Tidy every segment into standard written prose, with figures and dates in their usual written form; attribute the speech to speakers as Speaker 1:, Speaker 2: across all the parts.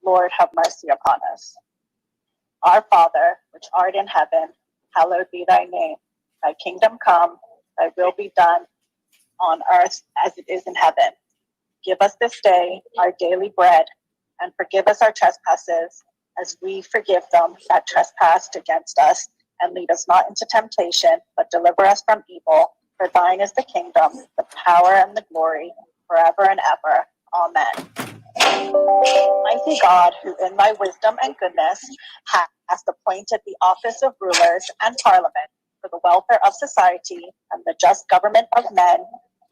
Speaker 1: Lord, have mercy upon us. Our Father, which art in heaven, hallowed be thy name. Thy kingdom come, thy will be done on earth as it is in heaven. Give us this day our daily bread, and forgive us our trespasses, as we forgive them that trespass against us. And lead us not into temptation, but deliver us from evil. For thine is the kingdom, the power, and the glory, forever and ever. Amen. Mighty God, who in thy wisdom and goodness hast appointed the office of rulers and parliament for the welfare of society and the just government of men,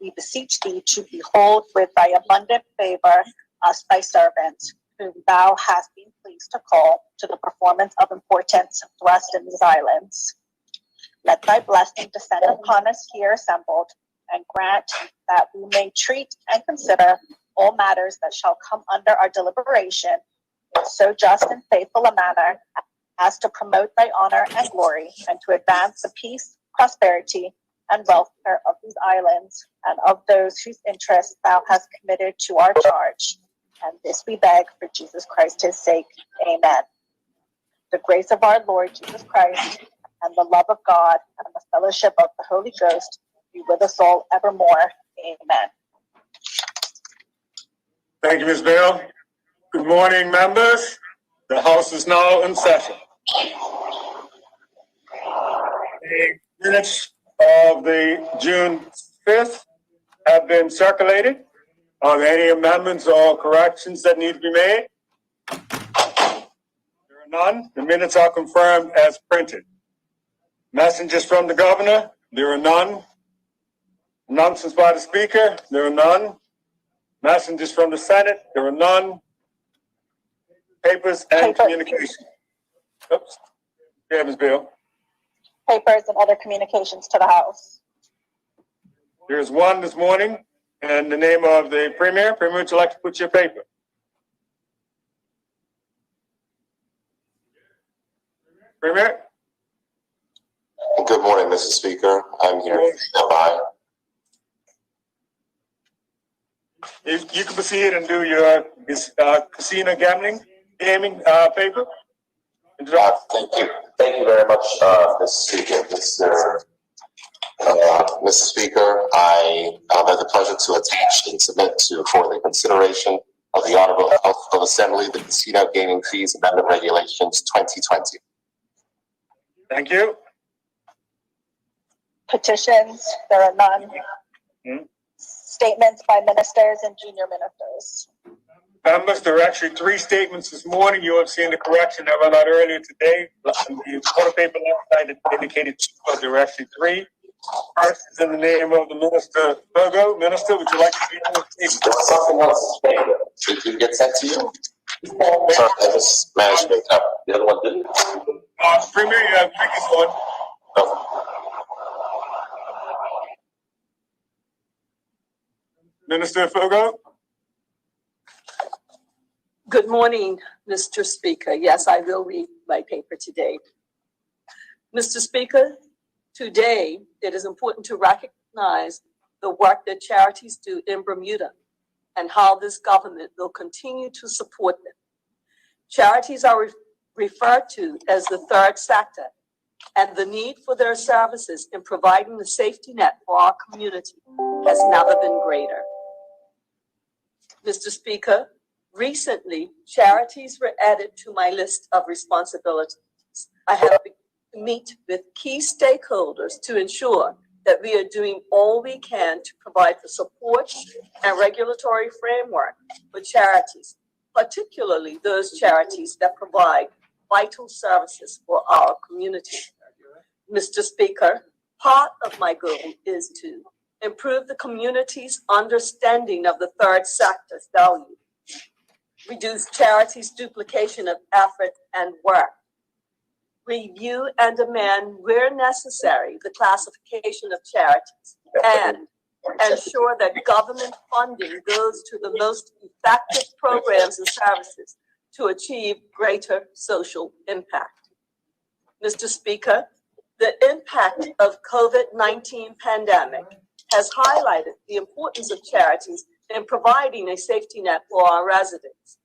Speaker 1: we beseech thee to behold with thy abundant favor us thy servants, whom thou hast been pleased to call to the performance of importance thrust in these islands. Let thy blessing descend upon us here assembled, and grant that we may treat and consider all matters that shall come under our deliberation in so just and faithful a manner as to promote thy honor and glory, and to advance the peace, prosperity, and welfare of these islands, and of those whose interests thou hast committed to our charge. And this we beg for Jesus Christ his sake. Amen. The grace of our Lord Jesus Christ, and the love of God, and the fellowship of the Holy Ghost be with us all evermore. Amen.
Speaker 2: Thank you, Ms. Bell. Good morning, members. The House is now in session. The minutes of the June 5th have been circulated. Are there any amendments or corrections that need to be made? There are none. The minutes are confirmed as printed. Messages from the governor? There are none. Announcements by the speaker? There are none. Messages from the Senate? There are none. Papers and communication. Oops. Yeah, Ms. Bill.
Speaker 1: Papers and other communications to the House.
Speaker 2: There's one this morning in the name of the Premier. Premier, would you like to put your paper? Premier?
Speaker 3: Good morning, Mr. Speaker. I'm here. Am I?
Speaker 2: You can proceed and do your casino gaming paper.
Speaker 3: Thank you. Thank you very much, Mr. Speaker. Mr. Speaker, I have the pleasure to attach and submit for the consideration of the Honorable House of Assembly the Casino Gaming Fees Amendment Regulations 2020.
Speaker 2: Thank you.
Speaker 1: Petitions, there are none. Statements by ministers and junior ministers.
Speaker 2: Members, there are actually 3 statements this morning. You have seen the correction that went out earlier today. The quarter paper last night indicated 2, but there were actually 3. First is in the name of the Minister Virgo. Minister, would you like to read the statement?
Speaker 3: There was something else. Did it get sent to you? Sorry, I just managed to make it up. The other one didn't?
Speaker 2: Premier, you have previous one.
Speaker 3: No.
Speaker 2: Minister Fogo.
Speaker 4: Good morning, Mr. Speaker. Yes, I will read my paper today. Mr. Speaker, today it is important to recognize the work that charities do in Bermuda and how this government will continue to support them. Charities are referred to as the third sector, and the need for their services in providing the safety net for our community has never been greater. Mr. Speaker, recently, charities were added to my list of responsibilities. I have to meet with key stakeholders to ensure that we are doing all we can to provide the support and regulatory framework for charities, particularly those charities that provide vital services for our community. Mr. Speaker, part of my goal is to improve the community's understanding of the third sector's value, reduce charities' duplication of effort and work, review and amend where necessary the classification of charities, and ensure that government funding goes to the most effective programs and services to achieve greater social impact. Mr. Speaker, the impact of COVID-19 pandemic has highlighted the importance of charities in providing a safety net for our residents.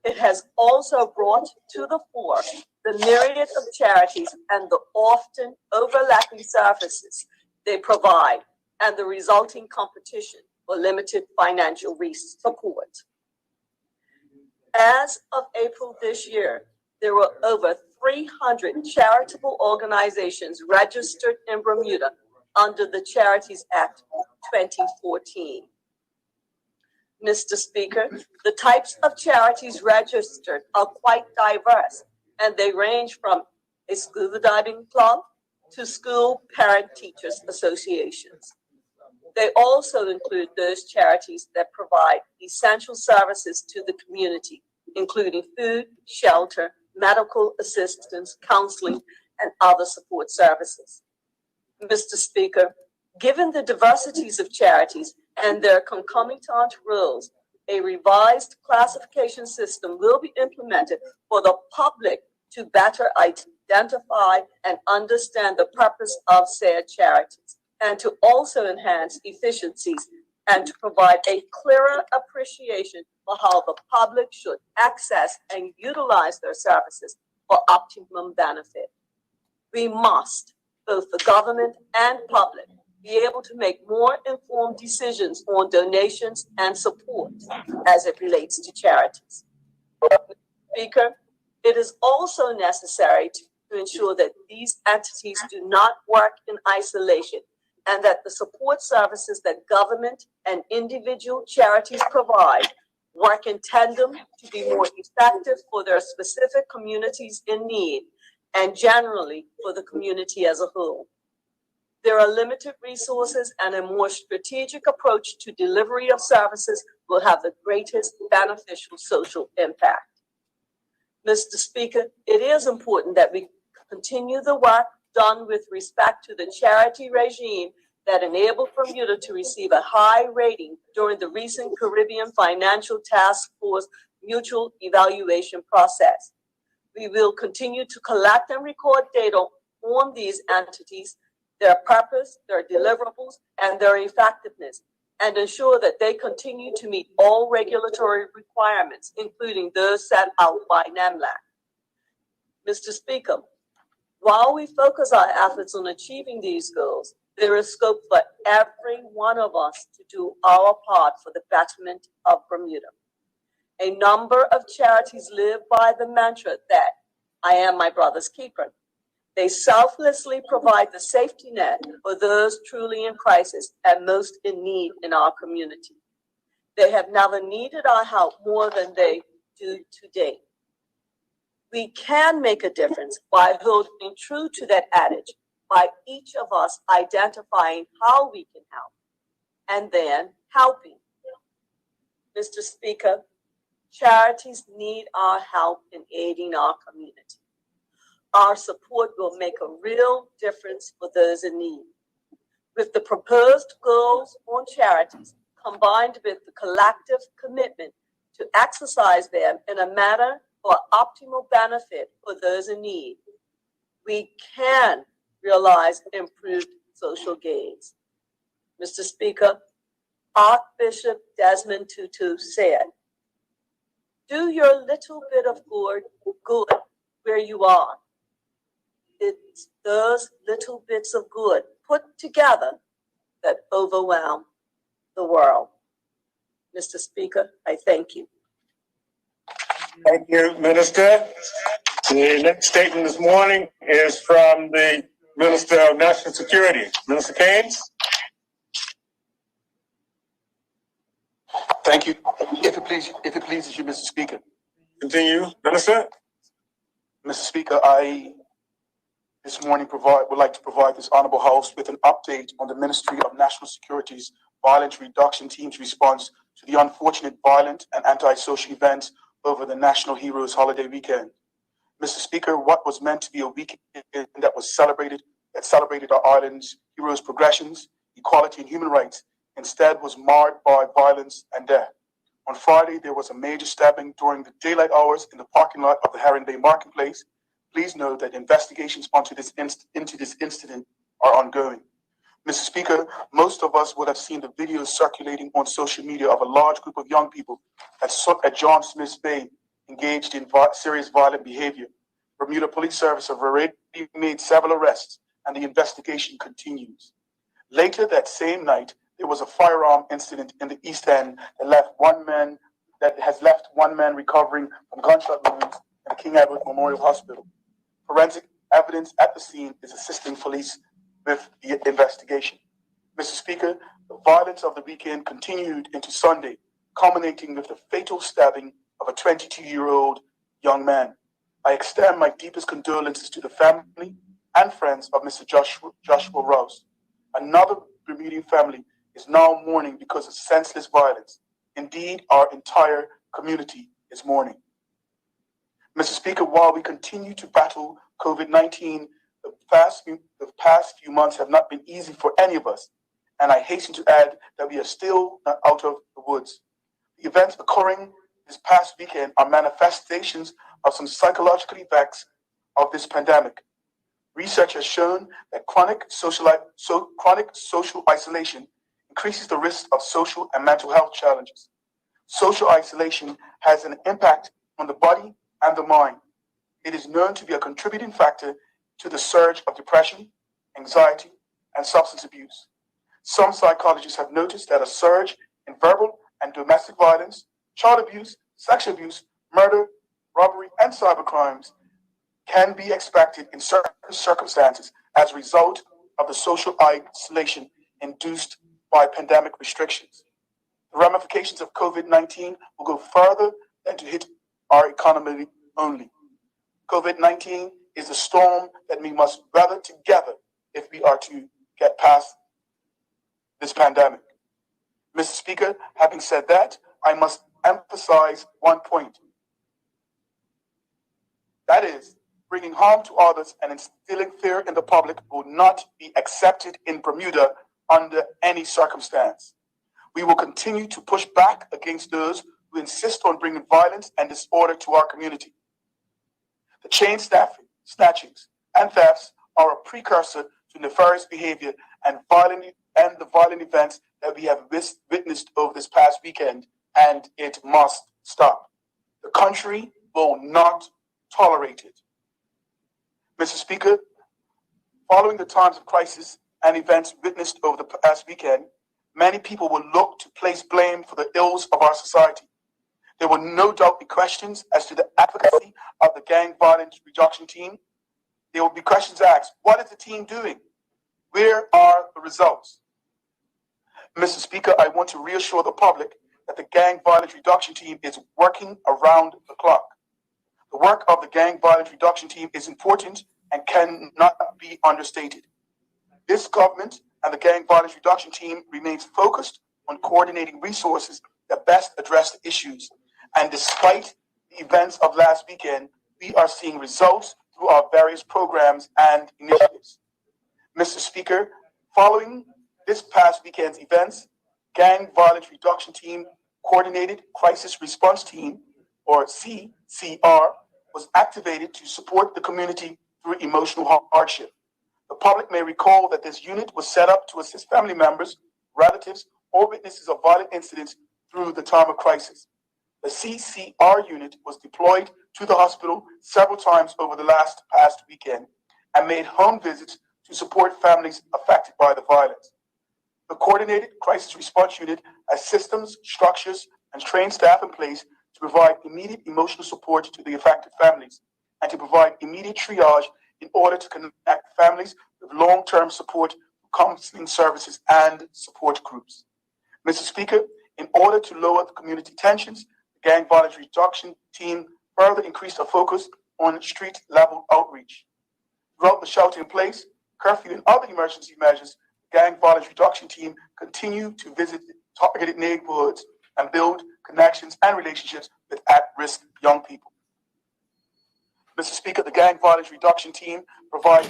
Speaker 4: It has also brought to the fore the myriad of charities and the often overlapping services they provide and the resulting competition for limited financial support. As of April this year, there were over 300 charitable organizations registered in Bermuda under the Charities Act 2014. Mr. Speaker, the types of charities registered are quite diverse, and they range from a scuba diving club to school parent-teachers associations. They also include those charities that provide essential services to the community, including food, shelter, medical assistance, counseling, and other support services. Mr. Speaker, given the diversities of charities and their concomitant rules, a revised classification system will be implemented for the public to better identify and understand the purpose of said charities, and to also enhance efficiencies and to provide a clearer appreciation for how the public should access and utilize their services for optimum benefit. We must, both the government and public, be able to make more informed decisions on donations and support as it relates to charities. Speaker, it is also necessary to ensure that these entities do not work in isolation and that the support services that government and individual charities provide work in tandem to be more effective for their specific communities in need and generally for the community as a whole. There are limited resources, and a more strategic approach to delivery of services will have the greatest beneficial social impact. Mr. Speaker, it is important that we continue the work done with respect to the charity regime that enabled Bermuda to receive a high rating during the recent Caribbean Financial Task Force mutual evaluation process. We will continue to collect and record data on these entities, their purpose, their deliverables, and their effectiveness, and ensure that they continue to meet all regulatory requirements, including those set out by NEMLAC. Mr. Speaker, while we focus our efforts on achieving these goals, there is scope for every one of us to do our part for the betterment of Bermuda. A number of charities live by the mantra that I am my brother's keeper. They selflessly provide the safety net for those truly in crisis and most in need in our community. They have never needed our help more than they do today. We can make a difference by holding true to that adage, by each of us identifying how we can help and then helping. Mr. Speaker, charities need our help in aiding our community. Our support will make a real difference for those in need. With the proposed goals on charities, combined with the collective commitment to exercise them in a manner for optimal benefit for those in need, we can realize improved social gains. Mr. Speaker, Archbishop Desmond Tutu said, "Do your little bit of good where you are. It's those little bits of good put together that overwhelm the world." Mr. Speaker, I thank you.
Speaker 2: Thank you, Minister. The next statement this morning is from the Minister of National Security, Minister Keynes.
Speaker 5: Thank you. If it pleases you, Mr. Speaker.
Speaker 2: Continue, Minister.
Speaker 5: Mr. Speaker, I this morning would like to provide this honorable House with an update on the Ministry of National Security's Violence Reduction Team's response to the unfortunate violent and antisocial events over the National Heroes holiday weekend. Mr. Speaker, what was meant to be a weekend that celebrated our island's heroes' progressions, equality, and human rights, instead was marred by violence and death. On Friday, there was a major stabbing during the daylight hours in the parking lot of the Heron Bay Marketplace. Please note that investigations into this incident are ongoing. Mr. Speaker, most of us would have seen the videos circulating on social media of a large group of young people at John Smith's Bay engaged in serious violent behavior. Bermuda Police Service have already made several arrests, and the investigation continues. Later that same night, there was a firearm incident in the East End that has left one man recovering from gunshot wounds at King Edward Memorial Hospital. Forensic evidence at the scene is assisting police with the investigation. Mr. Speaker, the violence of the weekend continued into Sunday, culminating with the fatal stabbing of a 22-year-old young man. I extend my deepest condolences to the family and friends of Mr. Joshua Rouse. Another Bermudian family is now mourning because of senseless violence. Indeed, our entire community is mourning. Mr. Speaker, while we continue to battle COVID-19, the past few months have not been easy for any of us, and I hasten to add that we are still not out of the woods. The events occurring this past weekend are manifestations of some psychological effects of this pandemic. Research has shown that chronic social isolation increases the risk of social and mental health challenges. Social isolation has an impact on the body and the mind. It is known to be a contributing factor to the surge of depression, anxiety, and substance abuse. Some psychologists have noticed that a surge in verbal and domestic violence, child abuse, sexual abuse, murder, robbery, and cybercrimes can be expected in certain circumstances as a result of the social isolation induced by pandemic restrictions. The ramifications of COVID-19 will go further than to hit our economy only. COVID-19 is a storm that we must weather together if we are to get past this pandemic. Mr. Speaker, having said that, I must emphasize one point. That is, bringing harm to others and instilling fear in the public will not be accepted in Bermuda under any circumstance. We will continue to push back against those who insist on bringing violence and disorder to our community. The chain snatchings and thefts are a precursor to nefarious behavior and the violent events that we have witnessed over this past weekend, and it must stop. The country will not tolerate it. Mr. Speaker, following the times of crisis and events witnessed over the past weekend, many people will look to place blame for the ills of our society. There will no doubt be questions as to the efficacy of the gang violence reduction team. There will be questions asked, what is the team doing? Where are the results? Mr. Speaker, I want to reassure the public that the gang violence reduction team is working around the clock. The work of the gang violence reduction team is important and cannot be understated. This government and the gang violence reduction team remains focused on coordinating resources that best address the issues. And despite the events of last weekend, we are seeing results through our various programs and initiatives. Mr. Speaker, following this past weekend's events, Gang Violence Reduction Team Coordinated Crisis Response Team, or CCR, was activated to support the community through emotional hardship. The public may recall that this unit was set up to assist family members, relatives, or witnesses of violent incidents through the time of crisis. The CCR unit was deployed to the hospital several times over the past weekend and made home visits to support families affected by the violence. The Coordinated Crisis Response Unit has systems, structures, and trained staff in place to provide immediate emotional support to the affected families and to provide immediate triage in order to connect families with long-term support, counseling services, and support groups. Mr. Speaker, in order to lower the community tensions, the Gang Violence Reduction Team further increased our focus on street-level outreach. Throughout the shelter-in-place, curfew, and other emergency measures, the Gang Violence Reduction Team continue to visit targeted neighborhoods and build connections and relationships with at-risk young people. Mr. Speaker, the Gang Violence Reduction Team provides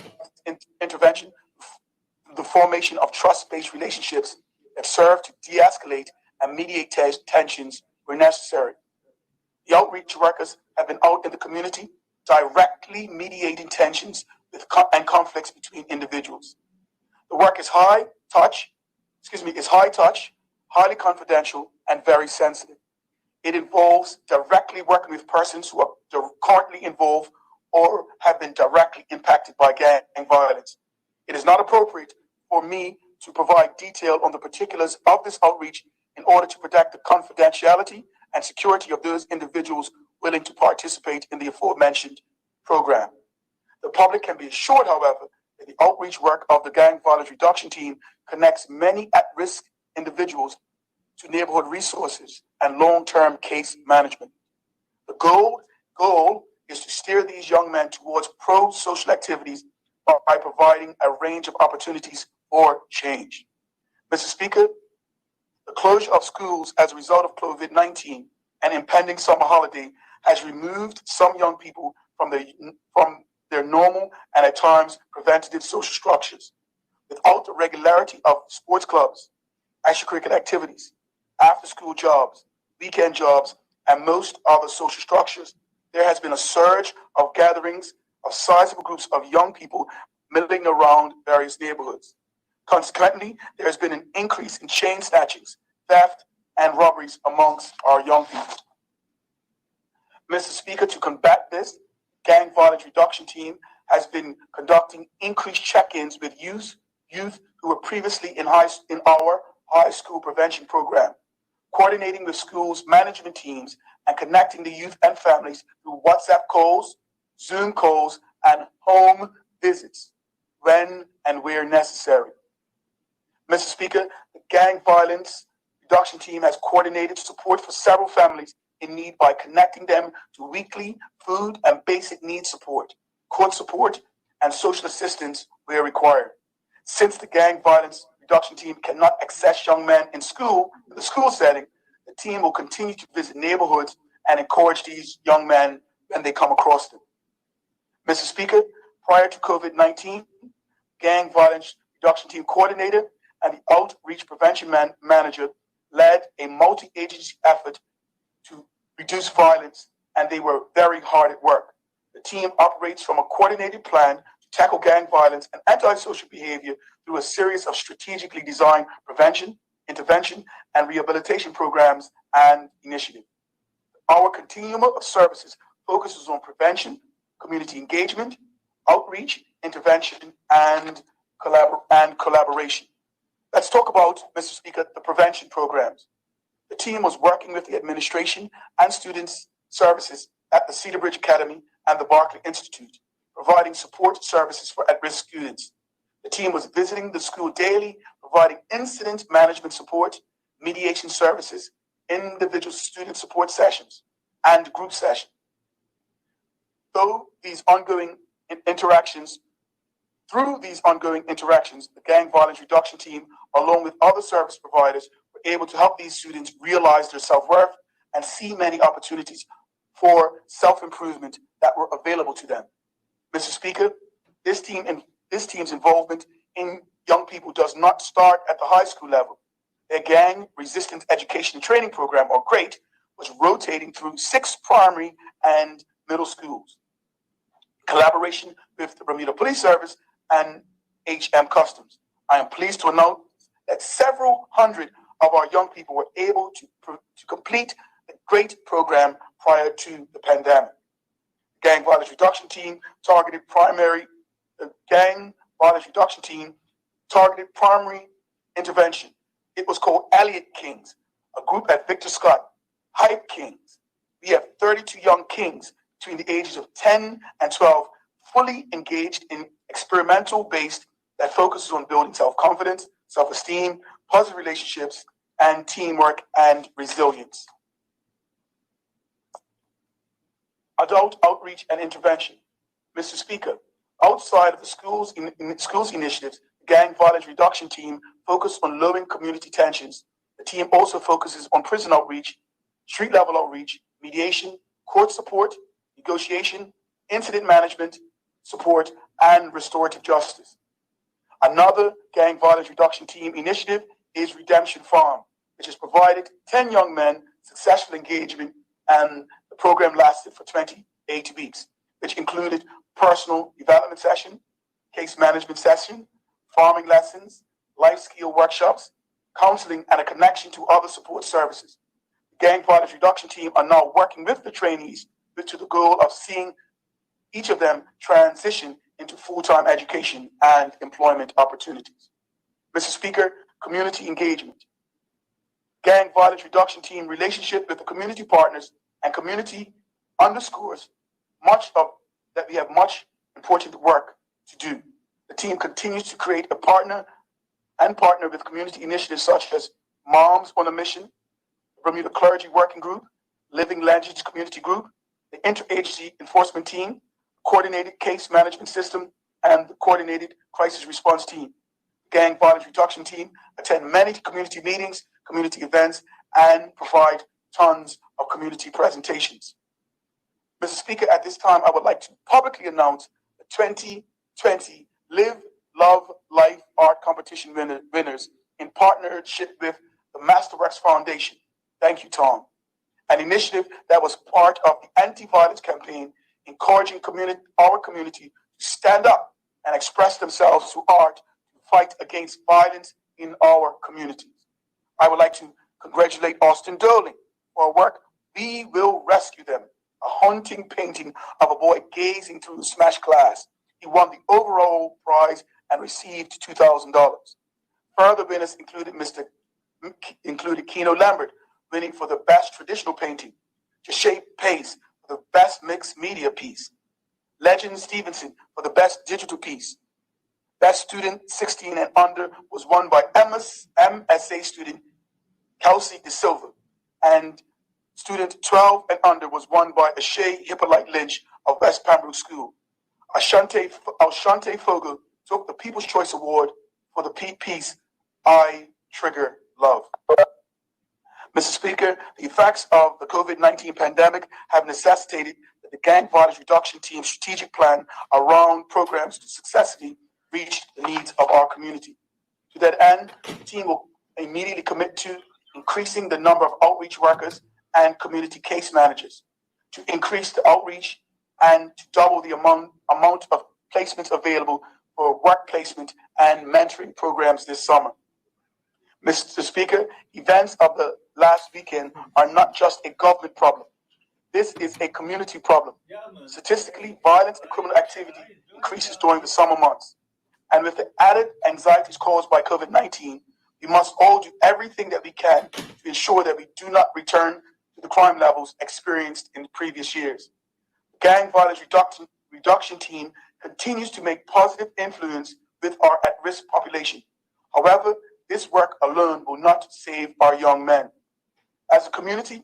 Speaker 5: intervention through the formation of trust-based relationships that serve to de-escalate and mediate tensions where necessary. The outreach workers have been out in the community directly mediating tensions and conflicts between individuals. The work is high touch, highly confidential, and very sensitive. It involves directly working with persons who are currently involved or have been directly impacted by gang violence. It is not appropriate for me to provide detail on the particulars of this outreach in order to protect the confidentiality and security of those individuals willing to participate in the aforementioned program. The public can be assured, however, that the outreach work of the Gang Violence Reduction Team connects many at-risk individuals to neighborhood resources and long-term case management. The goal is to steer these young men towards pro-social activities by providing a range of opportunities for change. Mr. Speaker, the closure of schools as a result of COVID-19 and impending summer holiday has removed some young people from their normal and at times preventative social structures. Without the regularity of sports clubs, extracurricular activities, after-school jobs, weekend jobs, and most other social structures, there has been a surge of gatherings of sizable groups of young people milling around various neighborhoods. Consequently, there has been an increase in chain snatchings, theft, and robberies amongst our young people. Mr. Speaker, to combat this, Gang Violence Reduction Team has been conducting increased check-ins with youth who were previously in our high school prevention program, coordinating with schools' management teams and connecting the youth and families through WhatsApp calls, Zoom calls, and home visits when and where necessary. Mr. Speaker, the Gang Violence Reduction Team has coordinated support for several families in need by connecting them to weekly food and basic needs support, court support, and social assistance where required. Since the Gang Violence Reduction Team cannot access young men in the school setting, the team will continue to visit neighborhoods and encourage these young men when they come across them. Mr. Speaker, prior to COVID-19, Gang Violence Reduction Team coordinator and the Outreach Prevention Manager led a multi-agency effort to reduce violence, and they were very hard at work. The team operates from a coordinated plan to tackle gang violence and antisocial behavior through a series of strategically designed prevention, intervention, and rehabilitation programs and initiatives. Our continuum of services focuses on prevention, community engagement, outreach, intervention, and collaboration. Let's talk about, Mr. Speaker, the prevention programs. The team was working with the administration and students' services at the Cedar Bridge Academy and the Barclay Institute, providing support services for at-risk students. The team was visiting the school daily, providing incident management support, mediation services, individual student support sessions, and group sessions. Through these ongoing interactions, the Gang Violence Reduction Team, along with other service providers, were able to help these students realize their self-worth and see many opportunities for self-improvement that were available to them. Mr. Speaker, this team's involvement in young people does not start at the high school level. Their Gang Resistance Education and Training Program, or GREAT, was rotating through 6 primary and middle schools. Collaboration with the Bermuda Police Service and HM Customs. I am pleased to announce that several hundred of our young people were able to complete the GREAT program prior to the pandemic. Gang Violence Reduction Team targeted primary intervention. It was called Elliott Kings, a group at Victor Scott, Hype Kings. We have 32 young kings between the ages of 10 and 12, fully engaged in experimental based that focuses on building self-confidence, self-esteem, positive relationships, and teamwork and resilience. Adult outreach and intervention. Mr. Speaker, outside of the schools initiatives, the Gang Violence Reduction Team focused on lowering community tensions. The team also focuses on prison outreach, street-level outreach, mediation, court support, negotiation, incident management, support, and restorative justice. Another Gang Violence Reduction Team initiative is Redemption Farm, which has provided 10 young men successful engagement, and the program lasted for 28 weeks, which included personal development session, case management session, farming lessons, life skill workshops, counseling, and a connection to other support services. The Gang violence reduction team are now working with the trainees to the goal of seeing each of them transition into full-time education and employment opportunities. Mr. Speaker, community engagement. Gang violence reduction team relationship with the community partners and community underscores much of that we have much important work to do. The team continues to create a partner with community initiatives such as Moms on a Mission, Bermuda Clergy Working Group, Living Legends Community Group, the Interagency Enforcement Team, Coordinated Case Management System, and the Coordinated Crisis Response Team. Gang Violence Reduction Team attend many community meetings, community events, and provide tons of community presentations. Mr. Speaker, at this time, I would like to publicly announce the 2020 Live, Love, Life Art Competition winners in partnership with the Masterworks Foundation. Thank you, Tom. An initiative that was part of the anti-violence campaign, encouraging our community to stand up and express themselves through art to fight against violence in our communities. I would like to congratulate Austin Doling for her work, We Will Rescue Them, a haunting painting of a boy gazing through a smashed glass. He won the overall prize and received $2,000. Further winners included Keno Lambert, winning for the best traditional painting, Jashay Pace for the best mixed media piece, Legend Stevenson for the best digital piece. Best student 16 and under was won by MSA student Kelsey De Silva, and student 12 and under was won by Ashay Hippolyte Lynch of West Pembroke School. Ashante Fogel took the People's Choice Award for the piece I Trigger Love. Mr. Speaker, the effects of the COVID-19 pandemic have necessitated that the Gang Violence Reduction Team's strategic plan around programs to successfully reach the needs of our community. To that end, the team will immediately commit to increasing the number of outreach workers and community case managers, to increase the outreach and to double the amount of placements available for work placement and mentoring programs this summer. Mr. Speaker, events of the last weekend are not just a government problem. This is a community problem. Statistically, violence and criminal activity increases during the summer months. And with the added anxieties caused by COVID-19, we must all do everything that we can to ensure that we do not return to the crime levels experienced in the previous years. The Gang Violence Reduction Team continues to make positive influence with our at-risk population. However, this work alone will not save our young men. As a community,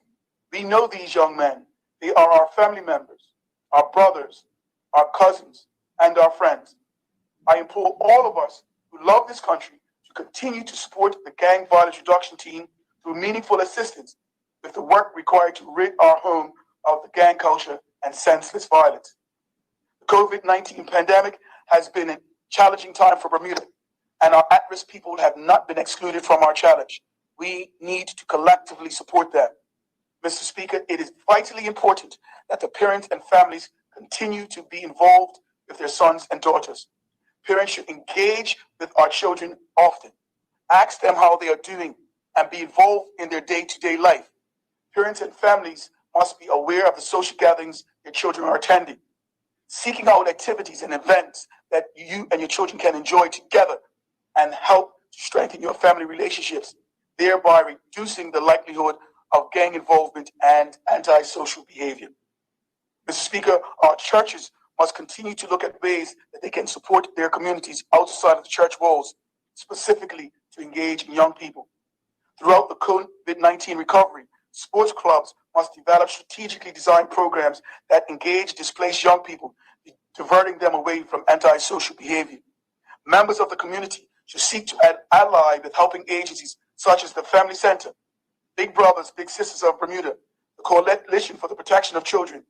Speaker 5: we know these young men. They are our family members, our brothers, our cousins, and our friends. I implore all of us who love this country to continue to support the Gang Violence Reduction Team through meaningful assistance with the work required to rid our home of the gang culture and senseless violence. The COVID-19 pandemic has been a challenging time for Bermuda, and our at-risk people have not been excluded from our challenge. We need to collectively support them. Mr. Speaker, it is vitally important that the parents and families continue to be involved with their sons and daughters. Parents should engage with our children often, ask them how they are doing, and be involved in their day-to-day life. Parents and families must be aware of the social gatherings their children are attending, seeking out activities and events that you and your children can enjoy together and help to strengthen your family relationships, thereby reducing the likelihood of gang involvement and antisocial behavior. Mr. Speaker, our churches must continue to look at ways that they can support their communities outside of the church walls, specifically to engage in young people. Throughout the COVID-19 recovery, sports clubs must develop strategically designed programs that engage displaced young people, diverting them away from antisocial behavior. Members of the community should seek to ally with helping agencies such as the Family Center, Big Brothers, Big Sisters of Bermuda, the Coalition for the Protection of Children,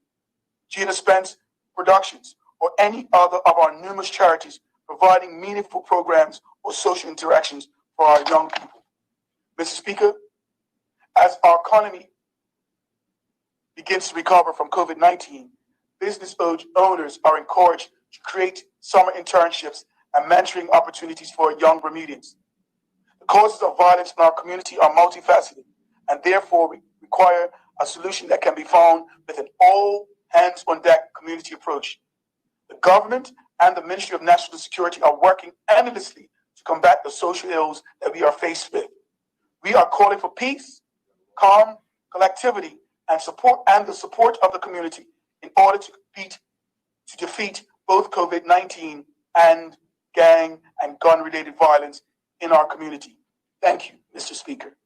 Speaker 5: Gina Spence Productions, or any other of our numerous charities providing meaningful programs or social interactions for our young people. Mr. Speaker, as our economy begins to recover from COVID-19, business owners are encouraged to create summer internships and mentoring opportunities for young Bermudians. The causes of violence in our community are multifaceted and therefore require a solution that can be found with an all-hands-on-deck community approach. The government and the Ministry of National Security are working endlessly to combat the social ills that we are faced with. We are calling for peace, calm, collectivity, and the support of the community in order to defeat both COVID-19 and gang and gun-related violence in our community. Thank you, Mr. Speaker.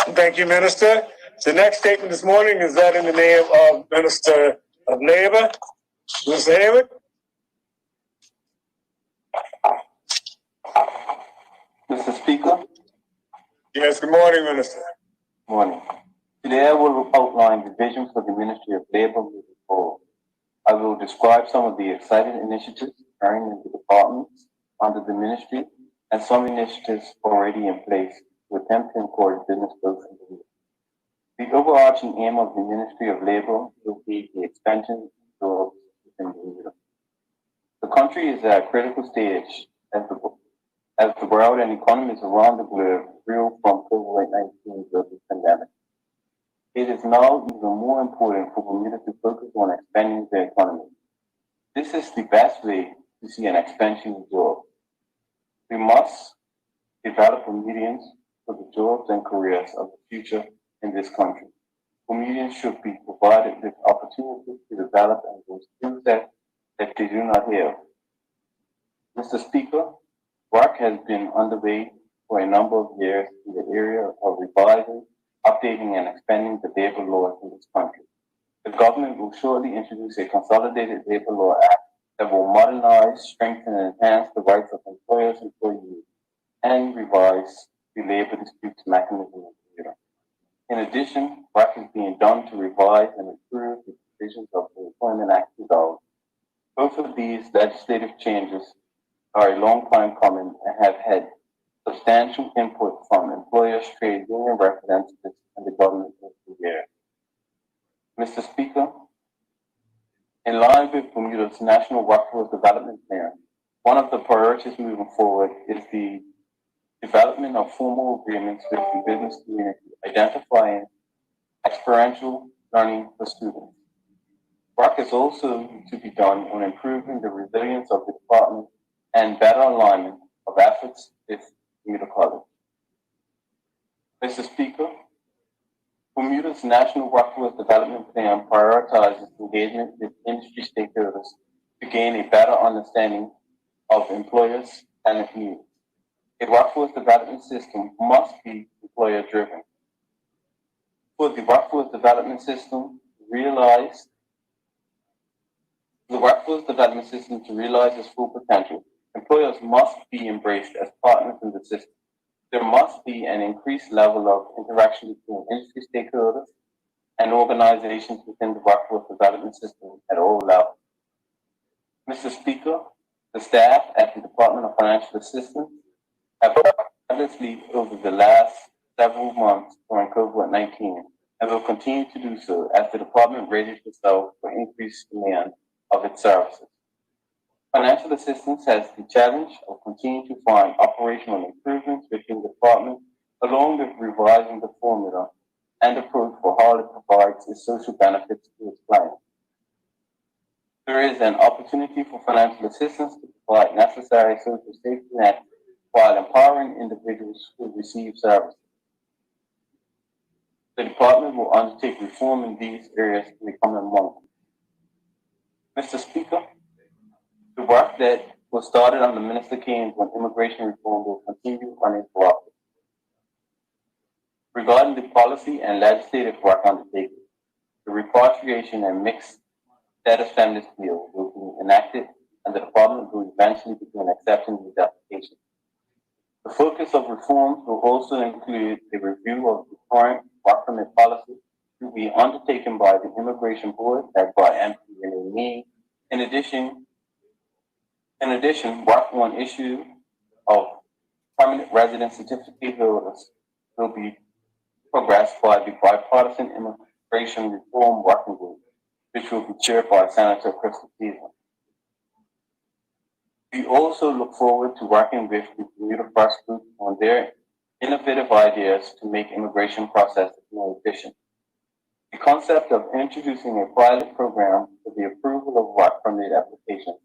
Speaker 2: Thank you, Minister. The next statement this morning is that in the name of Minister of Labor, Mr. Hayward.
Speaker 6: Mr. Speaker.
Speaker 2: Yes, good morning, Minister.
Speaker 6: Good morning. Today I will outline the vision for the Ministry of Labor moving forward. I will describe some of the exciting initiatives occurring in the departments under the ministry and some initiatives already in place to attempt to encourage business growth in the region. The overarching aim of the Ministry of Labor will be the expansion of jobs within the region. The country is at a critical stage as the world and economies around the globe reel from COVID-19 global pandemic. It is now even more important for Bermuda to focus on expanding the economy. This is the best way to see an expansion of jobs. We must develop Bermudians for the jobs and careers of the future in this country. Bermudians should be provided with opportunities to develop and grow skill sets that they do not have. Mr. Speaker, work has been underway for a number of years in the area of revising, updating, and expanding the labor laws in this country. The government will shortly introduce a consolidated labor law act that will modernize, strengthen, and enhance the rights of employers, employees, and revise the labor disputes mechanism in Bermuda. In addition, work is being done to revise and improve the provisions of the Employment Act 2000. Both of these legislative changes are a long time coming and have had substantial input from employers, trade union representatives, and the government over the years. Mr. Speaker, in line with Bermuda's National Workforce Development Plan, one of the priorities moving forward is the development of formal agreements with the business community, identifying experiential learning for students. Work is also to be done on improving the resilience of the department and better alignment of efforts with Bermuda College. Mr. Speaker, Bermuda's National Workforce Development Plan prioritizes engagement with industry stakeholders to gain a better understanding of employers' talent needs. A workforce development system must be employer-driven. For the workforce development system to realize its full potential, employers must be embraced as partners in the system. There must be an increased level of interaction between industry stakeholders and organizations within the workforce development system at all levels. Mr. Speaker, the staff at the Department of Financial Assistance have worked tirelessly over the last several months during COVID-19 and will continue to do so as the department raises itself for increased demand of its services. Financial assistance has the challenge of continuing to find operational improvements within the department, along with revising the formula and approach for how it provides its social benefits to its clients. There is an opportunity for financial assistance to provide necessary social safety nets while empowering individuals who receive services. The department will undertake reform in these areas in the coming months. Mr. Speaker, the work that was started under Minister Keynes on immigration reform will continue uninterrupted. Regarding the policy and legislative work undertaken, the repatriation and mixed status families bill will be enacted and the department will eventually begin accepting these applications. The focus of reforms will also include a review of the current work permit policy to be undertaken by the Immigration Board led by MP Renee. In addition, work on issue of permanent resident certificate holders will be progressed by the bipartisan immigration reform working group, which will be chaired by Senator Crystal Cleveland. We also look forward to working with the Bermuda First Group on their innovative ideas to make immigration processes more efficient. The concept of introducing a pilot program for the approval of work permit applications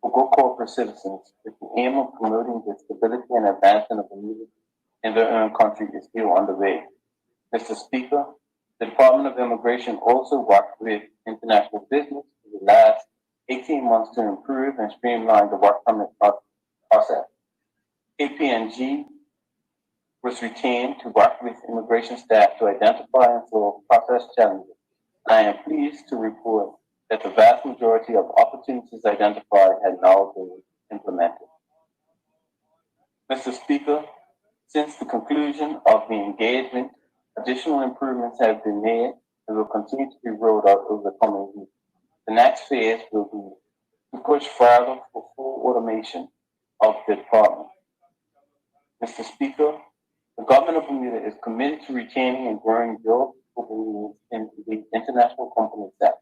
Speaker 6: for good corporate citizens with the aim of promoting the stability and advancement of the community in their own country is still underway. Mr. Speaker, the Department of Immigration also worked with international business for the last 18 months to improve and streamline the work permit process. KPMG was retained to work with immigration staff to identify and solve process challenges. I am pleased to report that the vast majority of opportunities identified had now been implemented. Mr. Speaker, since the conclusion of the engagement, additional improvements have been made and will continue to be rolled out over the coming weeks. The next phase will be to push further for full automation of the department. Mr. Speaker, the government of Bermuda is committed to retaining and growing job openings in the international company sector.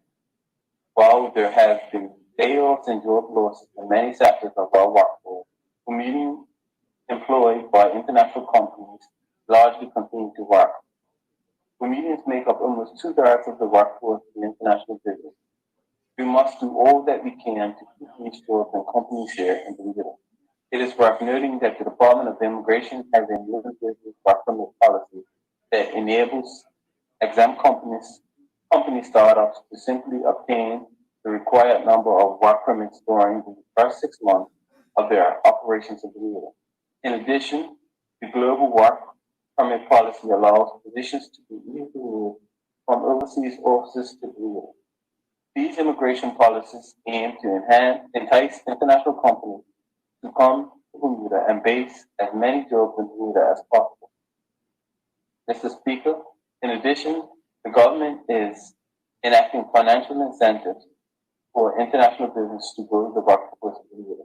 Speaker 6: While there have been layoffs and job losses in many sectors of our workforce, Bermudians employed by international companies largely continue to work. Bermudians make up almost 2/3 of the workforce in international business. We must do all that we can to keep these jobs and companies here in Bermuda. It is worth noting that the Department of Immigration has a new business work permit policy that enables exempt company startups to simply obtain the required number of work permits during the first 6 months of their operations in Bermuda. In addition, the global work permit policy allows positions to be easily moved from overseas offices to Bermuda. These immigration policies aim to entice international companies to come to Bermuda and base as many jobs in Bermuda as possible. Mr. Speaker, in addition, the government is enacting financial incentives for international business to grow the workforce in Bermuda.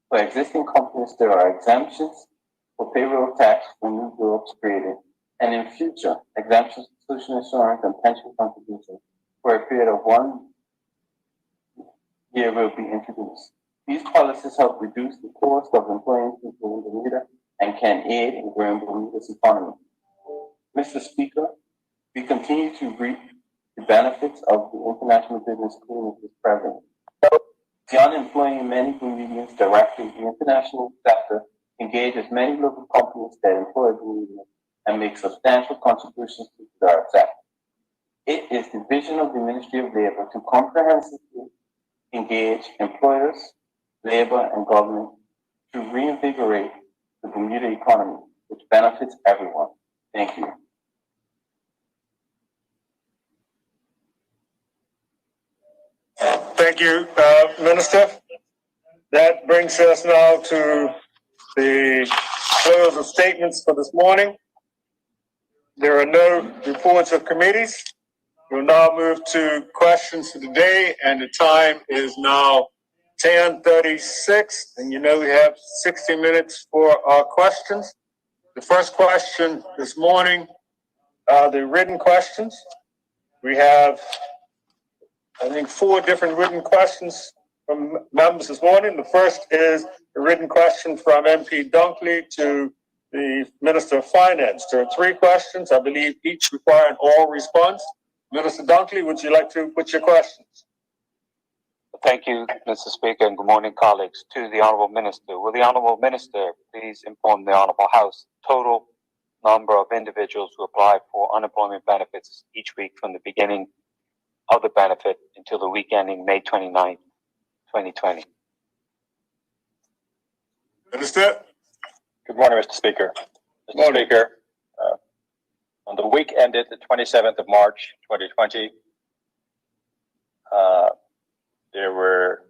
Speaker 6: For existing companies, there are exemptions for payroll tax for new jobs created, and in future, exemptions for social insurance and pension contributions for a period of 1 year will be introduced. These policies help reduce the cost of employing people in Bermuda and can aid in growing Bermuda's economy. Mr. Speaker, we continue to reap the benefits of the international business community's presence. Beyond employing many Bermudians directly, the international sector engages many local companies that employ Bermudians and make substantial contributions to the sector. It is the vision of the Ministry of Labor to comprehensively engage employers, labor, and government to reinvigorate the Bermuda economy, which benefits everyone. Thank you.
Speaker 2: Thank you, Minister. That brings us now to the close of statements for this morning. There are no reports of committees. We'll now move to questions for the day, and the time is now 10:36, and you know we have 60 minutes for our questions. The first question this morning are the written questions. We have, I think, 4 different written questions from members this morning. The first is a written question from MP Dunkley to the Minister of Finance. There are 3 questions, I believe, each require an oral response. Minister Dunkley, would you like to put your questions?
Speaker 7: Thank you, Mr. Speaker, and good morning, colleagues. To the Honourable Minister, will the Honourable Minister please inform the Honourable House total number of individuals who apply for unemployment benefits each week from the beginning of the benefit until the week ending May 29th, 2020?
Speaker 2: Minister?
Speaker 8: Good morning, Mr. Speaker. Mr. Speaker, on the week ended the 27th of March, 2020, there were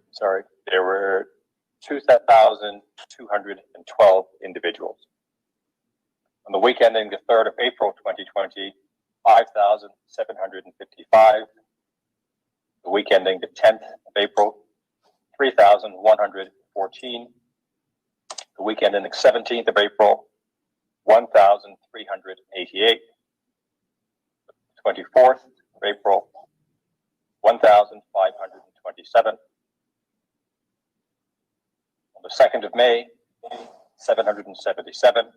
Speaker 8: 2,212 individuals. On the week ending the 3rd of April, 2020, 5,755. The week ending the 10th of April, 3,114. The week ending the 17th of April, 1,388. 24th of April, 1,527. On the 2nd of May, 777.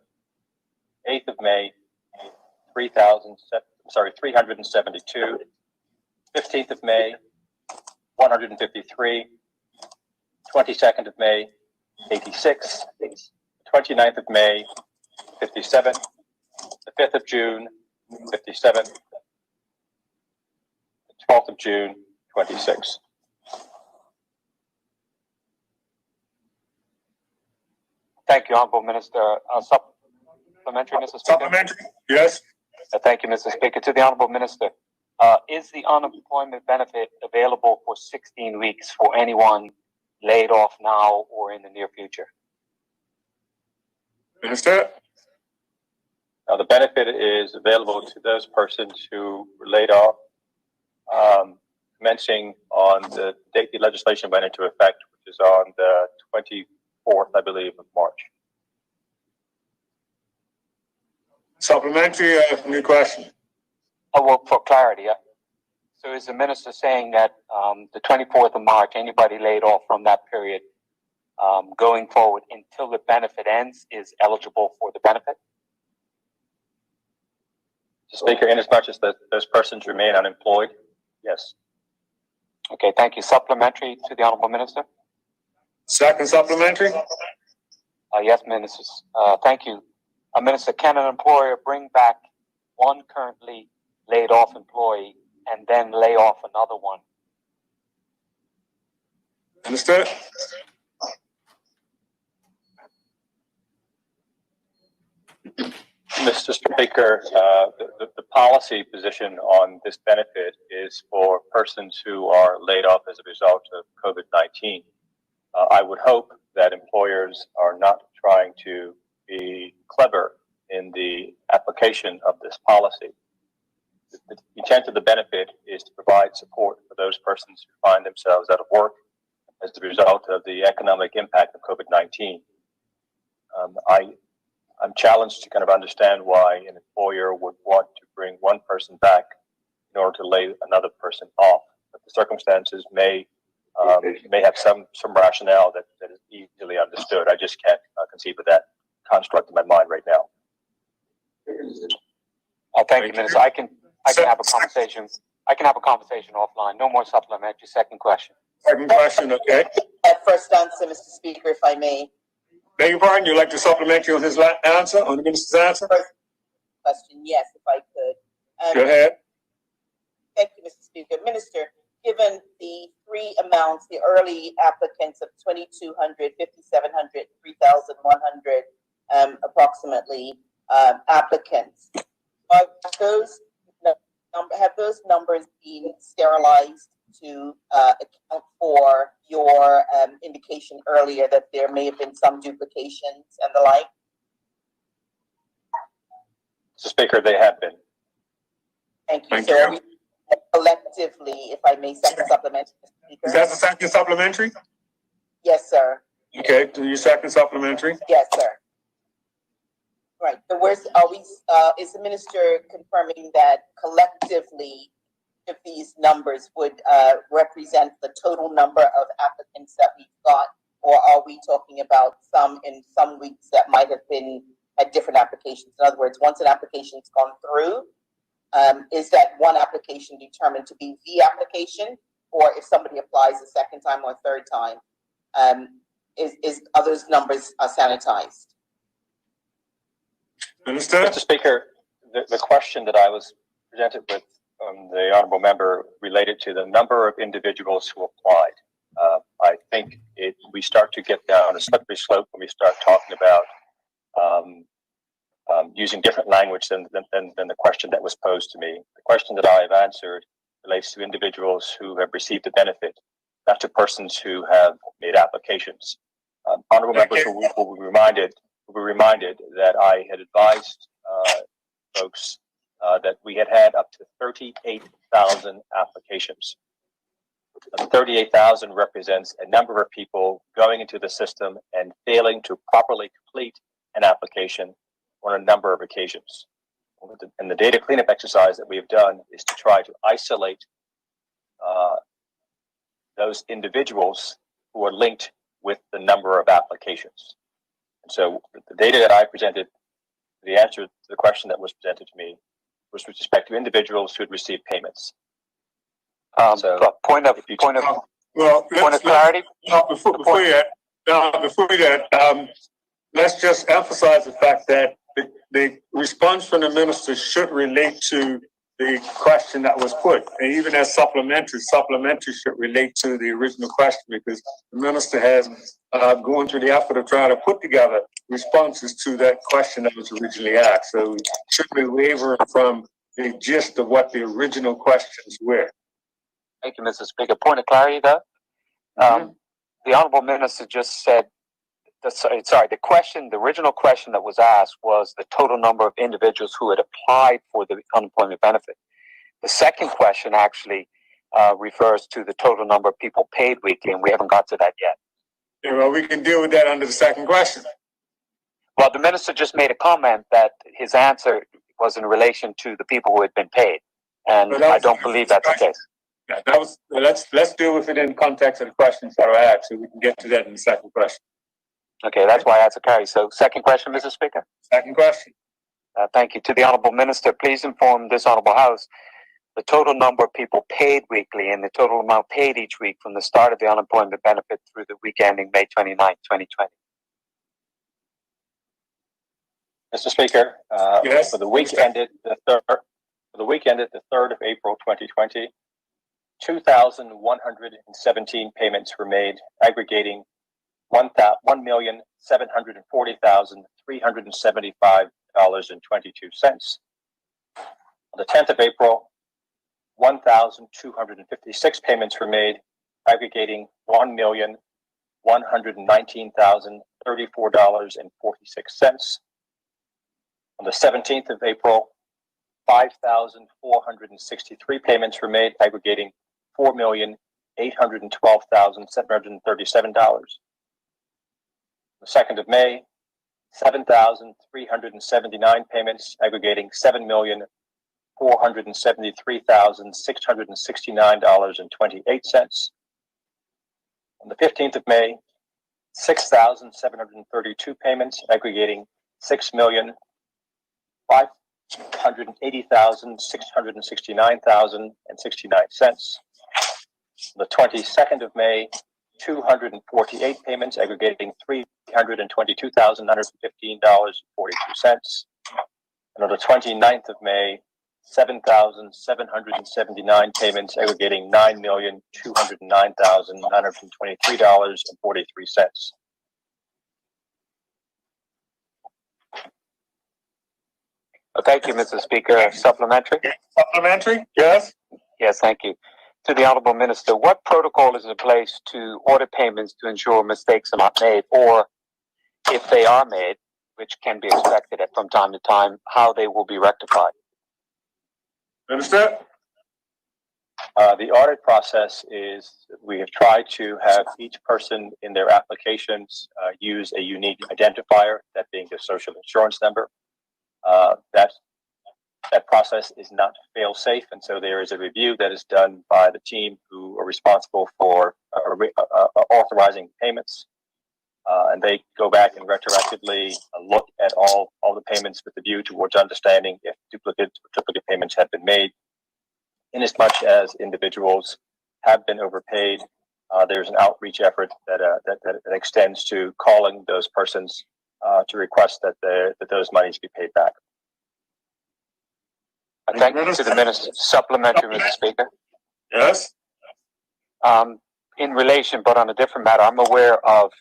Speaker 8: 8th of May, 372, 15th of May, 153, 22nd of May, 86, 29th of May, 57, the 5th of June, 57, the 12th of June, 26.
Speaker 7: Thank you, Honorable Minister. Supplementary, Mr. Speaker.
Speaker 2: Supplementary? Yes.
Speaker 7: Thank you, Mr. Speaker. To the Honorable Minister, is the unemployment benefit available for 16 weeks for anyone laid off now or in the near future?
Speaker 2: Minister?
Speaker 8: Now, the benefit is available to those persons who were laid off, commencing on the date the legislation went into effect, which is on the 24th, I believe, of March.
Speaker 2: Supplementary, new question.
Speaker 7: Oh, well, for clarity, so is the minister saying that the 24th of March, anybody laid off from that period going forward until the benefit ends is eligible for the benefit?
Speaker 8: Mr. Speaker, inasmuch as those persons remain unemployed, yes.
Speaker 7: Okay, thank you. Supplementary to the Honorable Minister?
Speaker 2: Second supplementary?
Speaker 7: Yes, Ministers. Thank you. Minister, can an employer bring back one currently laid off employee and then lay off another one?
Speaker 2: Minister?
Speaker 8: Mr. Speaker, the policy position on this benefit is for persons who are laid off as a result of COVID-19. I would hope that employers are not trying to be clever in the application of this policy. The intent of the benefit is to provide support for those persons who find themselves out of work as a result of the economic impact of COVID-19. I'm challenged to kind of understand why an employer would want to bring one person back in order to lay another person off. But the circumstances may have some rationale that is easily understood. I just can't conceive of that construct in my mind right now.
Speaker 7: Thank you, Minister. I can have a conversation. I can have a conversation offline. No more supplementary. Second question.
Speaker 2: Second question, okay.
Speaker 9: First answer, Mr. Speaker, if I may.
Speaker 2: Beg your pardon, you'd like to supplementary on his answer, on the minister's answer?
Speaker 9: First question, yes, if I could.
Speaker 2: Go ahead.
Speaker 9: Thank you, Mr. Speaker. Minister, given the three amounts, the early applicants of 2,200, 5,700, 3,100, approximately applicants, have those numbers been sterilized to account for your indication earlier that there may have been some duplications and the like?
Speaker 8: Mr. Speaker, they have been.
Speaker 9: Thank you.
Speaker 2: Thank
Speaker 9: So
Speaker 2: you.
Speaker 9: are we collectively, if I may, second supplementary, Mr. Speaker?
Speaker 2: Is that the second supplementary?
Speaker 9: Yes, sir.
Speaker 2: Okay, do you second supplementary?
Speaker 9: Yes, sir. Right. So is the minister confirming that collectively, if these numbers would represent the total number of applicants that we've got, or are we talking about some in some weeks that might have been at different applications? In other words, once an application's gone through, is that one application determined to be the application, or if somebody applies a second time or a third time, are those numbers sanitized?
Speaker 2: Minister?
Speaker 8: Mr. Speaker, the question that I was presented with the honourable member related to the number of individuals who applied. I think we start to get down a slippery slope when we start talking about using different language than the question that was posed to me. The question that I have answered relates to individuals who have received the benefit, not to persons who have made applications. Honourable members will be reminded that I had advised folks that we had up to 38,000 applications. 38,000 represents a number of people going into the system and failing to properly complete an application on a number of occasions. And the data cleanup exercise that we have done is to try to isolate those individuals who are linked with the number of applications. And so the data that I presented the answer to the question that was presented to me was with respect to individuals who had received payments.
Speaker 7: Point of clarity.
Speaker 2: Before that, let's just emphasize the fact that the response from the minister should relate to the question that was put. And even as supplementary should relate to the original question, because the minister has gone through the effort of trying to put together responses to that question that was originally asked. So shouldn't be wavering from the gist of what the original questions were.
Speaker 7: Thank you, Mr. Speaker. Point of clarity, though. The Honorable Minister just said, the original question that was asked was the total number of individuals who had applied for the unemployment benefit. The second question actually refers to the total number of people paid weekly, and we haven't got to that yet.
Speaker 2: Yeah, well, we can deal with that under the second question.
Speaker 7: Well, the minister just made a comment that his answer was in relation to the people who had been paid, and I don't believe that's the case.
Speaker 2: Yeah, that was let's deal with it in the context of the questions that are asked, so we can get to that in the second question.
Speaker 7: Okay, that's why I asked a carry. So, second question, Mr. Speaker.
Speaker 2: Second question.
Speaker 7: Thank you. To the Honourable Minister, please inform this Honourable House the total number of people paid weekly and the total amount paid each week from the start of the unemployment benefit through the week ending May 29, 2020.
Speaker 8: Mr. Speaker,
Speaker 2: yes,
Speaker 8: for the week ended the 3rd of April 2020, 2,117 payments were made, aggregating $1,740,375.22. On the 10th of April, 1,256 payments were made, aggregating $1,119,034.46. On the 17th of April, 5,463 payments were made, aggregating $4,812,737. The 2nd of May, 7,379 payments, aggregating $7,473,669.28. On the 15th of May, 6,732 payments, aggregating $6,580,669.69. On the 22nd of May, 248 payments, aggregating $322,915.42. And on the 29th of May, 7,779 payments, aggregating $9,209,923.43.
Speaker 7: Thank you, Mr. Speaker. Supplementary?
Speaker 2: Supplementary? Yes.
Speaker 7: Yes, thank you. To the Honourable Minister, what protocol is in place to audit payments to ensure mistakes are not made, or if they are made, which can be expected from time to time, how they will be rectified?
Speaker 2: Minister?
Speaker 8: The audit process is we have tried to have each person in their applications use a unique identifier, that being their social insurance number. That process is not fail-safe, and so there is a review that is done by the team who are responsible for authorizing payments, and they go back and retroactively look at all the payments with the view towards understanding if duplicate payments have been made. Inasmuch as individuals have been overpaid, there's an outreach effort that extends to calling those persons to request that those monies be paid back.
Speaker 7: Thank you to the Minister. Supplementary, Mr. Speaker.
Speaker 2: Yes.
Speaker 7: In relation, but on a different matter, I'm aware of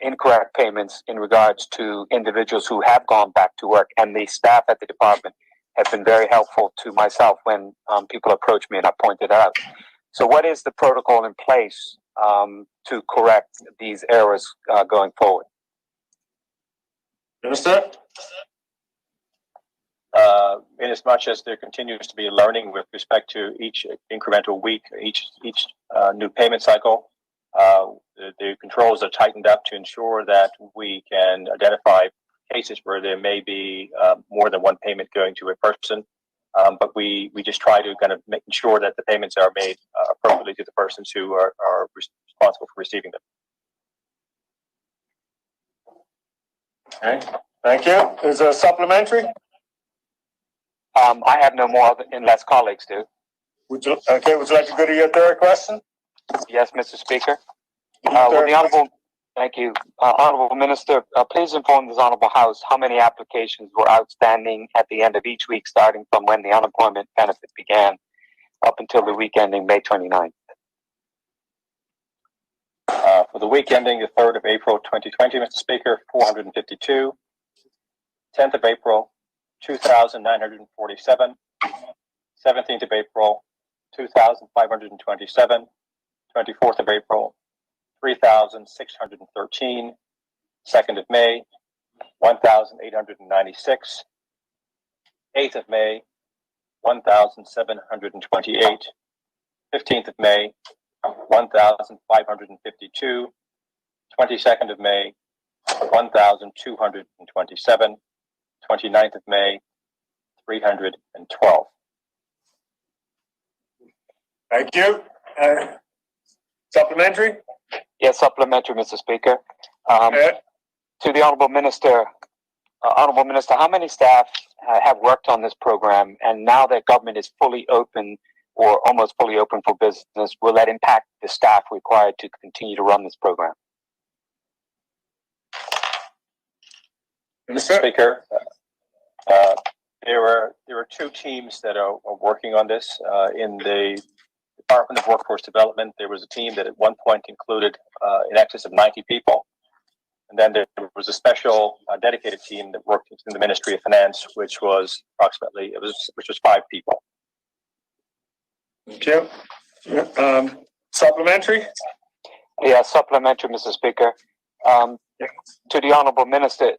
Speaker 7: incorrect payments in regards to individuals who have gone back to work, and the staff at the department have been very helpful to myself when people approach me and I pointed out. So what is the protocol in place to correct these errors going forward?
Speaker 2: Minister?
Speaker 8: Inasmuch as there continues to be learning with respect to each incremental week, each new payment cycle, the controls are tightened up to ensure that we can identify cases where there may be more than one payment going to a person, but we just try to kind of make sure that the payments are made appropriately to the persons who are responsible for receiving them.
Speaker 2: Okay. Thank you. Is there a supplementary?
Speaker 7: I have no more unless colleagues do.
Speaker 2: Would you like to go to your third question?
Speaker 7: Yes, Mr. Speaker. Will the Honorable, thank you. Honorable Minister, please inform this Honorable House how many applications were outstanding at the end of each week, starting from when the unemployment benefit began up until the week ending May 29th.
Speaker 8: For the week ending the 3rd of April 2020, Mr. Speaker, 452. 10th of April, 2,947. 17th of April, 2,527. 24th of April, 3,613. 2nd of May, 1,896. 8th of May, 1,728. 15th of May, 1,552. 22nd of May, 1,227. 29th of May, 312.
Speaker 2: Thank you. Supplementary?
Speaker 7: Yes, supplementary, Mr. Speaker.
Speaker 2: Okay.
Speaker 7: To the Honorable Minister, how many staff have worked on this program, and now that government is fully open or almost fully open for business, will that impact the staff required to continue to run this program?
Speaker 8: Mr. Speaker, there are two teams that are working on this. In the Department of Workforce Development, there was a team that at one point included in excess of 90 people. And then there was a special dedicated team that worked in the Ministry of Finance, which was 5 people.
Speaker 2: Thank you. Supplementary?
Speaker 7: Yeah, supplementary, Mr. Speaker. To the Honorable Minister,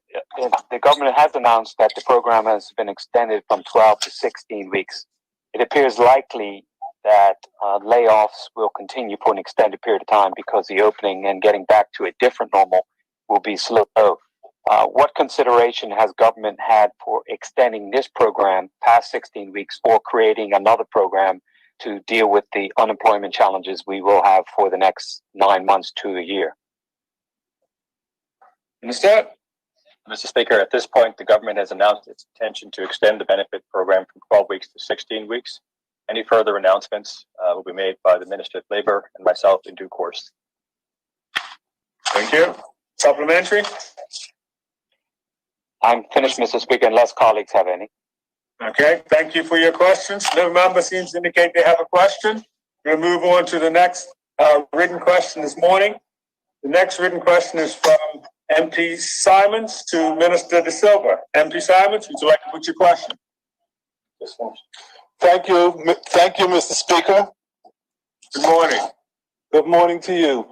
Speaker 7: the government has announced that the program has been extended from 12 to 16 weeks. It appears likely that layoffs will continue for an extended period of time because the opening and getting back to a different normal will be slow. What consideration has government had for extending this program past 16 weeks or creating another program to deal with the unemployment challenges we will have for the next 9 months to a year?
Speaker 2: Minister?
Speaker 8: Mr. Speaker, at this point, the government has announced its intention to extend the benefit program from 12 weeks to 16 weeks. Any further announcements will be made by the Minister of Labour and myself in due course.
Speaker 2: Thank you. Supplementary?
Speaker 7: I'm finished, Mr. Speaker, unless colleagues have any.
Speaker 2: Okay, thank you for your questions. No member seems to indicate they have a question. We'll move on to the next written question this morning. The next written question is from MP Simons to Minister De Silva. MP Simons, would you like to put your question?
Speaker 10: Thank you, Mr. Speaker.
Speaker 2: Good morning.
Speaker 10: Good morning to you.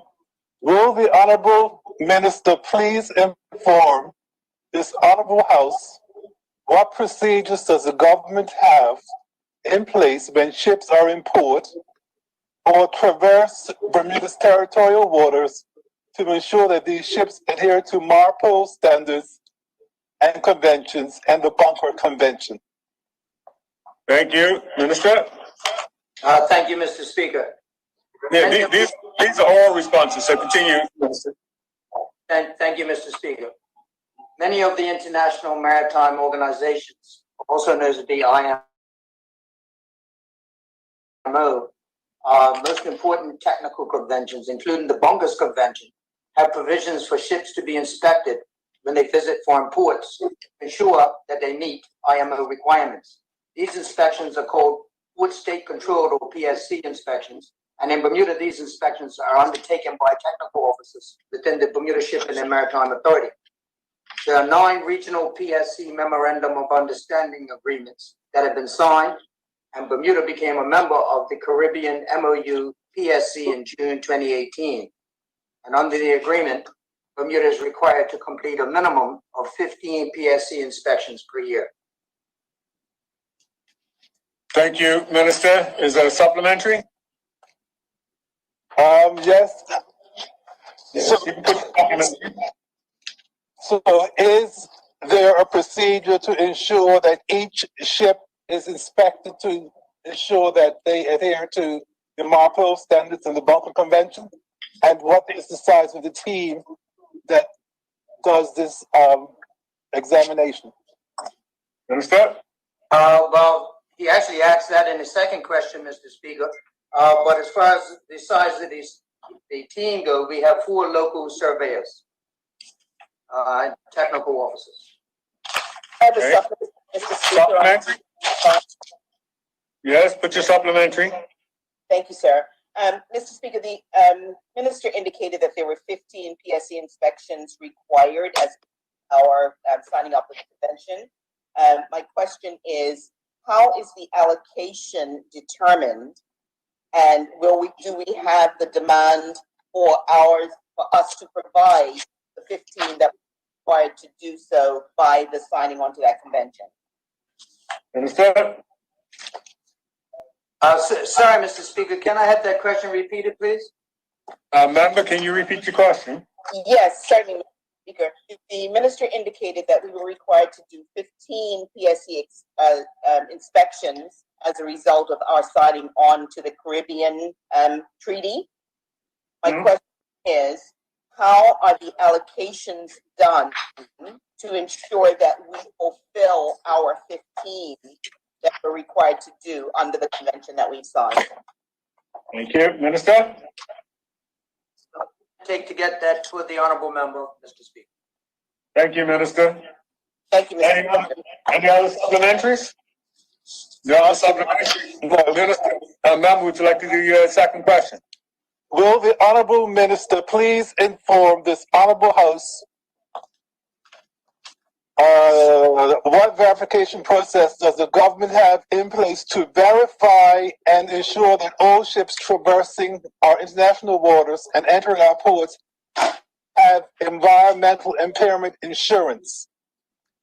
Speaker 10: Will the Honorable Minister please inform this Honorable House what procedures does the government have in place when ships are in port or traverse Bermuda's territorial waters to ensure that these ships adhere to MARPOL standards and conventions and the Bunker Convention?
Speaker 2: Thank you. Minister?
Speaker 11: Thank you, Mr. Speaker.
Speaker 2: Yeah, these are all responses, so continue, Minister.
Speaker 11: Thank you, Mr. Speaker. Many of the international maritime organizations, also known as the IMO, most important technical conventions, including the Bunkers Convention, have provisions for ships to be inspected when they visit foreign ports to ensure that they meet IMO requirements. These inspections are called Port State Controlled or PSC inspections, and in Bermuda, these inspections are undertaken by technical officers within the Bermuda Shipping and Maritime Authority. There are 9 regional PSC Memorandum of Understanding agreements that have been signed, and Bermuda became a member of the Caribbean MOU PSC in June 2018. And under the agreement, Bermuda is required to complete a minimum of 15 PSC inspections per year.
Speaker 2: Thank you, Minister. Is there a supplementary?
Speaker 10: Yes. So is there a procedure to ensure that each ship is inspected to ensure that they adhere to the MARPOL standards and the Bunker Convention? And what is the size of the team that does this examination.
Speaker 2: Minister?
Speaker 11: Well, he actually asked that in his second question, Mr. Speaker. But as far as the size of the team go, we have 4 local surveyors, technical officers.
Speaker 4: I have a
Speaker 2: Okay.
Speaker 4: supplement, Mr. Speaker.
Speaker 2: Supplementary? Yes, put your supplementary.
Speaker 9: Thank you, sir. Mr. Speaker, the minister indicated that there were 15 PSE inspections required as our signing up with the convention. My question is, how is the allocation determined? And do we have the demand for us to provide the 15 that we're required to do so by the signing on to that convention?
Speaker 2: Minister?
Speaker 11: Sorry, Mr. Speaker, can I have that question repeated, please?
Speaker 2: Member, can you repeat your question?
Speaker 9: Yes, certainly, Mr. Speaker. The minister indicated that we were required to do 15 PSE inspections as a result of our signing on to the Caribbean Treaty. My question is, how are the allocations done to ensure that we fulfill our 15 that we're required to do under the convention that we've signed?
Speaker 2: Thank you. Minister?
Speaker 11: Take to get that to the honorable member, Mr. Speaker.
Speaker 2: Thank you, Minister.
Speaker 9: Thank you, Mr. Speaker.
Speaker 2: Any other supplementaries? No other supplementaries? No. Minister, member, would you like to do your second question?
Speaker 10: Will the honorable minister please inform this honorable house what verification process does the government have in place to verify and ensure that all ships traversing our international waters and entering our ports have environmental impairment insurance,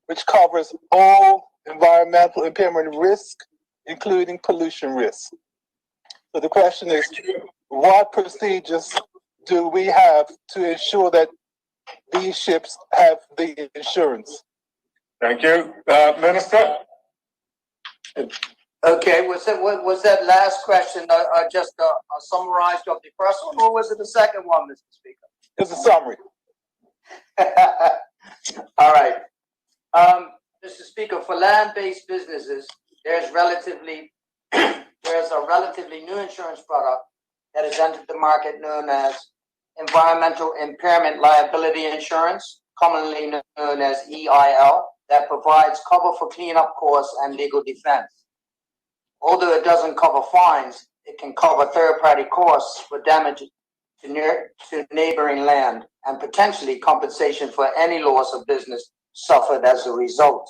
Speaker 10: which covers all environmental impairment risk, including pollution risk? So the question is, what procedures do we have to ensure that these ships have the insurance?
Speaker 2: Thank you. Minister?
Speaker 11: Okay, was that last question just summarized of the first one, or was it the second one, Mr. Speaker?
Speaker 10: It's a summary.
Speaker 11: All right. Mr. Speaker, for land-based businesses, there's a relatively new insurance product that has entered the market known as environmental impairment liability insurance, commonly known as EIL, that provides cover for cleanup costs and legal defense. Although it doesn't cover fines, it can cover third-party costs for damage to neighboring land and potentially compensation for any loss of business suffered as a result.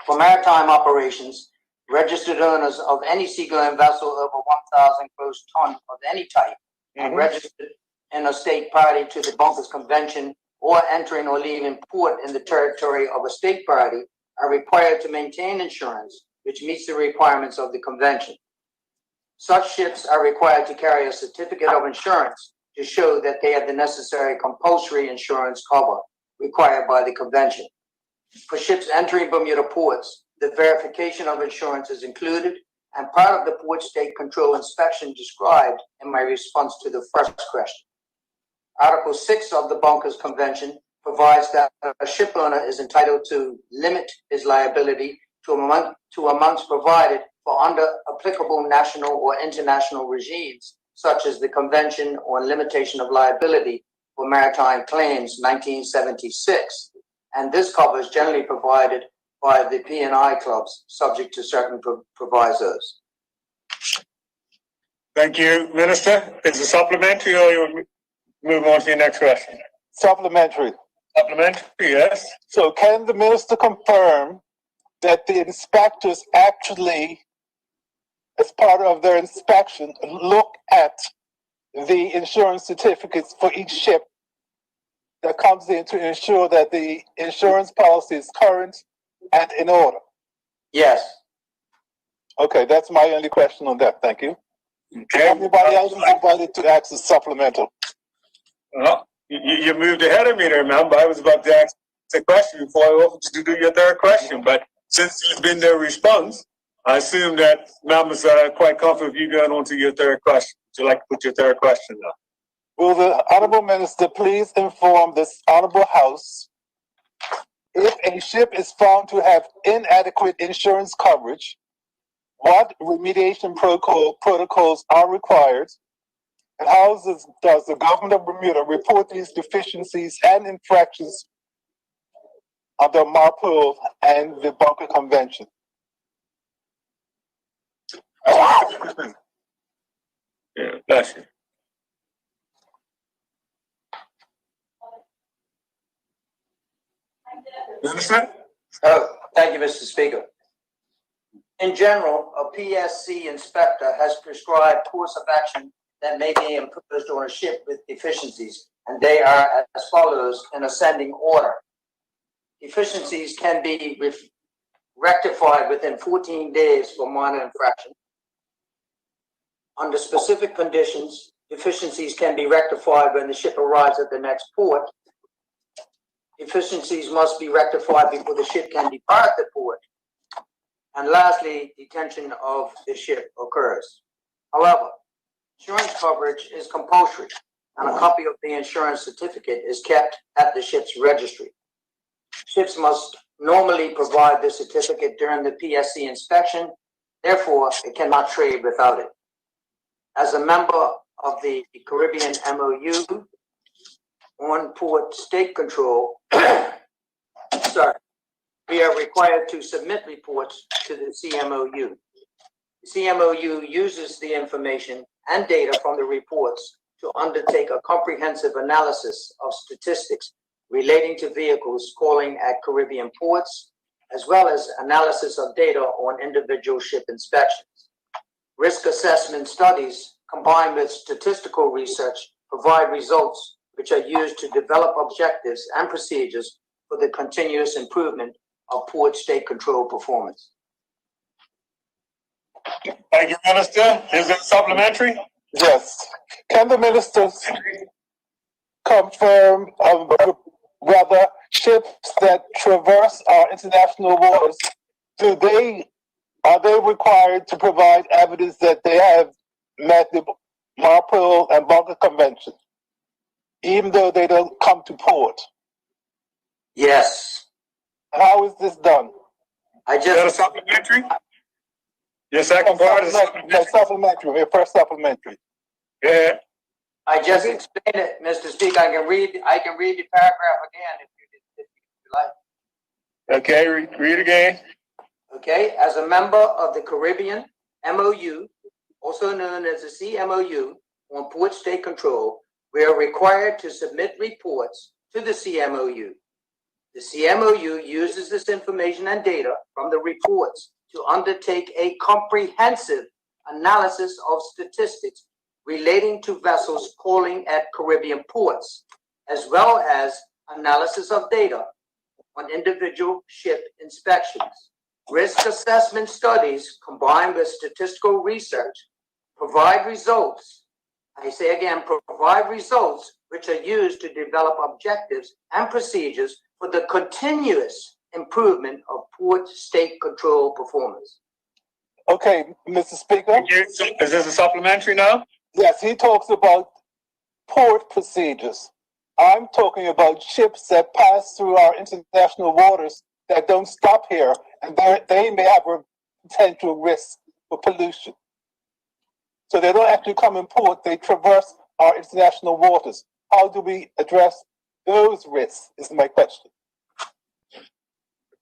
Speaker 11: For maritime operations, registered owners of any seagoing vessel over 1,000 gross ton of any type and registered in a state party to the Bunkers Convention or entering or leaving port in the territory of a state party are required to maintain insurance which meets the requirements of the convention. Such ships are required to carry a certificate of insurance to show that they have the necessary compulsory insurance cover required by the convention. For ships entering Bermuda ports, the verification of insurance is included and part of the port state control inspection described in my response to the first question. Article 6 of the Bunkers Convention provides that a ship owner is entitled to limit his liability to amounts provided for under applicable national or international regimes, such as the Convention on Limitation of Liability for Maritime Claims, 1976. And this cover is generally provided by the P&I clubs, subject to certain provisos.
Speaker 2: Thank you, Minister. Is it supplementary or you move on to your next question?
Speaker 10: Supplementary.
Speaker 2: Supplementary, yes.
Speaker 10: So can the minister confirm that the inspectors actually, as part of their inspection, look at the insurance certificates for each ship that comes in to ensure that the insurance policy is current and in order?
Speaker 11: Yes.
Speaker 10: Okay, that's my only question on that. Thank you.
Speaker 2: Okay.
Speaker 10: Everybody else is invited to ask a supplemental.
Speaker 2: Well, you moved ahead of me there, remember? I was about to ask a question before I offered to do your third question, but since there's been no response, I assume that members are quite comfortable with you going on to your third question. Would you like to put your third question now?
Speaker 10: Will the honorable minister please inform this honorable house If a ship is found to have inadequate insurance coverage, what remediation protocols are required, and how does the government of Bermuda report these deficiencies and infractions under MARPOL and the Bunker Convention?
Speaker 2: Yeah, bless you. Minister?
Speaker 11: Oh, thank you, Mr. Speaker. In general, a PSC inspector has prescribed course of action that may be imposed on a ship with deficiencies, and they are as follows in ascending order. Deficiencies can be rectified within 14 days for minor infraction. Under specific conditions, deficiencies can be rectified when the ship arrives at the next port. Deficiencies must be rectified before the ship can depart the port. And lastly, detention of the ship occurs. However, insurance coverage is compulsory, and a copy of the insurance certificate is kept at the ship's registry. Ships must normally provide the certificate during the PSC inspection. Therefore, it cannot trade without it. As a member of the Caribbean MOU on port state control, we are required to submit reports to the CMOU. The CMOU uses the information and data from the reports to undertake a comprehensive analysis of statistics relating to vehicles calling at Caribbean ports, as well as analysis of data on individual ship inspections. Risk assessment studies combined with statistical research provide results which are used to develop objectives and procedures for the continuous improvement of port state control performance.
Speaker 2: Thank you, Minister. Is it supplementary?
Speaker 10: Yes. Can the minister confirm whether ships that traverse our international waters, are they required to provide evidence that they have met the MARPOL and Bunker Convention, even though they don't come to port?
Speaker 11: Yes.
Speaker 10: How is this done?
Speaker 2: Is that a supplementary? Your second part is
Speaker 10: supplementary. Your first supplementary.
Speaker 2: Yeah.
Speaker 11: I just explained it, Mr. Speaker. I can read the paragraph again if you like.
Speaker 2: Okay, read again.
Speaker 11: Okay, as a member of the Caribbean MOU, also known as the CMOU, on port state control, we are required to submit reports to the CMOU. The CMOU uses this information and data from the reports to undertake a comprehensive analysis of statistics relating to vessels calling at Caribbean ports, as well as analysis of data on individual ship inspections. Risk assessment studies combined with statistical research provide results. I say again, provide results which are used to develop objectives and procedures for the continuous improvement of port state control performance.
Speaker 10: Okay, Mr. Speaker.
Speaker 2: Is this a supplementary now?
Speaker 10: Yes, he talks about port procedures. I'm talking about ships that pass through our international waters that don't stop here, and they may have a potential risk for pollution. So they don't actually come in port, they traverse our international waters. How do we address those risks is my question.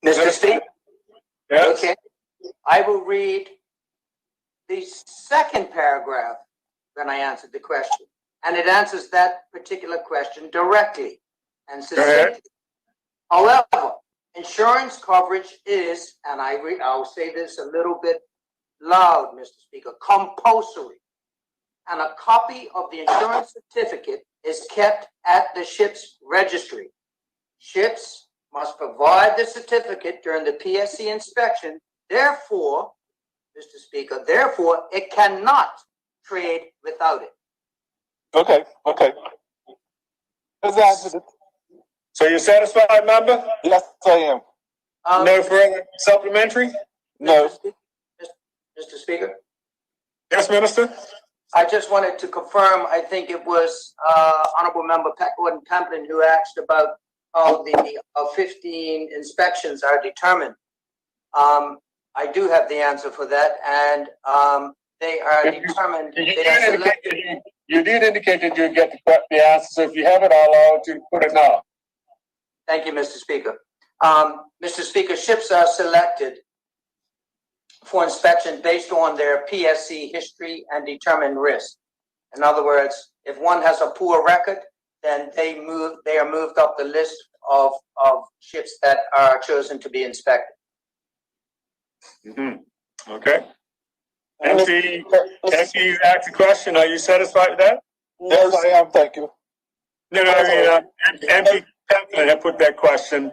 Speaker 11: Mr. Speaker?
Speaker 2: Yes.
Speaker 11: Okay. I will read the second paragraph when I answered the question. And it answers that particular question directly and succinctly. However, insurance coverage is, and I'll say this a little bit loud, Mr. Speaker, compulsory. And a copy of the insurance certificate is kept at the ship's registry. Ships must provide the certificate during the PSC inspection. Therefore, Mr. Speaker, therefore, it cannot trade without it.
Speaker 10: Okay. Let's answer it.
Speaker 2: So you're satisfied, member?
Speaker 10: Yes, I am.
Speaker 2: No further supplementary?
Speaker 10: No.
Speaker 11: Mr. Speaker?
Speaker 2: Yes, Minister?
Speaker 11: I just wanted to confirm, I think it was Honorable Member Pat Gordon Templin who asked about how the 15 inspections are determined. I do have the answer for that, and they are determined.
Speaker 2: You did indicate that you get the answer, so if you have it, I'll allow you to put it now.
Speaker 11: Thank you, Mr. Speaker. Mr. Speaker, ships are selected for inspection based on their PSC history and determined risk. In other words, if one has a poor record, then they are moved up the list of ships that are chosen to be inspected.
Speaker 2: Mm-hmm. Okay. MP, you asked a question. Are you satisfied with that?
Speaker 10: Yes, I am. Thank you.
Speaker 2: No, MP Pemberton had put that question.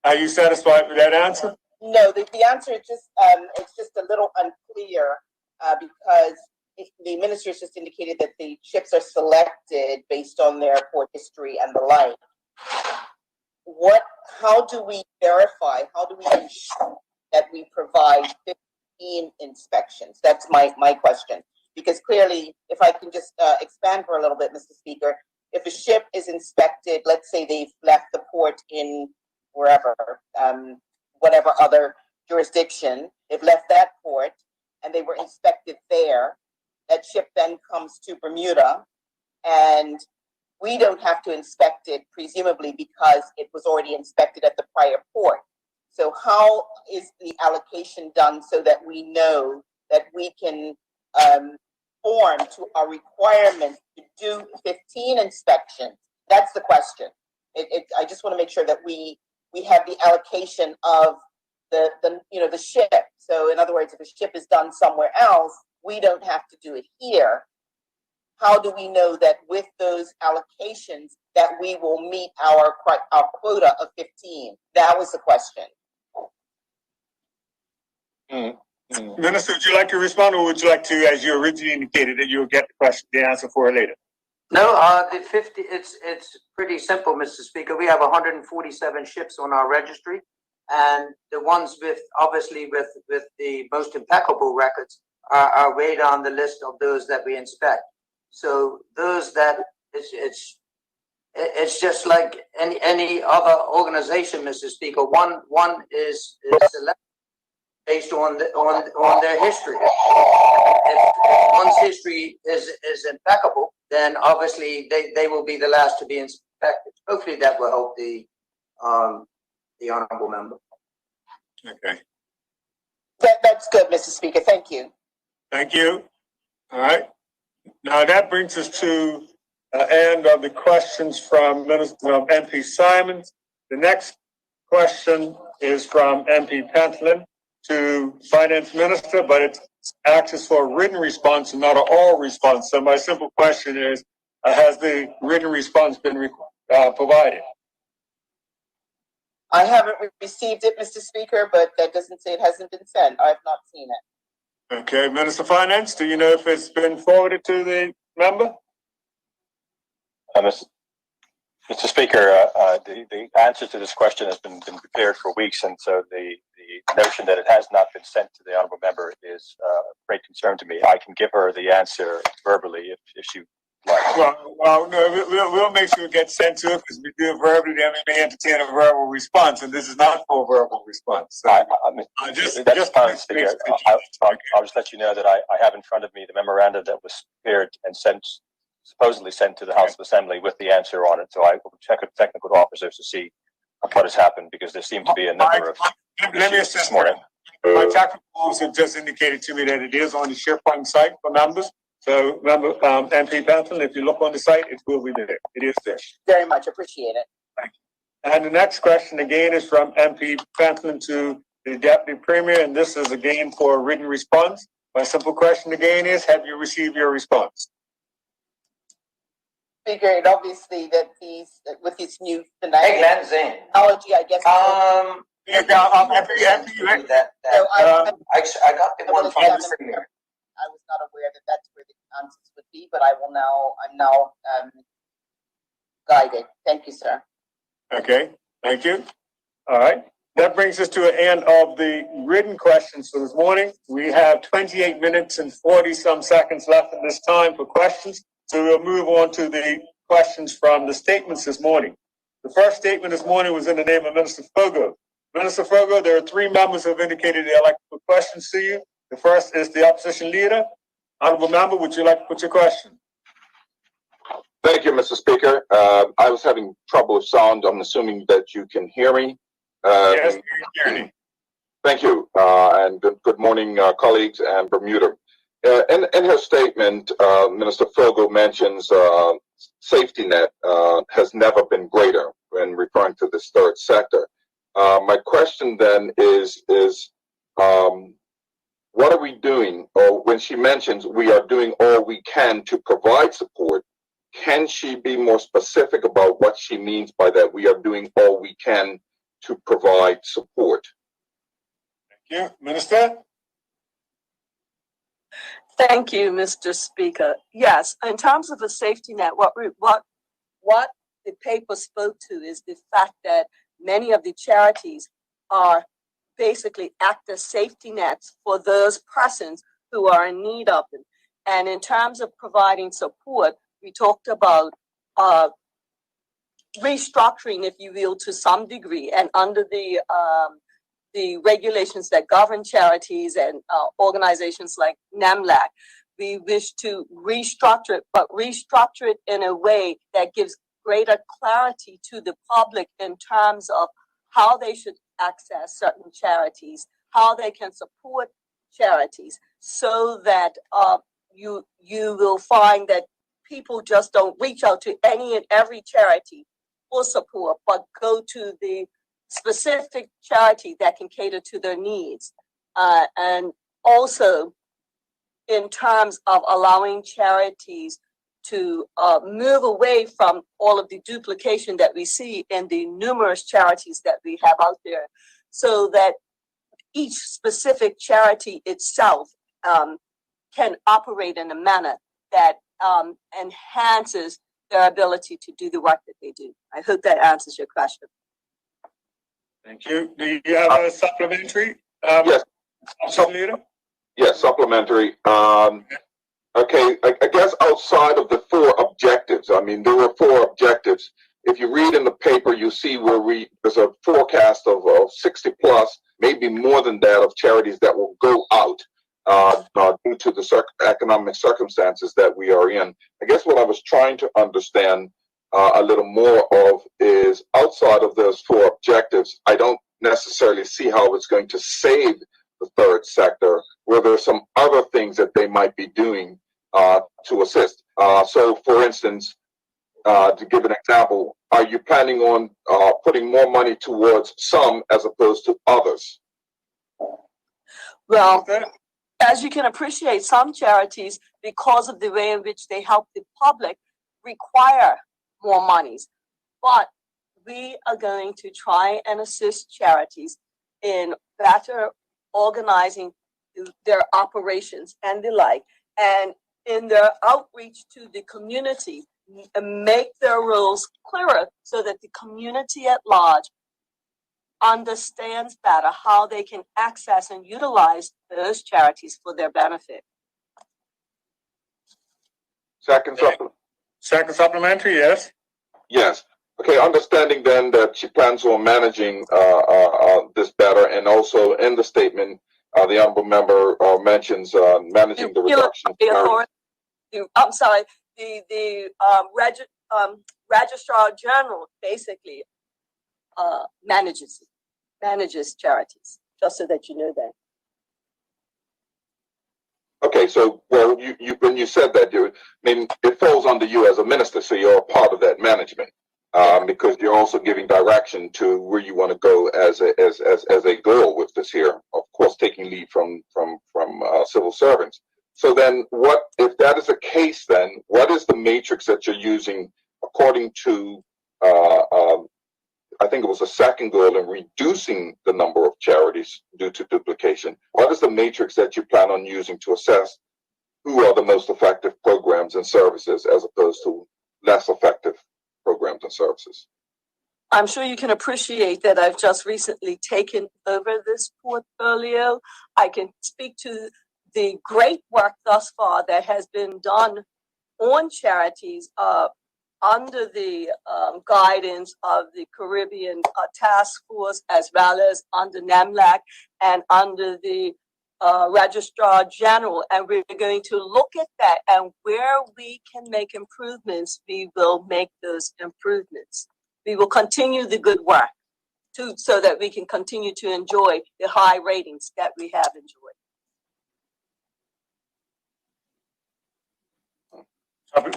Speaker 2: Are you satisfied with that answer?
Speaker 9: No, the answer is just it's just a little unclear because the minister has just indicated that the ships are selected based on their port history and the like. How do we verify? How do we ensure that we provide 15 inspections? That's my question. Because clearly, if I can just expand for a little bit, Mr. Speaker, if a ship is inspected, let's say they've left the port in wherever, whatever other jurisdiction, they've left that port and they were inspected there, that ship then comes to Bermuda and we don't have to inspect it, presumably because it was already inspected at the prior port. So how is the allocation done so that we know that we can form to our requirement to do 15 inspections? That's the question. I just want to make sure that we have the allocation of the ship. So in other words, if a ship is done somewhere else, we don't have to do it here. How do we know that with those allocations that we will meet our quota of 15? That was the question.
Speaker 2: Minister, would you like to respond, or would you like to, as you originally indicated, that you'll get the answer for it later?
Speaker 11: No, the 50. It's pretty simple, Mr. Speaker. We have 147 ships on our registry, and the ones with the most impeccable records are weighed on the list of those that we inspect. So those that it's just like any other organization, Mr. Speaker. One is selected based on their history. If one's history is impeccable, then obviously they will be the last to be inspected. Hopefully that will help the honourable member.
Speaker 2: Okay.
Speaker 9: That's good, Mr. Speaker. Thank you.
Speaker 2: Thank you. All right. Now that brings us to the end of the questions from MP Simons. The next question is from MP Pentland to Finance Minister, but it asks for a written response and not an oral response. So my simple question is, has the written response been provided?
Speaker 9: I haven't received it, Mr. Speaker, but that doesn't say it hasn't been sent. I've not seen it.
Speaker 2: Okay, Minister of Finance, do you know if it's been forwarded to the member?
Speaker 8: Mr. Speaker, the answer to this question has been prepared for weeks, and so the notion that it has not been sent to the honourable member is great concern to me. I can give her the answer verbally if she like.
Speaker 2: Well, no, we'll make sure it gets sent to her, because we do it verbally, then we may entertain a verbal response, and this is not for a verbal response. So
Speaker 8: I'll just let you know that I have in front of me the memorandum that was prepared and supposedly sent to the House of Assembly with the answer on it. So I will check with technical officers to see what has happened, because there seems to be a number of issues this morning.
Speaker 2: My technical officer just indicated to me that it is on the SharePoint site for members. So remember, MP Pentland, if you look on the site, it will be there. It is there.
Speaker 9: Very much appreciate it.
Speaker 2: Thank you. And the next question again is from MP Pentland to the Deputy Premier, and this is again for a written response. My simple question again is, have you received your response?
Speaker 9: Figured obviously that with this new technology, I guess.
Speaker 11: I got the one from the Premier.
Speaker 9: I was not aware that that's where the answers would be, but I'm now guided. Thank you, sir.
Speaker 2: Okay, thank you. All right. That brings us to the end of the written questions for this morning. We have 28 minutes and 40-some seconds left in this time for questions. So we'll move on to the questions from the statements this morning. The first statement this morning was in the name of Minister Fogo. Minister Fogo, there are 3 members who have indicated they'd like to put questions to you. The first is the opposition leader. Honorable member, would you like to put your question?
Speaker 12: Thank you, Mr. Speaker. I was having trouble with sound. I'm assuming that you can hear me.
Speaker 2: Yes, you can hear me.
Speaker 12: Thank you, and good morning, colleagues and Bermuda. In her statement, Minister Fogo mentions safety net has never been greater when referring to this third sector. My question then is what are we doing? Or when she mentions we are doing all we can to provide support, can she be more specific about what she means by that? We are doing all we can to provide support.
Speaker 2: Thank you. Minister?
Speaker 4: Thank you, Mr. Speaker. Yes, in terms of a safety net, what the paper spoke to is the fact that many of the charities are basically act as safety nets for those persons who are in need of them. And in terms of providing support, we talked about restructuring, if you will, to some degree, and under the regulations that govern charities and organizations like NAMLAC, we wish to restructure it, but restructure it in a way that gives greater clarity to the public in terms of how they should access certain charities, how they can support charities, so that you will find that people just don't reach out to any and every charity for support, but go to the specific charity that can cater to their needs. And also in terms of allowing charities to move away from all of the duplication that we see in the numerous charities that we have out there, so that each specific charity itself can operate in a manner that enhances their ability to do the work that they do. I hope that answers your question.
Speaker 2: Thank you. Do you have a supplementary?
Speaker 12: Yes.
Speaker 2: Leader?
Speaker 12: Yes, supplementary. Okay, I guess outside of the 4 objectives, I mean, there were 4 objectives. If you read in the paper, you see where there's a forecast of 60 plus, maybe more than that, of charities that will go out due to the economic circumstances that we are in. I guess what I was trying to understand a little more of is outside of those 4 objectives, I don't necessarily see how it's going to save the third sector, where there are some other things that they might be doing to assist. So, for instance, to give an example, are you planning on putting more money towards some as opposed to others?
Speaker 4: Well, as you can appreciate, some charities, because of the way in which they help the public, require more monies. But we are going to try and assist charities in better organizing their operations and the like, and in their outreach to the community, make their rules clearer so that the community at large understands better how they can access and utilize those charities for their benefit.
Speaker 12: Second
Speaker 2: supplementary, yes.
Speaker 12: Yes. Okay, understanding then that she plans on managing this better, and also in the statement, the honorable member mentions managing the reduction.
Speaker 4: I'm sorry, the Registrar General basically manages charities, just so that you know that.
Speaker 12: Okay, so well, you when you said that, I mean, it falls under you as a minister, so you're a part of that management, because you're also giving direction to where you want to go as a goal with this here. Of course, taking lead from civil servants. So then, what if that is the case? Then, what is the matrix that you're using according to? I think it was a second goal in reducing the number of charities due to duplication. What is the matrix that you plan on using to assess who are the most effective programs and services as opposed to less effective programs and services?
Speaker 4: I'm sure you can appreciate that I've just recently taken over this portfolio. I can speak to the great work thus far that has been done on charities under the guidance of the Caribbean Task Force, as well as under NAMLAC and under the Registrar General. And we're going to look at that, and where we can make improvements, we will make those improvements. We will continue the good work so that we can continue to enjoy the high ratings that we have enjoyed.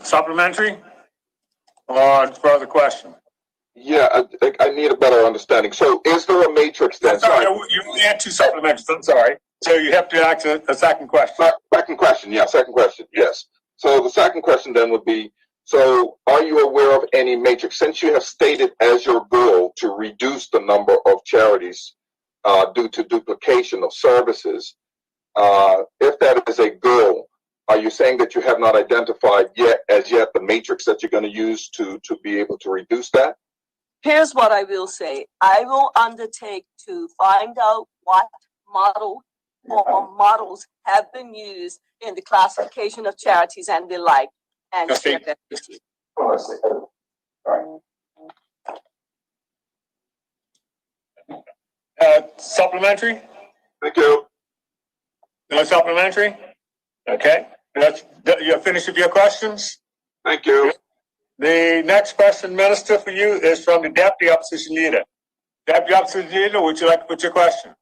Speaker 2: Supplementary or further question?
Speaker 12: Yeah, I need a better understanding. So is there a matrix then?
Speaker 2: I'm sorry, you only had 2 supplementaries. I'm sorry. So you have to ask a second question.
Speaker 12: Second question, yes. So the second question then would be, so are you aware of any matrix? Since you have stated as your goal to reduce the number of charities due to duplication of services, if that is a goal, are you saying that you have not identified yet the matrix that you're going to use to be able to reduce that?
Speaker 4: Here's what I will say. I will undertake to find out what model or models have been used in the classification of charities and the like, and share that with you.
Speaker 2: Supplementary?
Speaker 12: Thank you.
Speaker 2: No supplementary? Okay. You're finished with your questions?
Speaker 12: Thank you.
Speaker 2: The next question, Minister, for you is from the Deputy Opposition Leader. Deputy Opposition Leader, would you like to put your question?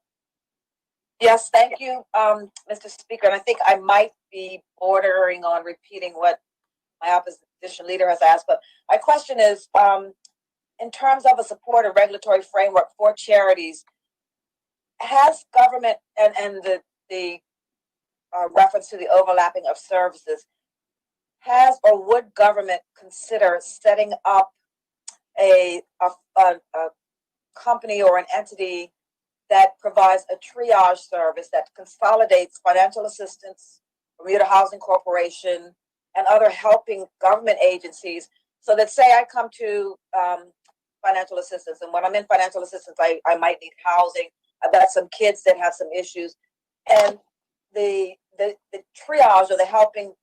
Speaker 13: Yes, thank you, Mr. Speaker. And I think I might be bordering on repeating what my opposition leader has asked. But my question is, in terms of a supportive regulatory framework for charities, has government and the reference to the overlapping of services, has or would government consider setting up a company or an entity that provides a triage service that consolidates financial assistance, Bermuda Housing Corporation, and other helping government agencies, so that, say I come to financial assistance, and when I'm in financial assistance, I might need housing. I've got some kids that have some issues, and the triage or the helping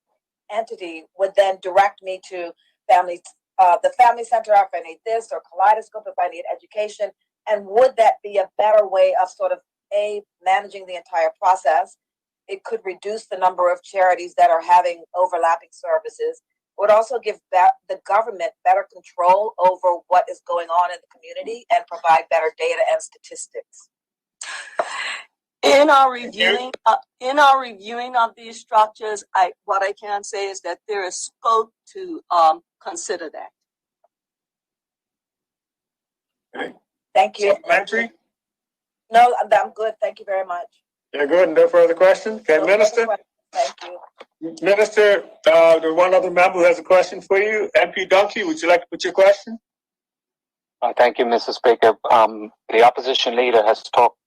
Speaker 13: entity would then direct me to the family center if I need this, or Kaleidoscope if I need education. And would that be a better way of sort of managing the entire process? It could reduce the number of charities that are having overlapping services. It would also give the government better control over what is going on in the community and provide better data and statistics.
Speaker 4: In our reviewing of these structures, what I can say is that there is scope to consider that.
Speaker 2: Okay.
Speaker 13: Thank you.
Speaker 2: Supplementary?
Speaker 13: No, I'm good. Thank you very much.
Speaker 2: You're good. No further questions? Okay,
Speaker 13: No
Speaker 2: Minister?
Speaker 13: further questions. Thank you.
Speaker 2: Minister, there's one other member who has a question for you. MP Donkey, would you like to put your question?
Speaker 7: Thank you, Mr. Speaker. The opposition leader has talked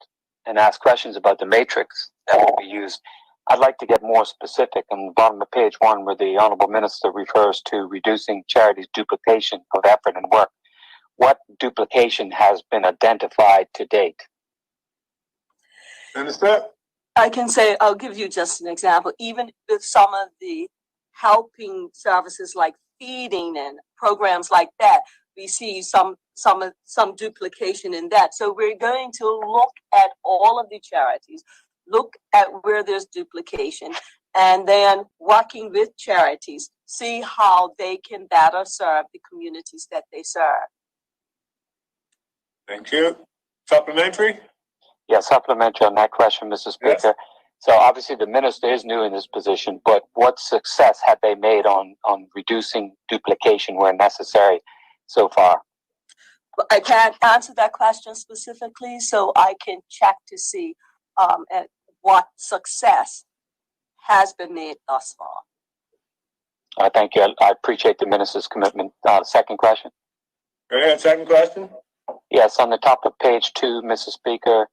Speaker 7: and asked questions about the matrix that will be used. I'd like to get more specific on the bottom of page 1, where the Honourable Minister refers to reducing charities' duplication of effort and work. What duplication has been identified to date?
Speaker 2: Minister?
Speaker 4: I can say, I'll give you just an example. Even with some of the helping services like feeding and programs like that, we see some duplication in that. So we're going to look at all of the charities, look at where there's duplication, and then working with charities, see how they can better serve the communities that they serve.
Speaker 2: Thank you. Supplementary?
Speaker 7: Yes, supplementary on that question, Mr. Speaker.
Speaker 2: Yes.
Speaker 7: So obviously the minister is new in this position, but what success have they made on reducing duplication where necessary so far?
Speaker 4: I can't answer that question specifically, so I can check to see at what success has been made thus far.
Speaker 7: Thank you. I appreciate the minister's commitment. Second question.
Speaker 2: Go ahead, second question.
Speaker 7: Yes, on the top of page 2, Mr. Speaker,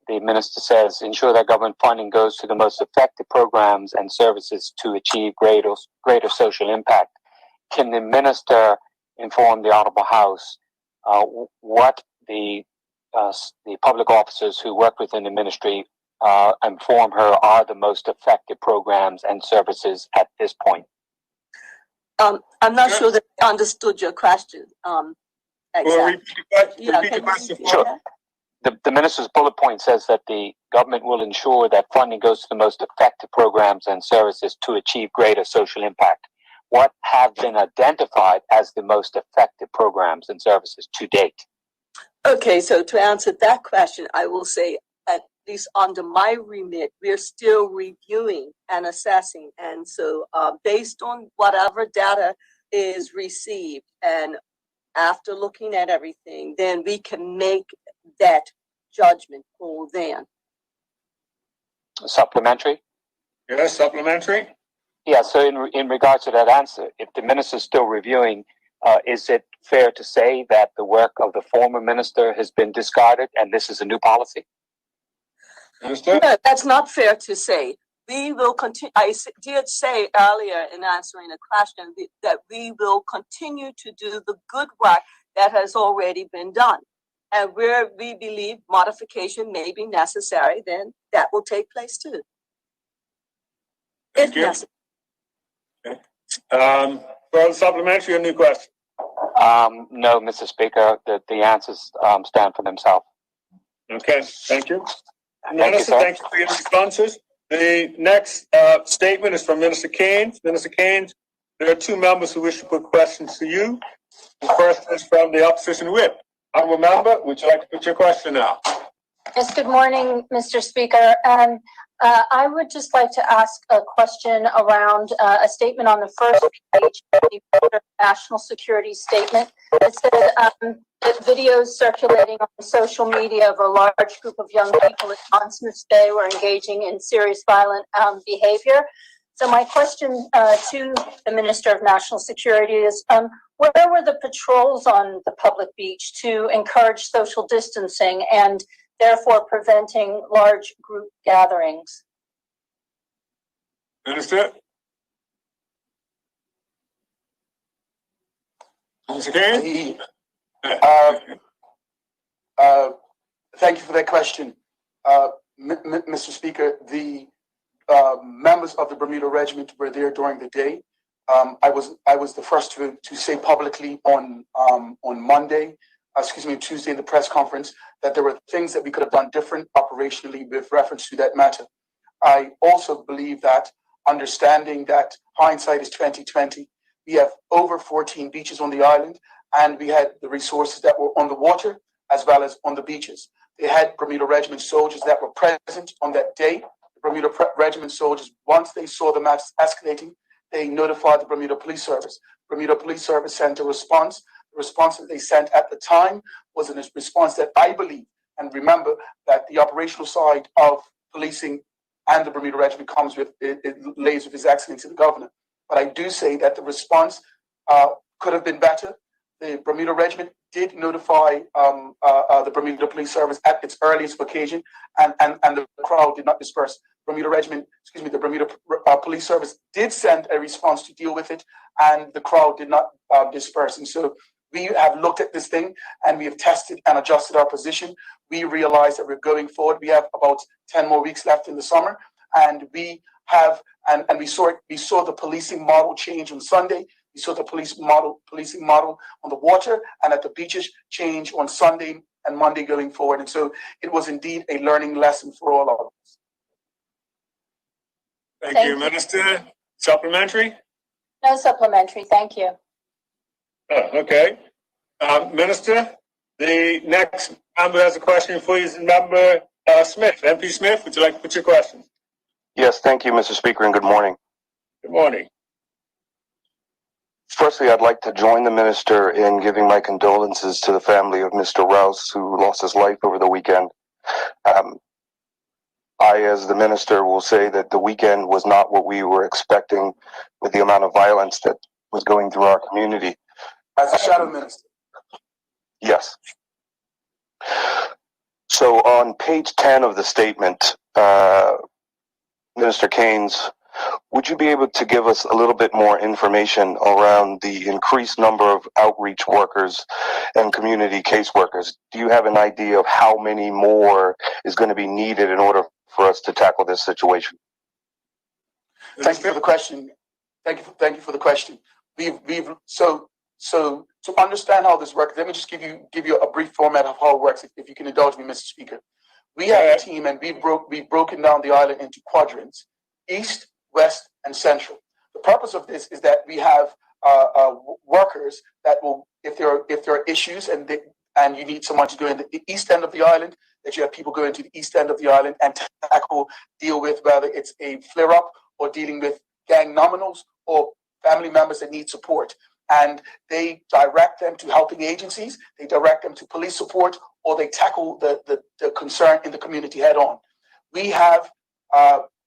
Speaker 7: the minister says, ensure that government funding goes to the most effective programs and services to achieve greater social impact. Can the minister inform the Honourable House what the public officers who work within the ministry inform her are the most effective programs and services at this point?
Speaker 4: I'm not sure that I understood your question. Exactly.
Speaker 2: Repeat the question.
Speaker 7: Sure. The minister's bullet point says that the government will ensure that funding goes to the most effective programs and services to achieve greater social impact. What have been identified as the most effective programs and services to date?
Speaker 4: Okay, so to answer that question, I will say, at least under my remit, we're still reviewing and assessing. And so based on whatever data is received and after looking at everything, then we can make that judgment call then.
Speaker 7: Supplementary?
Speaker 2: Yes, supplementary.
Speaker 7: Yeah, so in regards to that answer, if the minister's still reviewing, is it fair to say that the work of the former minister has been discarded and this is a new policy?
Speaker 2: Minister?
Speaker 4: No, that's not fair to say. We will continue. I did say earlier in answering a question that we will continue to do the good work that has already been done. And where we believe modification may be necessary, then that will take place too.
Speaker 2: Thank you.
Speaker 4: Necessary.
Speaker 2: Okay. Further supplementary or new question?
Speaker 7: No, Mr. Speaker, the answers stand for themselves.
Speaker 2: Okay, thank you.
Speaker 7: Thank you,
Speaker 2: Thank you for your responses. The next statement is from Minister Keynes. Minister Keynes, there are two members who wish to put questions to you. The first is from the opposition whip. Honourable member, would you like to put your question now?
Speaker 14: Yes, good morning, Mr. Speaker. I would just like to ask a question around a statement on the first page of the national security statement. It said that videos circulating on social media of a large group of young people at John Smith's Bay were engaging in serious violent behavior. So my question to the Minister of National Security is, where were the patrols on the public beach to encourage social distancing and therefore preventing large group gatherings?
Speaker 2: Minister? Mr. Keynes?
Speaker 5: Thank you for that question. Mr. Speaker, the members of the Bermuda Regiment were there during the day. I was the first to say publicly on Tuesday in the press conference that there were things that we could have done different operationally with reference to that matter. I also believe that understanding that hindsight is 20/20, we have over 14 beaches on the island, and we had the resources that were on the water as well as on the beaches. They had Bermuda Regiment soldiers that were present on that day. The Bermuda Regiment soldiers, once they saw the matters escalating, they notified the Bermuda Police Service. Bermuda Police Service sent a response. The response that they sent at the time was a response that I believe, and remember that the operational side of policing and the Bermuda Regiment comes with, it lays with His Excellency the Governor. But I do say that the response could have been better. The Bermuda Regiment did notify the Bermuda Police Service at its earliest occasion, and the crowd did not disperse. The Bermuda Police Service did send a response to deal with it, and the crowd did not disperse. And so we have looked at this thing, and we have tested and adjusted our position. We realize that we're going forward. We have about 10 more weeks left in the summer, and we have, and we saw the policing model change on Sunday. We saw the policing model on the water and at the beaches change on Sunday and Monday going forward. And so it was indeed a learning lesson for all of us.
Speaker 2: Thank you, Minister. Supplementary?
Speaker 14: No supplementary, thank you.
Speaker 2: Okay. Minister, the next member has a question for you is Member Smith. MP Smith, would you like to put your question?
Speaker 15: Yes, thank you, Mr. Speaker, and good morning.
Speaker 2: Good morning.
Speaker 15: Firstly, I'd like to join the minister in giving my condolences to the family of Mr. Rouse, who lost his life over the weekend. I, as the minister, will say that the weekend was not what we were expecting with the amount of violence that was going through our community.
Speaker 5: As a shadow minister?
Speaker 15: Yes. So on page 10 of the statement, Minister Keynes, would you be able to give us a little bit more information around the increased number of outreach workers and community caseworkers? Do you have an idea of how many more is going to be needed in order for us to tackle this situation?
Speaker 5: Thank you for the question. Thank you for the question. So to understand how this works, let me just give you a brief format of how it works, if you can indulge me, Mr. Speaker. We have a team, and we've broken down the island into quadrants: east, west, and central. The purpose of this is that we have workers that will, if there are issues and you need someone to go in the east end of the island, that you have people go into the east end of the island and deal with whether it's a flare up or dealing with gang nominals or family members that need support. And they direct them to helping agencies, they direct them to police support, or they tackle the concern in the community head on. We have,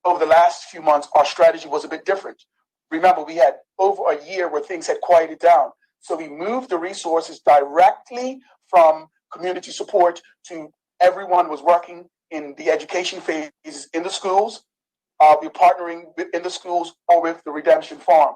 Speaker 5: over the last few months, our strategy was a bit different. Remember, we had over a year where things had quieted down. So we moved the resources directly from community support to everyone was working in the education phases in the schools. We're partnering in the schools or with the Redemption Farm,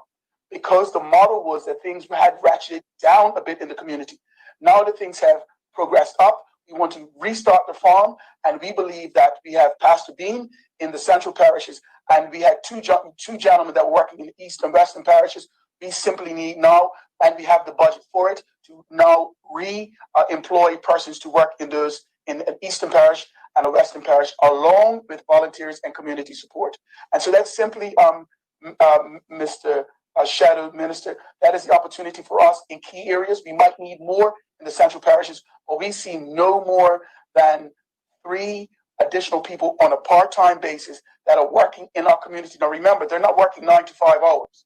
Speaker 5: because the model was that things had ratcheted down a bit in the community. Now that things have progressed up, we want to restart the farm, and we believe that we have Pastor Bean in the central parishes, and we had two gentlemen that were working in the east and western parishes. We simply need now, and we have the budget for it, to now employ persons to work in an eastern parish and a western parish, along with volunteers and community support. And so that's simply, Mr. Shadow Minister, that is the opportunity for us in key areas. We might need more in the central parishes, but we see no more than 3 additional people on a part-time basis that are working in our community. Now remember, they're not working 9 to 5 hours.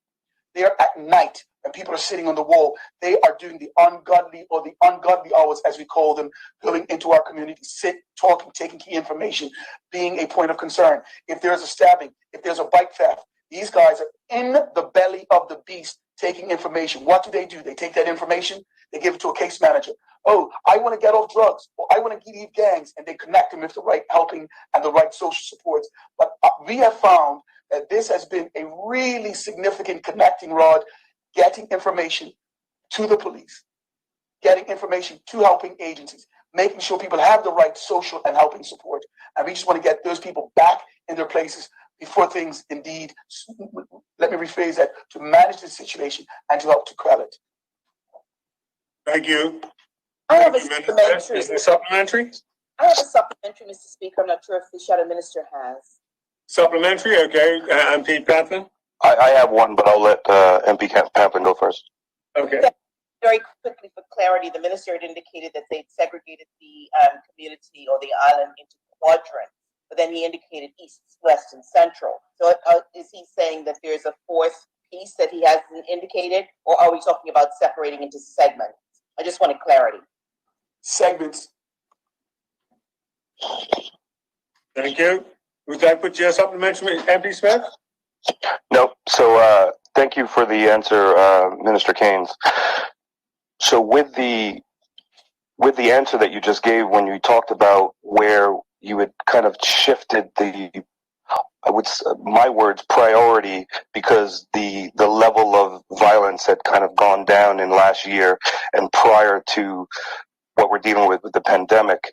Speaker 5: They're at night, and people are sitting on the wall. They are doing the ungodly hours, as we call them, going into our community, talking, taking key information, being a point of concern. If there's a stabbing, if there's a bike theft, these guys are in the belly of the beast taking information. What do? They take that information, they give it to a case manager. Oh, I want to get off drugs, or I want to leave gangs, and they connect them with the right helping and the right social supports. But we have found that this has been a really significant connecting rod, getting information to the police, getting information to helping agencies, making sure people have the right social and helping support. And we just want to get those people back in their places before things indeed, let me rephrase that, to manage the situation and to help to quell it.
Speaker 2: Thank you.
Speaker 9: I have a supplementary.
Speaker 2: Is this supplementary?
Speaker 9: I have a supplementary, Mr. Speaker. I'm not sure if the Shadow Minister has.
Speaker 2: Supplementary, okay. MP Pamplin?
Speaker 15: I have one, but I'll let MP Pamplin go first.
Speaker 2: Okay.
Speaker 9: Very quickly, for clarity, the minister had indicated that they'd segregated the community or the island into quadrants, but then he indicated east, west, and central. So is he saying that there's a 4th piece that he hasn't indicated, or are we talking about separating into segments? I just wanted clarity.
Speaker 5: Segments.
Speaker 2: Thank you. Would that put your supplementary, MP Smith?
Speaker 15: No. So thank you for the answer, Minister Keynes. So with the answer that you just gave, when you talked about where you had kind of shifted my words, priority, because the level of violence had kind of gone down in last year and prior to what we're dealing with the pandemic.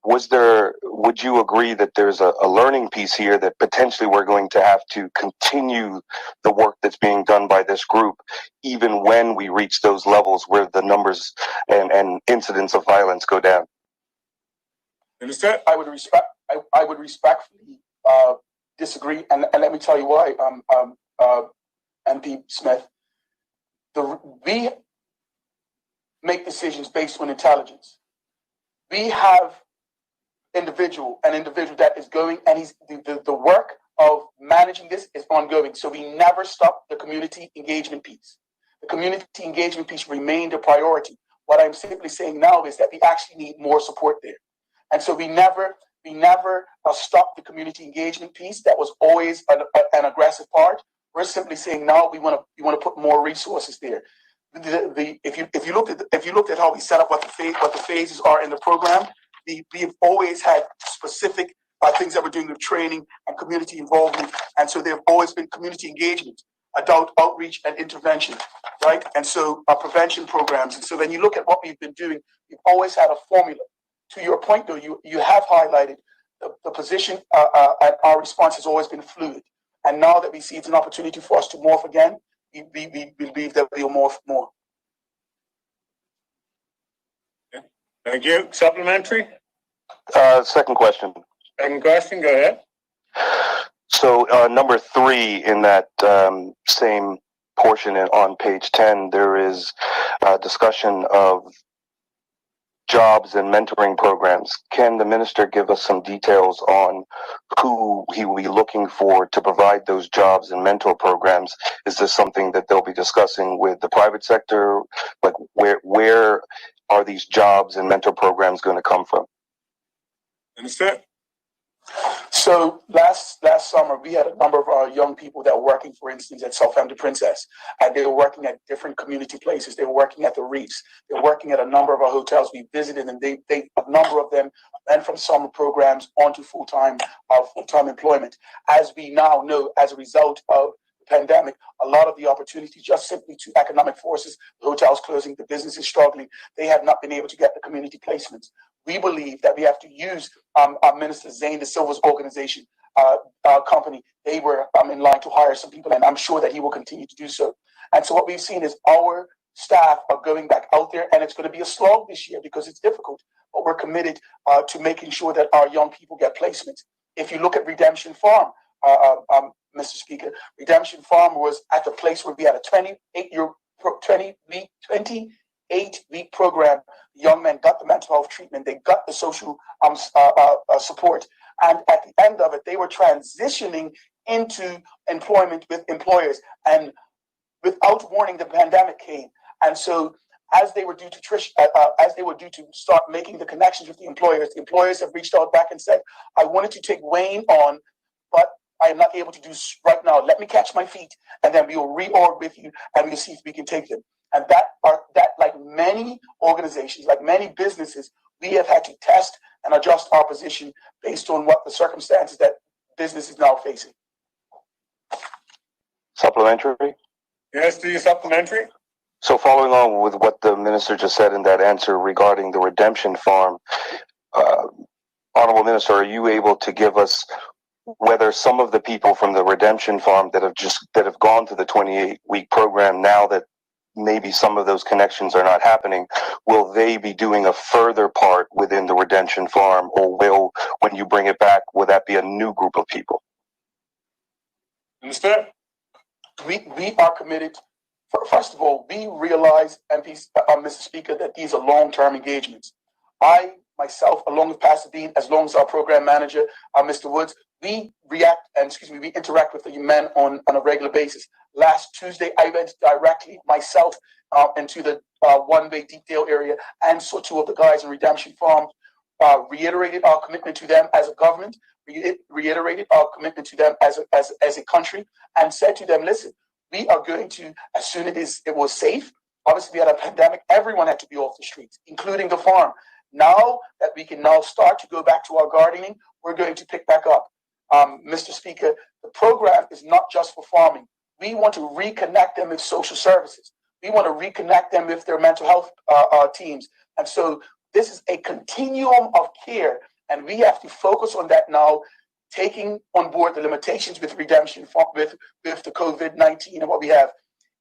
Speaker 15: Would you agree that there's a learning piece here that potentially we're going to have to continue the work that's being done by this group, even when we reach those levels where the numbers and incidents of violence go down?
Speaker 5: Minister, I would respectfully disagree, and let me tell you why, MP Smith. We make decisions based on intelligence. We have an individual that is going, and the work of managing this is ongoing. So we never stop the community engagement piece. The community engagement piece remained a priority. What I'm simply saying now is that we actually need more support there. And so we never stop the community engagement piece. That was always an aggressive part. We're simply saying now we want to put more resources there. If you looked at how we set up what the phases are in the program, we've always had specific things that we're doing with training and community involvement, and so there have always been community engagement, adult outreach and intervention, right? And so our prevention programs. And so when you look at what we've been doing, we've always had a formula. To your point, though, you have highlighted the position, and our response has always been fluid. And now that we see it's an opportunity for us to morph again, we believe that we'll more.
Speaker 2: Thank you. Supplementary?
Speaker 15: Second question.
Speaker 2: Second question, go ahead.
Speaker 15: So number 3 in that same portion on page 10, there is a discussion of jobs and mentoring programs. Can the minister give us some details on who he will be looking for to provide those jobs and mentor programs? Is this something that they'll be discussing with the private sector? Like where are these jobs and mentor programs going to come from?
Speaker 2: Minister?
Speaker 5: So last summer, we had a number of our young people that were working, for instance, at Southampton Princess, and they were working at different community places. They were working at the Reefs. They were working at a number of our hotels we visited, and a number of them went from summer programs onto full-time employment. As we now know, as a result of the pandemic, a lot of the opportunities just simply to economic forces, the hotels closing, the businesses struggling, they have not been able to get the community placements. We believe that we have to use our Minister Zane De Silva's organization, our company. They were in line to hire some people, and I'm sure that he will continue to do so. And so what we've seen is our staff are going back out there, and it's going to be a slog this year because it's difficult. But we're committed to making sure that our young people get placements. If you look at Redemption Farm, Mr. Speaker, Redemption Farm was at the place where we had a 28-week program. Young men got the mental health treatment, they got the social support, and at the end of it, they were transitioning into employment with employers. And without warning, the pandemic came, and so as they were due to start making the connections with the employers have reached out back and said, "I wanted to take Wayne on, but I am not able to do right now. Let me catch my feet, and then we will reorg with you, and we'll see if we can take them." And that, like many organizations, like many businesses, we have had to test and adjust our position based on what the circumstances that business is now facing.
Speaker 15: Supplementary?
Speaker 2: Yes, do you supplementary?
Speaker 15: So following on with what the minister just said in that answer regarding the Redemption Farm, Honorable Minister, are you able to give us whether some of the people from the Redemption Farm that have gone to the 28-week program, now that maybe some of those connections are not happening, will they be doing a further part within the Redemption Farm, or when you bring it back, will that be a new group of people?
Speaker 2: Minister?
Speaker 5: We are committed. First of all, we realize, Mr. Speaker, that these are long-term engagements. I, myself, along with Pastor Dean, as long as our program manager, Mr. Woods, we interact with the men on a regular basis. Last Tuesday, I went directly myself into the one-way detail area and saw 2 of the guys in Redemption Farm, reiterated our commitment to them as a government, reiterated our commitment to them as a country, and said to them, listen, we are going to, as soon as it was safe, obviously we had a pandemic, everyone had to be off the streets, including the farm. Now that we can now start to go back to our gardening, we're going to pick back up. Mr. Speaker, the program is not just for farming. We want to reconnect them with social services. We want to reconnect them with their mental health teams. And so this is a continuum of care, and we have to focus on that now, taking on board the limitations with Redemption, with the COVID-19 and what we have.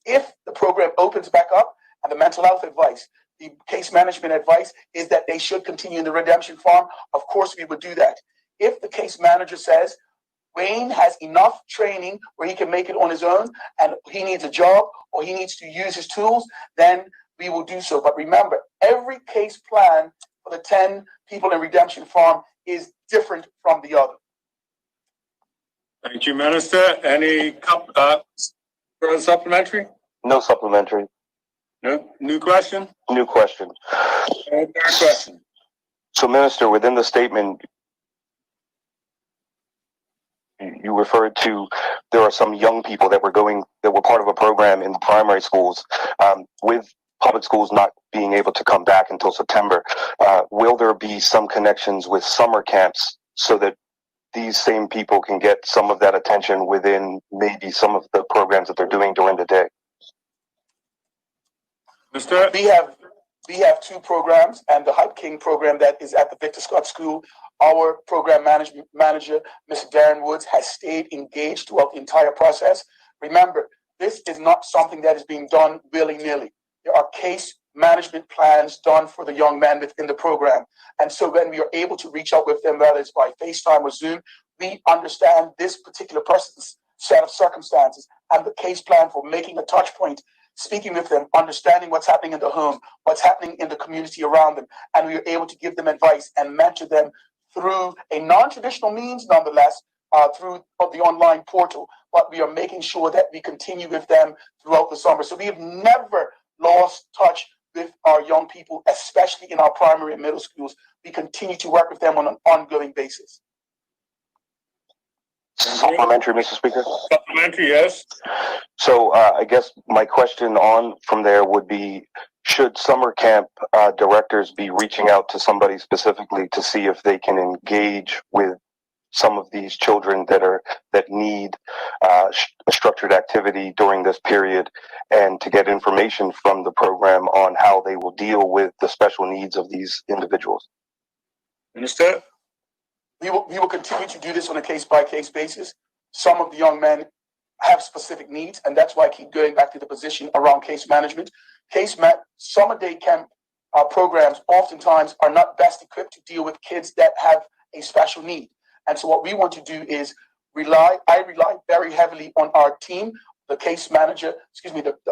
Speaker 5: If the program opens back up, and the mental health advice, the case management advice is that they should continue in the Redemption Farm, of course we would do that. If the case manager says Wayne has enough training where he can make it on his own and he needs a job or he needs to use his tools, then we will do so. But remember, every case plan for the 10 people in Redemption Farm is different from the other.
Speaker 2: Thank you, Minister. Any further supplementary?
Speaker 15: No supplementary.
Speaker 2: No. New question?
Speaker 15: New question.
Speaker 2: Third question.
Speaker 15: So, Minister, within the statement, you referred to there are some young people that were part of a program in the primary schools, with public schools not being able to come back until September. Will there be some connections with summer camps so that these same people can get some of that attention within maybe some of the programs that they're doing during the day?
Speaker 5: We have 2 programs, and the Hype King program that is at the Victor Scott School. Our program manager, Mr. Darren Woods, has stayed engaged throughout the entire process. Remember, this is not something that is being done willy-nilly. There are case management plans done for the young men within the program. And so when we are able to reach out with them, whether it's by FaceTime or Zoom, we understand this particular person's set of circumstances and the case plan for making a touch point, speaking with them, understanding what's happening in the home, what's happening in the community around them. And we are able to give them advice and mentor them through a non-traditional means, nonetheless, through the online portal. But we are making sure that we continue with them throughout the summer. So we have never lost touch with our young people, especially in our primary and middle schools. We continue to work with them on an ongoing basis.
Speaker 15: Supplementary, Mr. Speaker.
Speaker 2: Supplementary, yes.
Speaker 15: So I guess my question on from there would be, should summer camp directors be reaching out to somebody specifically to see if they can engage with some of these children that need structured activity during this period, and to get information from the program on how they will deal with the special needs of these individuals?
Speaker 2: Minister?
Speaker 5: We will continue to do this on a case-by-case basis. Some of the young men have specific needs, and that's why I keep going back to the position around case management. Summer day camp programs oftentimes are not best equipped to deal with kids that have a special need. And so what we want to do is I rely very heavily on our team. The case manager,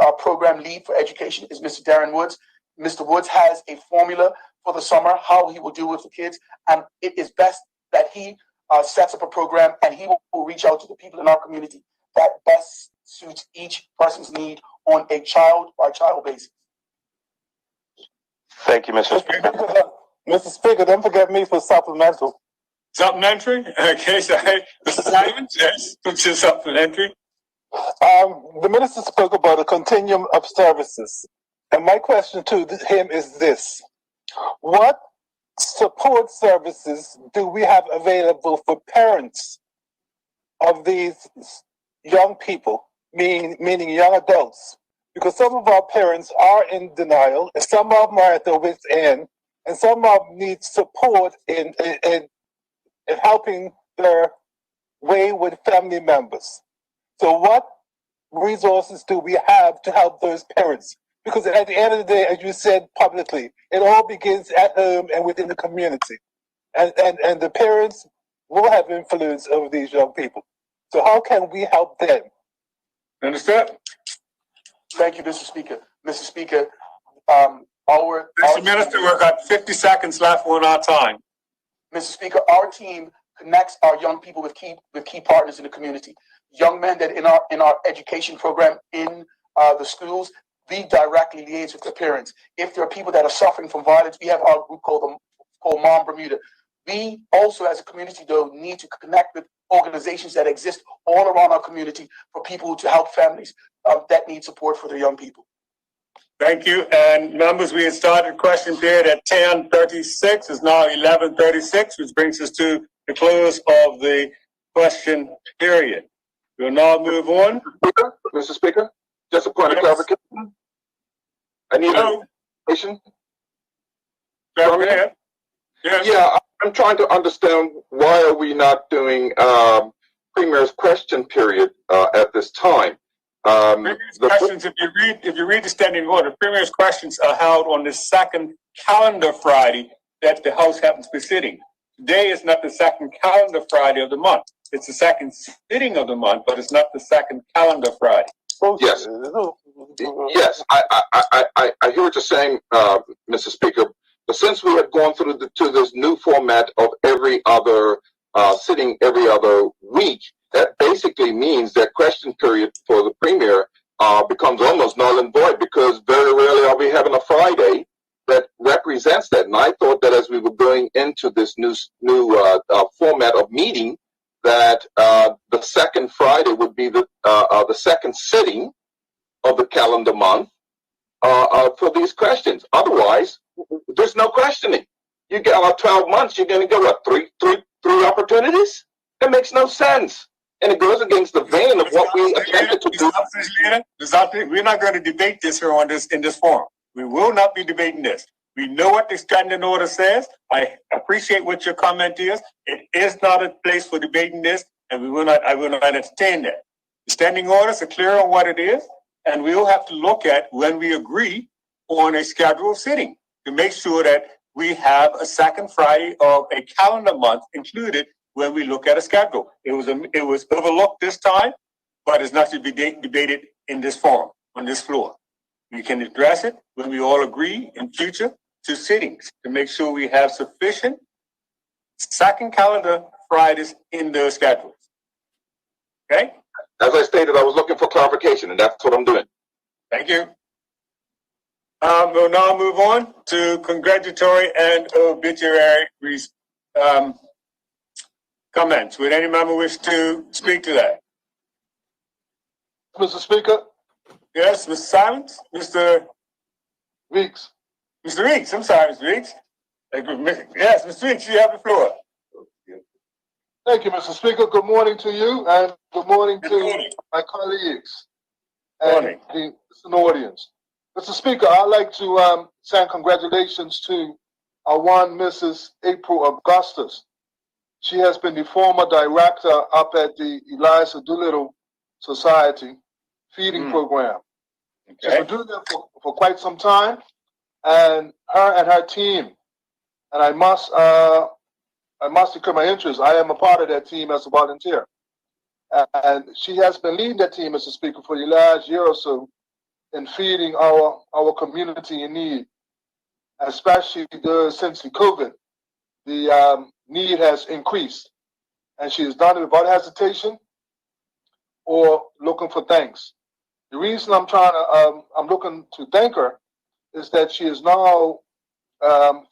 Speaker 5: our program lead for education is Mr. Darren Woods. Mr. Woods has a formula for the summer, how he will deal with the kids. And it is best that he sets up a program and he will reach out to the people in our community that best suits each person's need on a child-by-child basis.
Speaker 15: Thank you, Mr. Speaker.
Speaker 10: Mr. Speaker, don't forget me for supplemental.
Speaker 2: Supplementary? Okay, sorry. Mr. Simons, yes, which is supplementary.
Speaker 10: The minister spoke about a continuum of services. And my question to him is this: what support services do we have available for parents of these young people, meaning young adults? Because some of our parents are in denial, and some of them are at their wit's end, and some of them need support in helping their wayward family members. So what resources do we have to help those parents? Because at the end of the day, as you said publicly, it all begins at home and within the community. And the parents will have influence over these young people. So how can we help them?
Speaker 2: Understand?
Speaker 5: Thank you, Mr. Speaker. Mr. Speaker,
Speaker 2: Mr. Minister, we've got 50 seconds left on our time.
Speaker 5: Mr. Speaker, our team connects our young people with key partners in the community. Young men that in our education program in the schools, we directly liaise with their parents. If there are people that are suffering from violence, we have our group called Mom Bermuda. We also, as a community, though, need to connect with organizations that exist all around our community for people to help families that need support for their young people.
Speaker 2: Thank you. And members, we had started question period at 10:36. It's now 11:36, which brings us to the close of the question period. We'll now move on.
Speaker 12: Mr. Speaker, just a point of clarification. I need information.
Speaker 2: Yes.
Speaker 12: Yeah, I'm trying to understand why are we not doing Premier's question period at this time.
Speaker 2: Premier's questions, if you read the standing order, Premier's questions are held on the second calendar Friday that the House happens to be sitting. Today is not the second calendar Friday of the month. It's the second sitting of the month, but it's not the second calendar Friday.
Speaker 12: Yes. Yes, I hear what you're saying, Mr. Speaker. But since we have gone through to this new format of every other sitting every other week, that basically means that question period for the Premier becomes almost null and void, because very rarely are we having a Friday that represents that. And I thought that as we were going into this new format of meeting, that the second Friday would be the second sitting of the calendar month for these questions. Otherwise, there's no questioning. You get about 12 months, you're going to get what, three opportunities? That makes no sense. And it goes against the vein of what we attempted to do.
Speaker 2: We're not going to debate this here in this forum. We will not be debating this. We know what the standing order says. I appreciate what your comment is. It is not a place for debating this, and I will not entertain that. The standing orders are clear on what it is, and we'll have to look at when we agree on a schedule of sitting to make sure that we have a second Friday of a calendar month included when we look at a schedule. It was overlooked this time, but it's not to be debated in this forum, on this floor. We can address it when we all agree in future to sittings to make sure we have sufficient second calendar Fridays in the schedules. Okay?
Speaker 12: As I stated, I was looking for clarification, and that's what I'm doing.
Speaker 2: Thank you. We'll now move on to congratulatory and obituary comments. Would any member wish to speak to that?
Speaker 10: Mr. Speaker?
Speaker 2: Yes, Mr. Simons? Mr.
Speaker 10: Weeks.
Speaker 2: Mr. Weeks, I'm sorry, Mr. Weeks. Yes, Mr. Weeks, you have the floor.
Speaker 10: Thank you, Mr. Speaker. Good morning to you, and good morning to my colleagues and the listening audience. Mr. Speaker, I'd like to send congratulations to our one Mrs. April Augustus. She has been the former director up at the Eliza Doolittle Society feeding program. She's been doing that for quite some time, and her team, and I must declare my interest. I am a part of that team as a volunteer. And she has been leading that team, Mr. Speaker, for the last year or so in feeding our community in need, especially since the COVID. The need has increased, and she has done it without hesitation or looking for thanks. The reason I'm looking to thank her is that she is now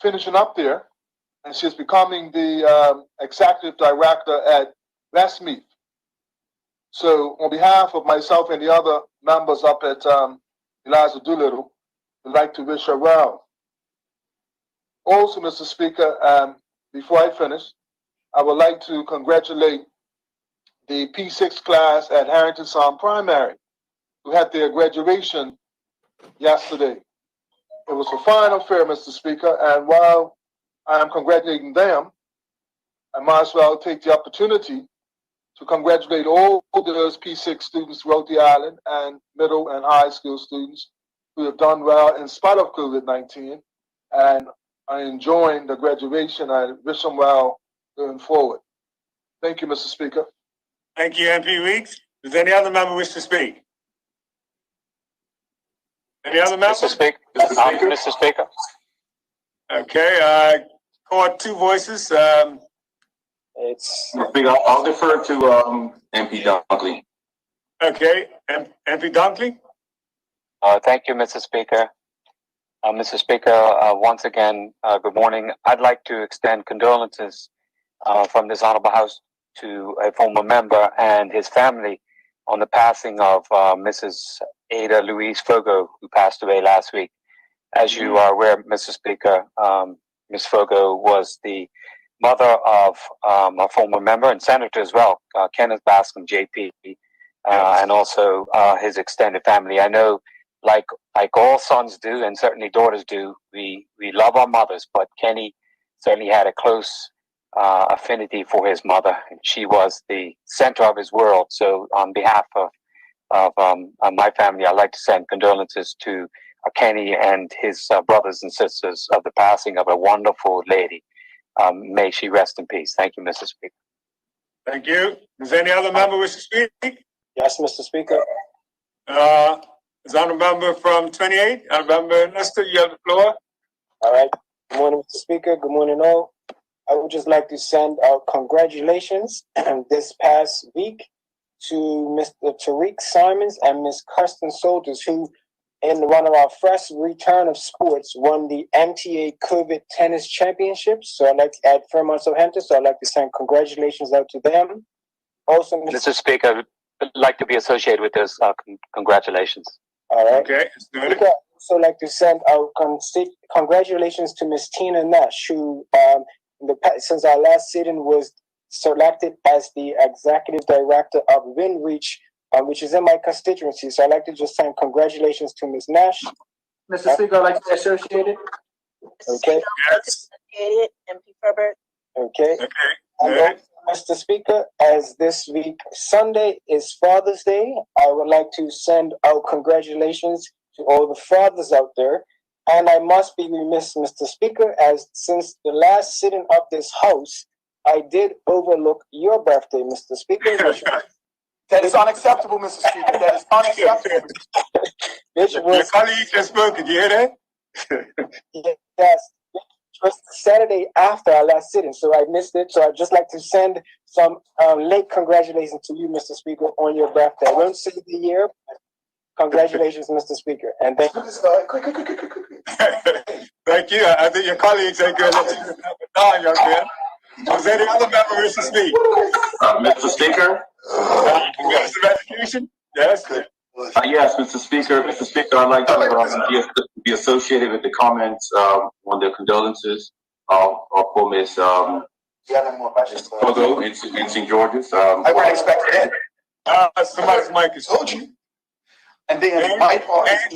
Speaker 10: finishing up there, and she's becoming the executive director at Westmeath. So on behalf of myself and the other members up at Eliza Doolittle, we'd like to wish her well. Also, Mr. Speaker, before I finish, I would like to congratulate the P6 class at Harrington Sound Primary, who had their graduation yesterday. It was a fine affair, Mr. Speaker, and while I am congratulating them, I might as well take the opportunity to congratulate all those P6 students throughout the island and middle and high school students who have done well in spite of COVID-19 and are enjoying the graduation. I wish them well going forward. Thank you, Mr. Speaker.
Speaker 2: Thank you, MP Weeks. Does any other member wish to speak? Any other member?
Speaker 7: Mr. Speaker.
Speaker 2: Okay, I caught two voices.
Speaker 16: I'll defer to MP Dunkley.
Speaker 2: Okay, MP Dunkley.
Speaker 7: Thank you, Mr. Speaker. Mr. Speaker, once again, good morning. I'd like to extend condolences from this Honorable House to a former member and his family on the passing of Mrs. Ada Louise Fogo, who passed away last week. As you are aware, Mr. Speaker, Ms. Fogo was the mother of a former member and senator as well, Kenneth Bascom, JP, and also his extended family. I know, like all sons do, and certainly daughters do, we love our mothers, but Kenny certainly had a close affinity for his mother, and she was the center of his world. So on behalf of my family, I'd like to send condolences to Kenny and his brothers and sisters of the passing of a wonderful lady. May she rest in peace. Thank you, Mr. Speaker.
Speaker 2: Thank you. Does any other member wish to speak?
Speaker 17: Yes, Mr. Speaker.
Speaker 2: Is on a member from 28? Member Lester, you have the floor.
Speaker 17: All right. Good morning, Mr. Speaker. Good morning, all. I would just like to send out congratulations this past week to Mr. Tariq Simons and Ms. Kirsten Soldiers, who, in one of our first return of sports, won the MTA COVID Tennis Championships. So I'd like to add Fairmont Southampton. So I'd like to send congratulations out to them. Also,
Speaker 7: Mr. Speaker, I'd like to be associated with this. Congratulations.
Speaker 17: All right.
Speaker 2: Okay.
Speaker 17: Speaker, I'd also like to send out congratulations to Ms. Tina Nash, who, since our last sitting, was selected as the executive director of WinReach, which is in my constituency. So I'd like to just send congratulations to Ms. Nash.
Speaker 11: Mr. Speaker, I'd like to be associated.
Speaker 17: Okay.
Speaker 9: Associated, MP Herbert.
Speaker 17: Okay.
Speaker 2: Okay.
Speaker 17: And Mr. Speaker, as this week Sunday is Father's Day, I would like to send out congratulations to all the fathers out there. And I must be remiss, Mr. Speaker, as since the last sitting of this House, I did overlook your birthday, Mr. Speaker.
Speaker 5: That is unacceptable, Mr. Speaker. That is unacceptable.
Speaker 2: Your colleague has spoken. You hear that?
Speaker 17: Yes. It was the Saturday after our last sitting, so I missed it. So I'd just like to send some late congratulations to you, Mr. Speaker, on your birthday. I won't say the year, but congratulations, Mr. Speaker. And thank you.
Speaker 2: Thank you. I think your colleagues ain't going to let you have a dime, young man. Was there any other member wish to speak?
Speaker 16: Mr. Speaker?
Speaker 2: Minister of Education? Yes.
Speaker 16: Yes, Mr. Speaker. Mr. Speaker, I'd like to be associated with the comments on the condolences for Miss Pogo in St. George's.
Speaker 5: I wouldn't expect it.
Speaker 2: Somebody's mic is told you.
Speaker 5: And then my part is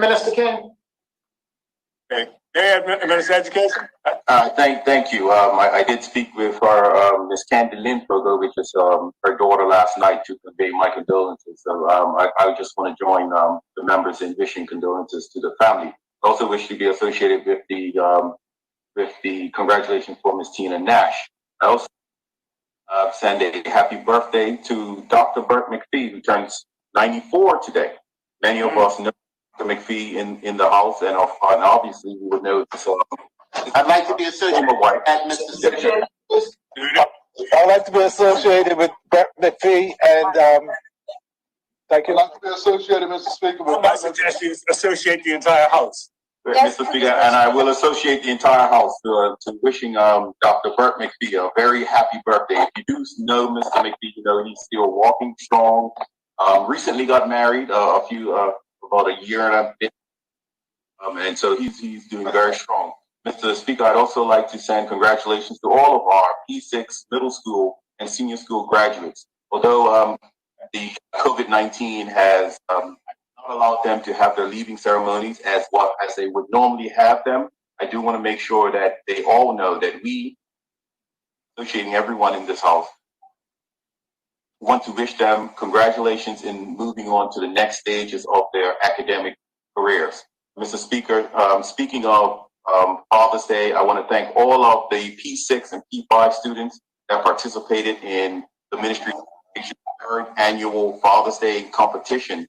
Speaker 5: Minister King.
Speaker 2: Okay. Minister of Education?
Speaker 16: Thank you. I did speak with our Miss Candy Lynn Pogo, which is her daughter, last night to convey my condolences. So I just want to join the members in wishing condolences to the family. I also wish to be associated with the congratulations for Miss Tina Nash. I also send a happy birthday to Dr. Burt McPhee, who turns 94 today. Many of us know Dr. McPhee in the house, and obviously you would know this.
Speaker 3: I'd like to be associated with Mr. Speaker.
Speaker 10: I'd like to be associated with Burt McPhee, and thank you. I'd like to be associated, Mr. Speaker, with
Speaker 2: My suggestion is associate the entire house.
Speaker 16: Mr. Speaker, and I will associate the entire house to wishing Dr. Burt McPhee a very happy birthday. If you do know Mr. McPhee, you know he's still walking strong. Recently got married about a year and a bit, and so he's doing very strong. Mr. Speaker, I'd also like to send congratulations to all of our P6 middle school and senior school graduates. Although the COVID-19 has not allowed them to have their leaving ceremonies as they would normally have them, I do want to make sure that they all know that we, associating everyone in this house, want to wish them congratulations in moving on to the next stages of their academic careers. Mr. Speaker, speaking of Father's Day, I want to thank all of the P6 and P5 students that participated in the Ministry of Education's third annual Father's Day competition.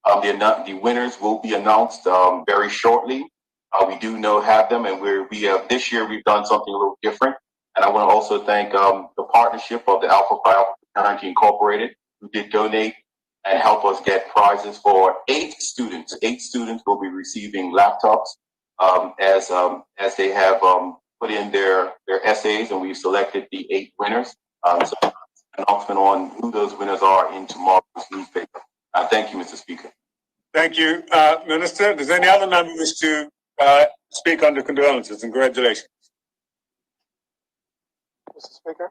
Speaker 16: The winners will be announced very shortly. We do have them, and we have this year we've done something a little different. And I want to also thank the partnership of the Alpha Phi Alpha Fraternity Incorporated, who did donate and help us get prizes for 8 students. 8 students will be receiving laptops as they have put in their essays, and we've selected the 8 winners. So an announcement on who those winners are in tomorrow's newspaper. Thank you, Mr. Speaker.
Speaker 2: Thank you, Minister. Does any other member wish to speak under condolences and congratulations?
Speaker 17: Mr. Speaker?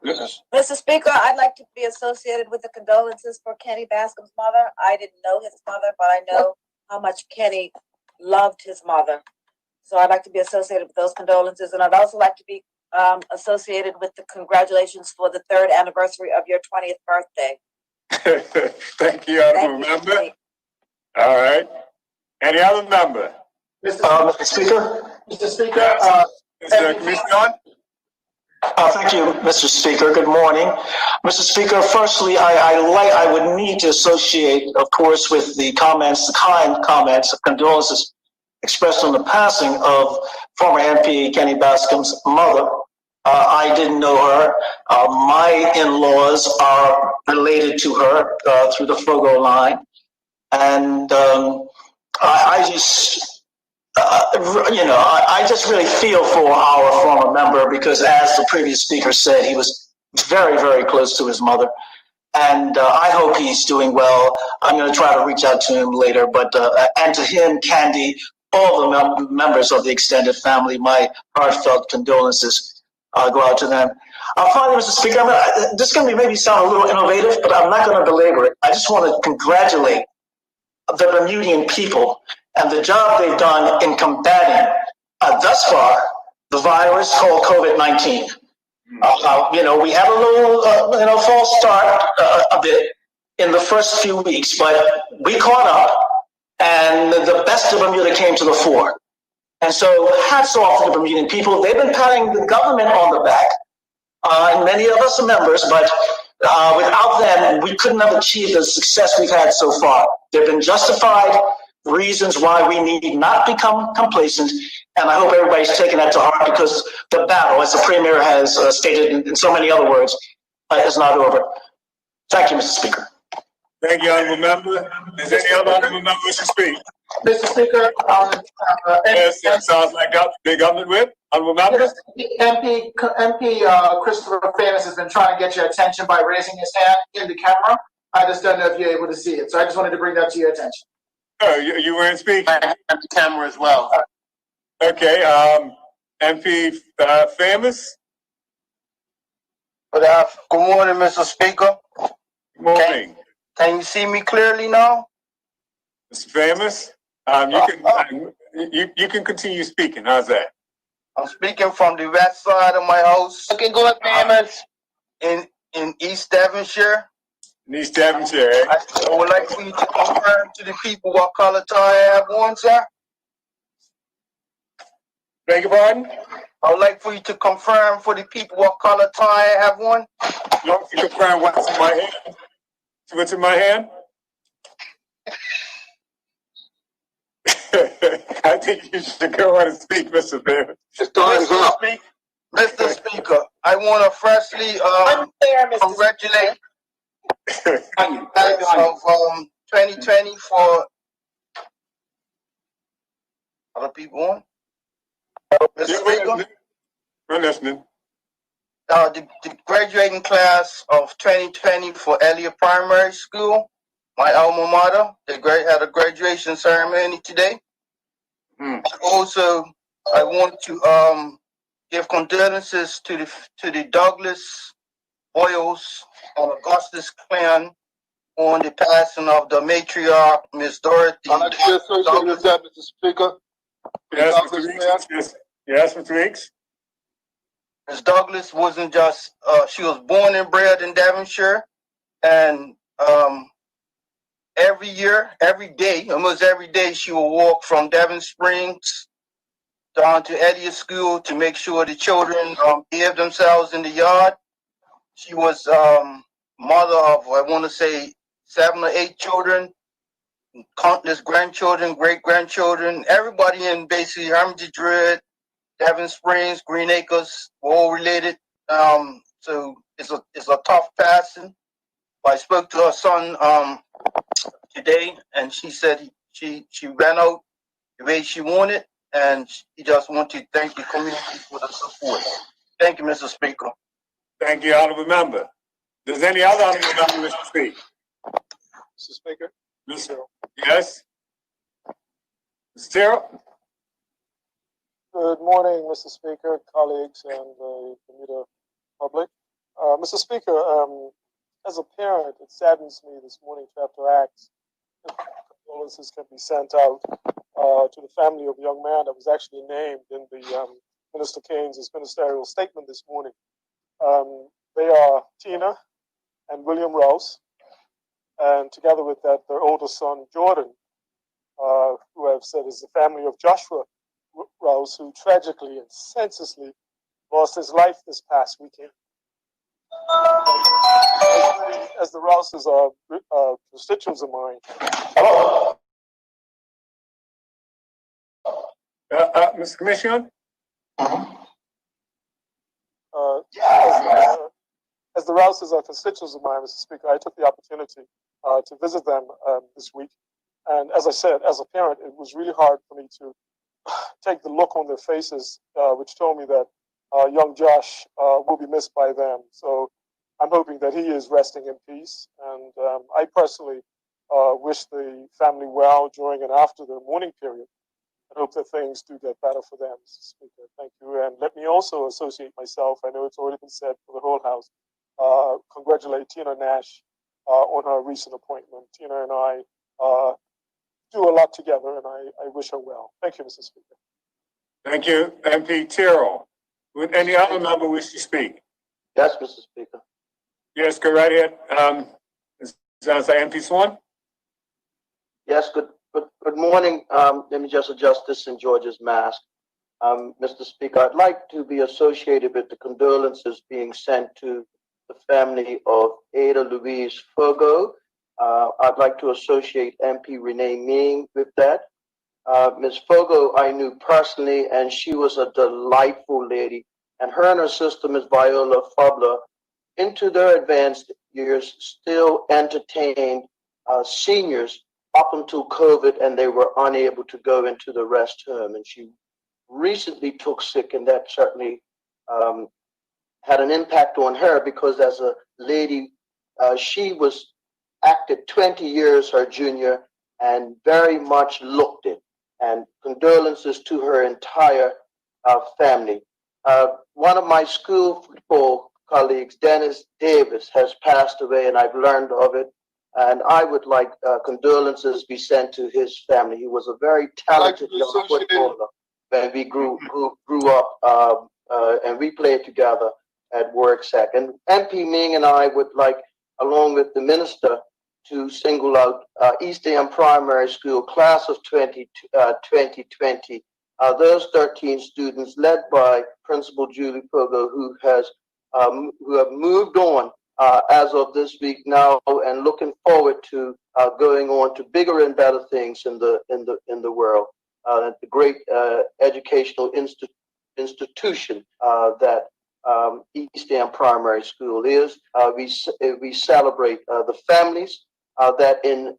Speaker 13: Mr. Speaker, I'd like to be associated with the condolences for Kenny Bascom's mother. I didn't know his mother, but I know how much Kenny loved his mother. So I'd like to be associated with those condolences. And I'd also like to be associated with the congratulations for the 3rd anniversary of your 20th birthday.
Speaker 2: Thank you, honorable member. All right. Any other member?
Speaker 18: Mr. Speaker?
Speaker 2: Mr. Speaker? Mr. Commissioner?
Speaker 18: Thank you, Mr. Speaker. Good morning. Mr. Speaker, firstly, I would need to associate, of course, with the kind comments of condolences expressed on the passing of former MP Kenny Bascom's mother. I didn't know her. My in-laws are related to her through the Fogo line. And I just really feel for our former member because, as the previous speaker said, he was very, very close to his mother. And I hope he's doing well. I'm going to try to reach out to him later. But and to him, Candy, all the members of the extended family, my heartfelt condolences go out to them. Finally, Mr. Speaker, this is going to maybe sound a little innovative, but I'm not going to belabor it. I just want to congratulate the Bermudian people and the job they've done in combating, thus far, the virus called COVID-19. We had a little, false start a bit in the first few weeks, but we caught up, and the best of Bermuda came to the fore. And so hats off to the Bermudan people. They've been patting the government on the back, and many of us are members, but without them, we couldn't have achieved the success we've had so far. There have been justified reasons why we need not become complacent, and I hope everybody's taking that to heart, because the battle, as the Premier has stated in so many other words, is not over. Thank you, Mr. Speaker.
Speaker 2: Thank you, honorable member. Is there any other honorable member wishing to speak?
Speaker 11: Mr. Speaker,
Speaker 2: Yes, it sounds like the government whip. Honorable members.
Speaker 11: MP Christopher Fairness has been trying to get your attention by raising his hand in the camera. I just don't know if you're able to see it, so I just wanted to bring that to your attention.
Speaker 2: Oh, you weren't speaking.
Speaker 11: I have the camera as well.
Speaker 2: Okay, MP Famous.
Speaker 19: Good morning, Mr. Speaker.
Speaker 2: Good morning.
Speaker 19: Can you see me clearly now?
Speaker 2: Mr. Famous, you can continue speaking. How's that?
Speaker 19: I'm speaking from the west side of my house.
Speaker 11: Looking good, Famous.
Speaker 19: In East Devonshire.
Speaker 2: In East Devonshire, eh?
Speaker 19: I would like for you to confirm to the people what color tie I have on, sir.
Speaker 2: Beg your pardon?
Speaker 19: I would like for you to confirm for the people what color tie I have on.
Speaker 2: You want to confirm what's in my hand? What's in my hand? I think you should go on and speak, Mr. Famous.
Speaker 19: Mr. Speaker, I want to firstly congratulate of 2020 for other people on. Mr. Speaker,
Speaker 2: we're listening.
Speaker 19: The graduating class of 2020 for Elliott Primary School, my alma mater, they had a graduation ceremony today. Also, I want to give condolences to the Douglas Boyles and Augustus clan on the passing of the matriarch, Miss Dorothy.
Speaker 10: I'd like to be associated with that, Mr. Speaker.
Speaker 2: Yes, Mr. Weeks. Yes, Mr. Weeks.
Speaker 19: Miss Douglas wasn't just, she was born and bred in Devonshire, and every year, almost every day, she will walk from Devon Springs down to Elliott School to make sure the children behave themselves in the yard. She was mother of, I want to say, 7 or 8 children, countless grandchildren, great-grandchildren, everybody in basically Hermitage Druid, Devon Springs, Green Acres, were all related. So it's a tough passing. I spoke to her son today, and she said she ran out the way she wanted, and she just wanted to thank the community for the support. Thank you, Mr. Speaker.
Speaker 2: Thank you, honorable member. Does any other honorable member wish to speak?
Speaker 10: Mr. Speaker.
Speaker 2: Yes. Mr. Terrell.
Speaker 10: Good morning, Mr. Speaker, colleagues, and the Bermuda public. Mr. Speaker, as a parent, it saddens me this morning to have to ask if condolences can be sent out to the family of a young man that was actually named in the Minister Keynes' ministerial statement this morning. They are Tina and William Rouse, and together with that, their older son, Jordan, who I've said is the family of Joshua Rouse, who tragically and senselessly lost his life this past weekend. As the Rouses are constituents of mine. Hello.
Speaker 2: Mr. Commissioner?
Speaker 10: As the Rouses are constituents of mine, Mr. Speaker, I took the opportunity to visit them this week. And as I said, as a parent, it was really hard for me to take the look on their faces, which told me that young Josh will be missed by them. So I'm hoping that he is resting in peace. And I personally wish the family well during and after their mourning period. I hope that things do get better for them, Mr. Speaker. Thank you. And let me also associate myself, I know it's already been said for the whole House, congratulate Tina Nash on her recent appointment. Tina and I do a lot together, and I wish her well. Thank you, Mr. Speaker.
Speaker 2: Thank you, MP Terrell. Would any other member wish to speak?
Speaker 19: Yes, Mr. Speaker.
Speaker 2: Yes, go right ahead. Sounds like MP Swan.
Speaker 19: Yes, good morning. Let me just adjust this St. George's mask. Mr. Speaker, I'd like to be associated with the condolences being sent to the family of Ada Louise Fogo. I'd like to associate MP Renee Ming with that. Ms. Fogo I knew personally, and she was a delightful lady. And her sister, Ms. Viola Fubler, into their advanced years, still entertained seniors up until COVID, and they were unable to go into the rest home. And she recently took sick, and that certainly had an impact on her, because as a lady, she was acted 20 years her junior and very much looked it. And condolences to her entire family. One of my school football colleagues, Dennis Davis, has passed away, and I've learned of it. And I would like condolences be sent to his family. He was a very talented young footballer. And we grew up, and we played together at Worksack. And MP Ming and I would like, along with the minister, to single out East End Primary School class of 2020. Those 13 students, led by Principal Julie Fogo, who have moved on as of this week now, and looking forward to going on to bigger and better things in the world. The great educational institution that East End Primary School is. We celebrate the families that in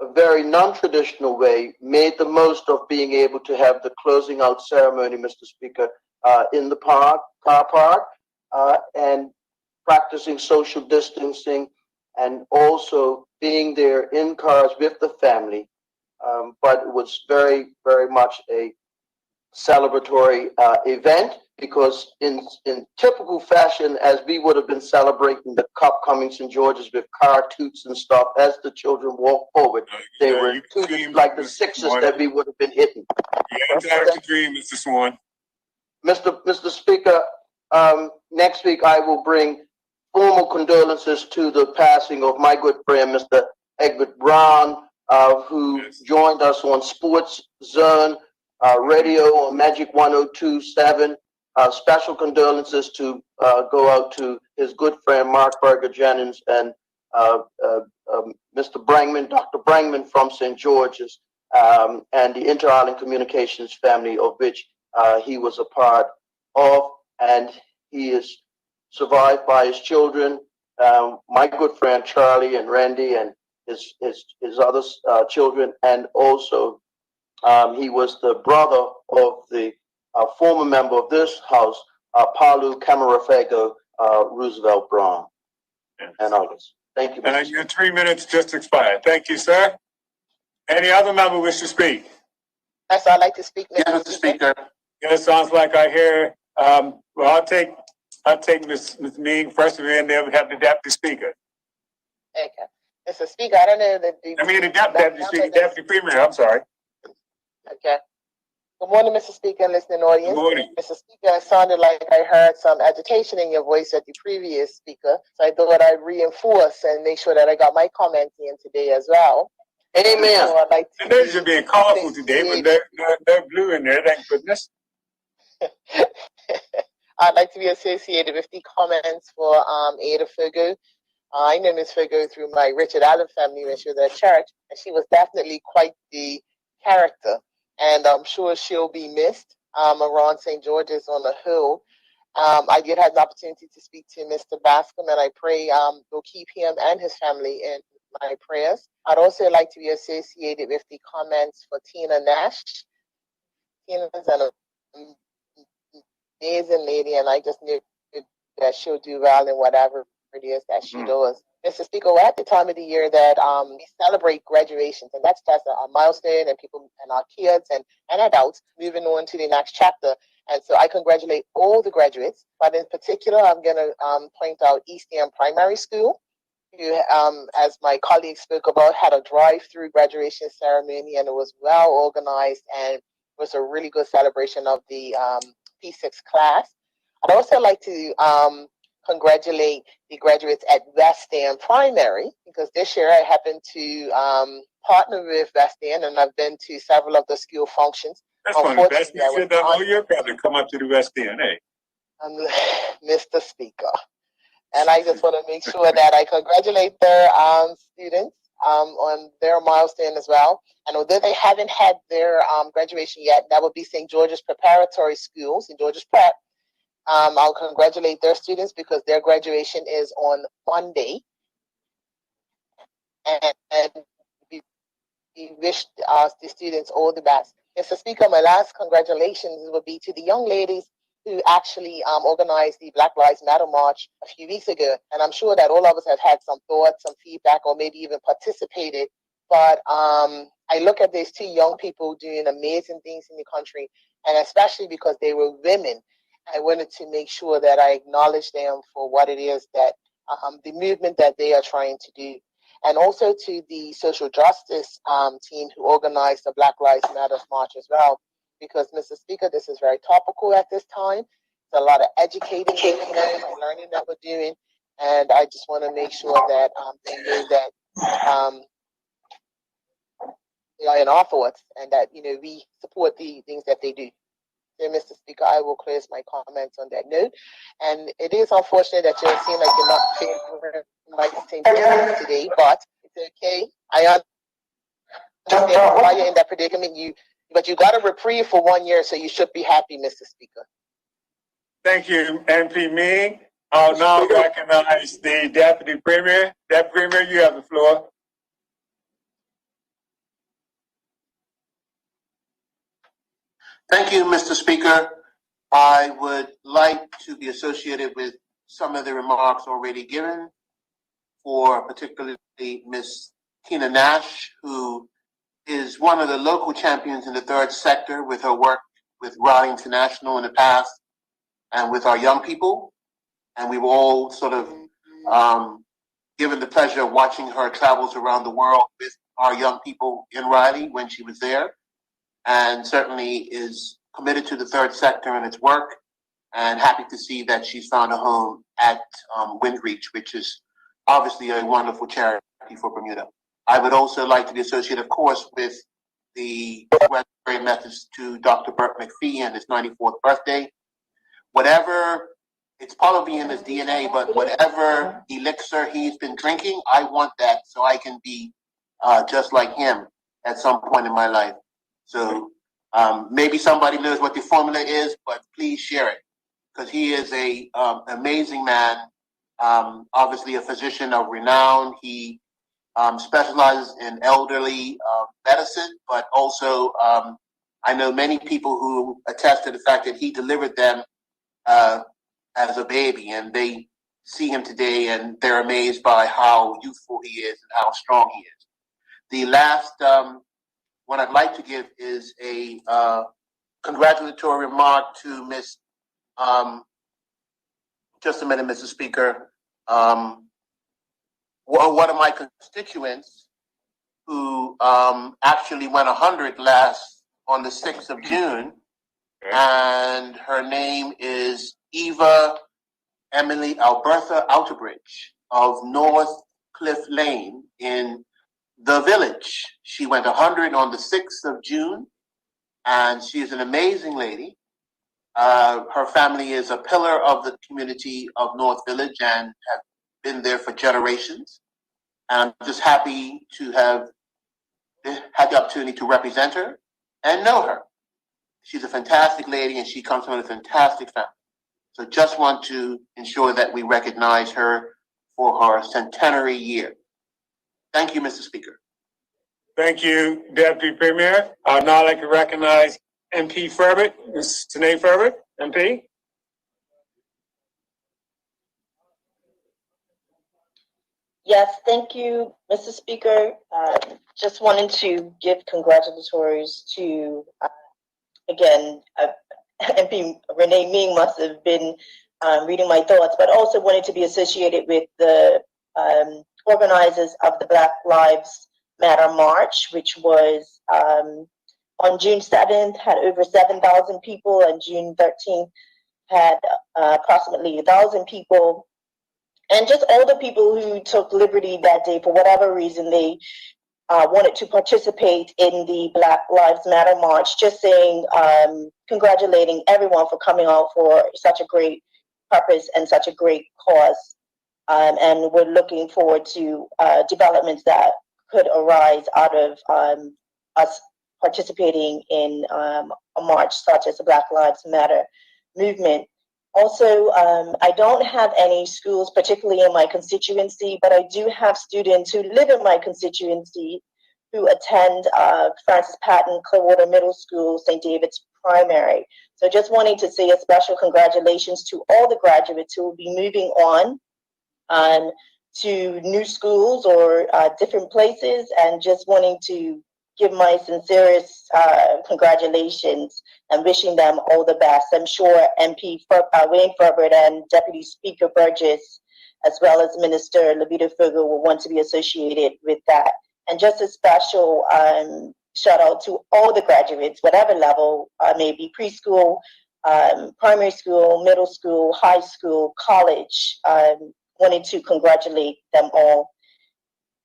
Speaker 19: a very non-traditional way made the most of being able to have the closing out ceremony, Mr. Speaker, in the car park, and practicing social distancing, and also being there in cars with the family. But it was very, very much a celebratory event, because in typical fashion, as we would have been celebrating the Cup coming St. George's with car toots and stuff, as the children walked forward, they were tooted like the sixes that we would have been hitting.
Speaker 2: Yeah, that's the dream, Mr. Swan.
Speaker 19: Mr. Speaker, next week I will bring formal condolences to the passing of my good friend, Mr. Egbert Brown, who joined us on Sports Zone Radio on Magic 102.7. Special condolences to go out to his good friend Mark Berger Jennings and Mr. Brangman, Dr. Brangman from St. George's, and the Inter-Island Communications family, of which he was a part of, and he is survived by his children, my good friend Charlie and Randy, and his other children, and also he was the brother of the former member of this house, Palu Camarafego Roosevelt Brown, and others. Thank you, Mr.
Speaker 2: And your 3 minutes just expired. Thank you, sir. Any other member wish to speak?
Speaker 9: Yes, I'd like to speak,
Speaker 19: Mr. Speaker.
Speaker 2: It sounds like I hear. Well, I'll take Ms. Ming first, and then we have the deputy speaker.
Speaker 9: Okay. Mr. Speaker, I don't know that
Speaker 2: the deputy speaker, deputy premier. I'm sorry.
Speaker 9: Okay. Good morning, Mr. Speaker and listening audience.
Speaker 2: Good morning.
Speaker 9: Mr. Speaker, it sounded like I heard some agitation in your voice at the previous speaker, so I thought I'd reinforce and make sure that I got my comment in today as well.
Speaker 19: Amen.
Speaker 9: So I'd like to
Speaker 2: They're being colorful today, but they're blue in there, thank goodness.
Speaker 9: I'd like to be associated with the comments for Ada Fogo. I know Ms. Fogo through my Richard Allen family when she was at church, and she was definitely quite the character. And I'm sure she'll be missed around St. George's on the whole. I did have the opportunity to speak to Mr. Bascom, and I pray we'll keep him and his family in my prayers. I'd also like to be associated with the comments for Tina Nash. Tina's an amazing lady, and I just knew that she'll do well in whatever it is that she does. Mr. Speaker, we're at the time of the year that we celebrate graduations, and that's just a milestone, and people and our kids and adults moving on to the next chapter. And so I congratulate all the graduates, but in particular, I'm going to point out East End Primary School, who, as my colleague spoke about, had a drive-through graduation ceremony, and it was well organized, and it was a really good celebration of the P6 class. I'd also like to congratulate the graduates at West End Primary, because this year I happened to partner with West End, and I've been to several of the school functions.
Speaker 2: That's one of the best things you've done all year, probably come up to the West End, eh?
Speaker 9: Mr. Speaker. And I just want to make sure that I congratulate their students on their milestone as well. And although they haven't had their graduation yet, that would be St. George's Preparatory School, St. George's Prep. I'll congratulate their students because their graduation is on Monday. And we wish the students all the best. Mr. Speaker, my last congratulations would be to the young ladies who actually organized the Black Lives Matter March a few weeks ago. And I'm sure that all of us have had some thoughts, some feedback, or maybe even participated. But I look at these two young people doing amazing things in the country, and especially because they were women, I wanted to make sure that I acknowledge them for what it is that the movement that they are trying to do. And also to the social justice team who organized the Black Lives Matter March as well. Because, Mr. Speaker, this is very topical at this time. There's a lot of educating and learning that we're doing. And I just want to make sure that they know that they are in our thoughts and that, we support the things that they do. So, Mr. Speaker, I will close my comments on that note. And it is unfortunate that you seem like you're not favoring my St. George today, but it's okay. I understand why you're in that predicament. But you got a reprieve for 1 year, so you should be happy, Mr. Speaker.
Speaker 2: Thank you, MP Ming. I'll now recognize the Deputy Premier. Deputy Premier, you have the floor.
Speaker 11: Thank you, Mr. Speaker. I would like to be associated with some of the remarks already given, for particularly Ms. Tina Nash, who is one of the local champions in the third sector with her work with Raleigh International in the past and with our young people. And we were all sort of given the pleasure of watching her travels around the world with our young people in Raleigh when she was there, and certainly is committed to the third sector and its work, and happy to see that she's found a home at Windreach, which is obviously a wonderful charity for Bermuda. I would also like to be associated, of course, with the congratulatory message to Dr. Burt McPhee and his 94th birthday. Whatever, it's probably in his DNA, but whatever elixir he's been drinking, I want that so I can be just like him at some point in my life. So maybe somebody knows what the formula is, but please share it, because he is a amazing man, obviously a physician of renown. He specializes in elderly medicine, but also I know many people who attest to the fact that he delivered them as a baby, and they see him today and they're amazed by how youthful he is and how strong he is. The last one I'd like to give is a congratulatory remark to Miss, just a minute, Mr. Speaker, one of my constituents who actually went 100 on the 6th of June, and her name is Eva Emily Albertha Outerbridge of North Cliff Lane in the Village. She went 100 on the 6th of June, and she is an amazing lady. Her family is a pillar of the community of North Village and have been there for generations. And I'm just happy to have had the opportunity to represent her and know her. She's a fantastic lady, and she comes from a fantastic family. So just want to ensure that we recognize her for her centenary year. Thank you, Mr. Speaker.
Speaker 2: Thank you, Deputy Premier. I'd now like to recognize MP Furbert, Ms. Tanae Furbert, MP.
Speaker 20: Yes, thank you, Mr. Speaker. Just wanted to give congratulatories to, again, MP Renee Ming must have been reading my thoughts, but also wanted to be associated with the organizers of the Black Lives Matter March, which was on June 7th, had over 7,000 people, and June 13th had approximately 1,000 people. and just all the people who took liberty that day for whatever reason they wanted to participate in the Black Lives Matter march, just saying, congratulating everyone for coming out for such a great purpose and such a great cause. And we're looking forward to developments that could arise out of us participating in a march such as the Black Lives Matter movement. Also, I don't have any schools, particularly in my constituency, but I do have students who live in my constituency who attend Francis Patton Clearwater Middle School, St. David's Primary. So just wanting to say a special congratulations to all the graduates who will be moving on to new schools or different places, and just wanting to give my sincerest congratulations and wishing them all the best. I'm sure MP Wayne Furbert and Deputy Speaker Burgess, as well as Minister Levita Fugu, will want to be associated with that. And just a special shout out to all the graduates, whatever level, maybe preschool, primary school, middle school, high school, college. Wanted to congratulate them all.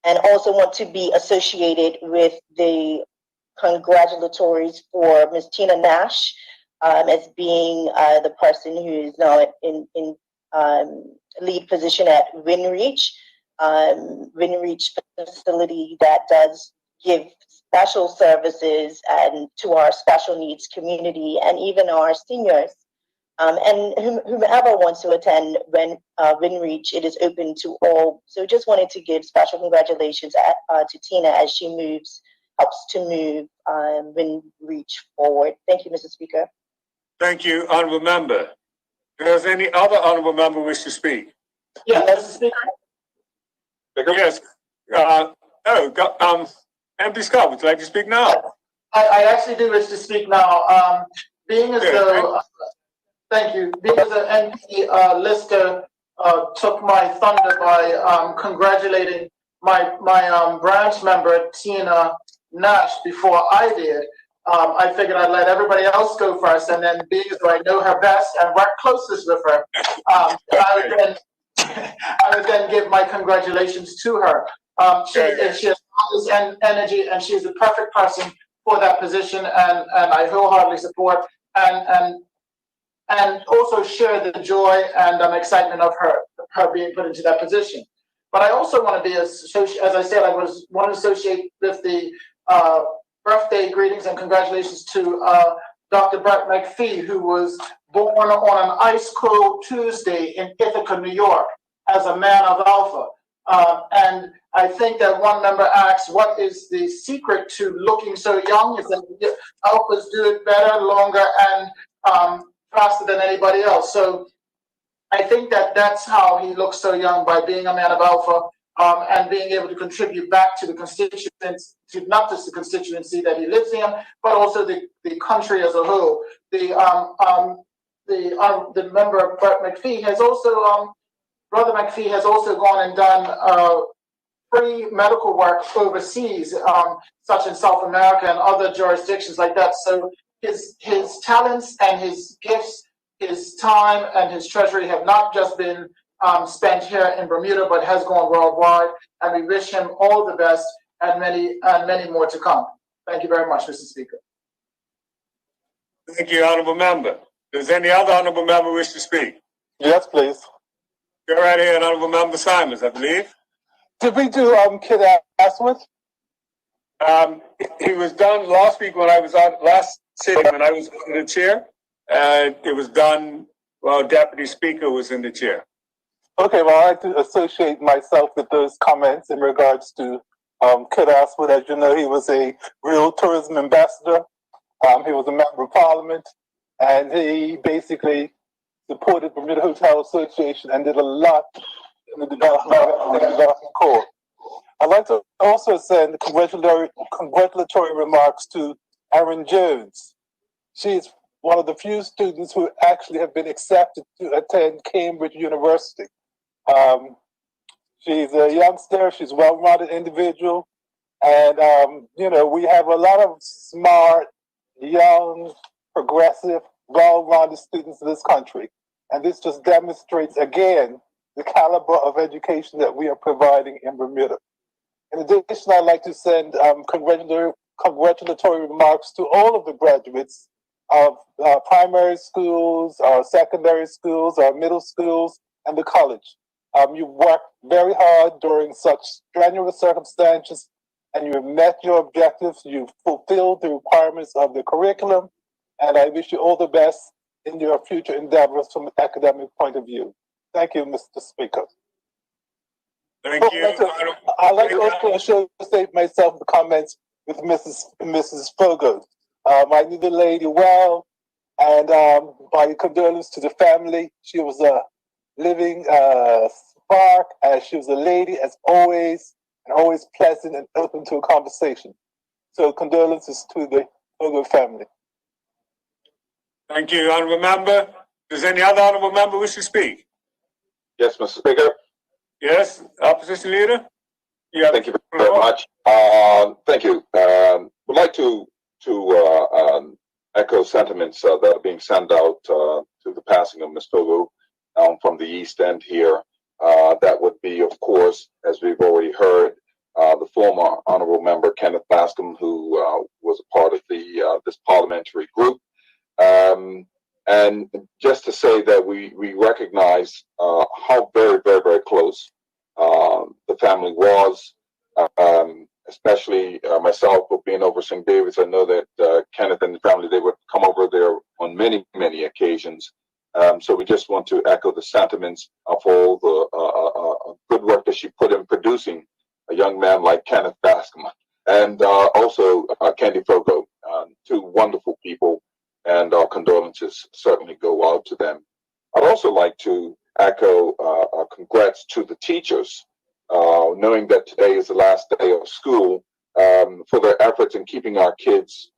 Speaker 20: And also want to be associated with the congratulatories for Ms. Tina Nash as being the person who is now in lead position at WinReach. WinReach facility that does give special services and to our special needs community and even our seniors. And whomever wants to attend WinReach, it is open to all. So just wanted to give special congratulations to Tina as she helps to move WinReach forward. Thank you, Mr. Speaker.
Speaker 2: Thank you, Honourable Member. Does any other Honourable Member wish to speak?
Speaker 11: Yeah, Mr. Speaker.
Speaker 2: Yes. MP Scott, would you like to speak now?
Speaker 11: I actually do wish to speak now. Being as though, thank you. Being as an MP Lister took my thunder by congratulating my branch member Tina Nash before I did. I figured I'd let everybody else go first, and then being as though I know her best and work closest with her, I would then give my congratulations to her. She has all this energy, and she's the perfect person for that position, and I wholeheartedly support and also share the joy and excitement of her being put into that position. But I also want to be, as I said, I want to associate with the birthday greetings and congratulations to Dr. Burt McPhee, who was born on an ice cold Tuesday in Ithaca, New York, as a man of Alpha. And I think that one member asked, what is the secret to looking so young? Is that Alphas do it better, longer, and faster than anybody else. So I think that that's how he looks so young, by being a man of Alpha and being able to contribute back to the constituency, not just the constituency that he lives in, but also the country as a whole. The member Brett McPhee has also, Brother McPhee has also gone and done free medical work overseas, such in South America and other jurisdictions like that. So his talents and his gifts, his time and his treasury have not just been spent here in Bermuda, but has gone worldwide. And we wish him all the best and many more to come. Thank you very much, Mr. Speaker.
Speaker 2: Thank you, Honourable Member. Does any other Honourable Member wish to speak?
Speaker 10: Yes, please.
Speaker 2: Go right ahead, Honourable Member Simons, I believe.
Speaker 10: Did we do Kid Aswith?
Speaker 2: He was done last week when I was on last sitting when I was in the chair. It was done while Deputy Speaker was in the chair.
Speaker 10: Okay, well, I like to associate myself with those comments in regards to Kid Aswith. As you know, he was a real tourism ambassador. He was a member of Parliament, and he basically supported Bermuda Hotel Association and did a lot in the development corps. I'd like to also send congratulatory remarks to Erin Jones. She's one of the few students who actually have been accepted to attend Cambridge University. She's a youngster, she's a well-rounded individual, and we have a lot of smart, young, progressive, well-rounded students in this country. And this just demonstrates again the caliber of education that we are providing in Bermuda. In addition, I'd like to send congratulatory remarks to all of the graduates of primary schools, our secondary schools, our middle schools, and the college. You've worked very hard during such strenuous circumstances, and you've met your objectives. You've fulfilled the requirements of the curriculum, and I wish you all the best in your future endeavors from an academic point of view. Thank you, Mr. Speaker.
Speaker 2: Thank you.
Speaker 10: I'd like to also associate myself in the comments with Mrs. Fogel. I knew the lady well, and my condolences to the family. She was a living spark, and she was a lady as always, and always pleasant and open to a conversation. So condolences to the Fogel family.
Speaker 2: Thank you, Honourable Member. Does any other Honourable Member wish to speak?
Speaker 12: Yes, Mr. Speaker.
Speaker 2: Yes, Opposition Leader?
Speaker 12: Thank you very much. Thank you. Would like to echo sentiments that are being sent out to the passing of Ms. Togu from the East End here. That would be, of course, as we've already heard, the former Honourable Member Kenneth Bascom, who was a part of this parliamentary group. And just to say that we recognize how very, very, very close the family was, especially myself with being over St. David's. I know that Kenneth and the family, they would come over there on many, many occasions. So we just want to echo the sentiments of all the good work that she put in producing a young man like Kenneth Bascom, and also Candy Fogo, two wonderful people, and our condolences certainly go out to them. I'd also like to echo congrats to the teachers, knowing that today is the last day of school, for their efforts in keeping our kids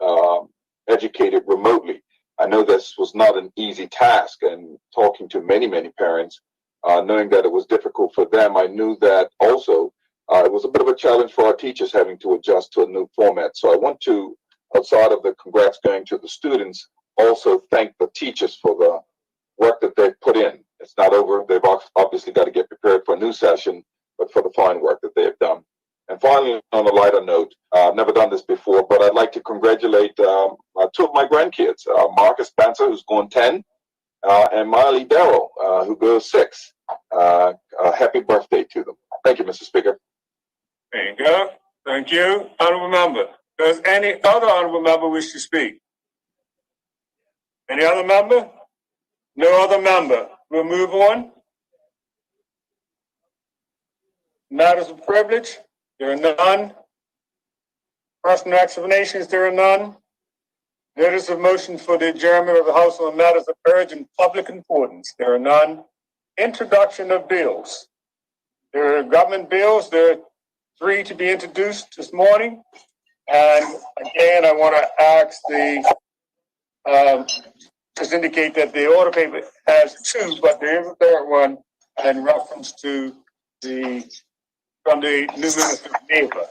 Speaker 12: educated remotely. I know this was not an easy task, and talking to many, many parents, knowing that it was difficult for them, I knew that also it was a bit of a challenge for our teachers having to adjust to a new format. So I want to, outside of the congrats going to the students, also thank the teachers for the work that they've put in. It's not over. They've obviously got to get prepared for a new session, but for the fine work that they have done. And finally, on a lighter note, I've never done this before, but I'd like to congratulate two of my grandkids, Marcus Spencer, who's going 10, and Miley Darrow, who goes 6. Happy birthday to them. Thank you, Mr. Speaker.
Speaker 2: There you go. Thank you, Honourable Member. Does any other Honourable Member wish to speak? Any other member? No other member. We'll move on. Matters of privilege, there are none. Personal explanations, there are none. Notice of motion for the adjournment of the House on matters of urgent public importance, there are none. Introduction of bills. There are government bills. There are 3 to be introduced this morning. And again, I want to ask just indicate that the order paper has 2, but there is a 3rd one in reference to from the new Minister of Labor.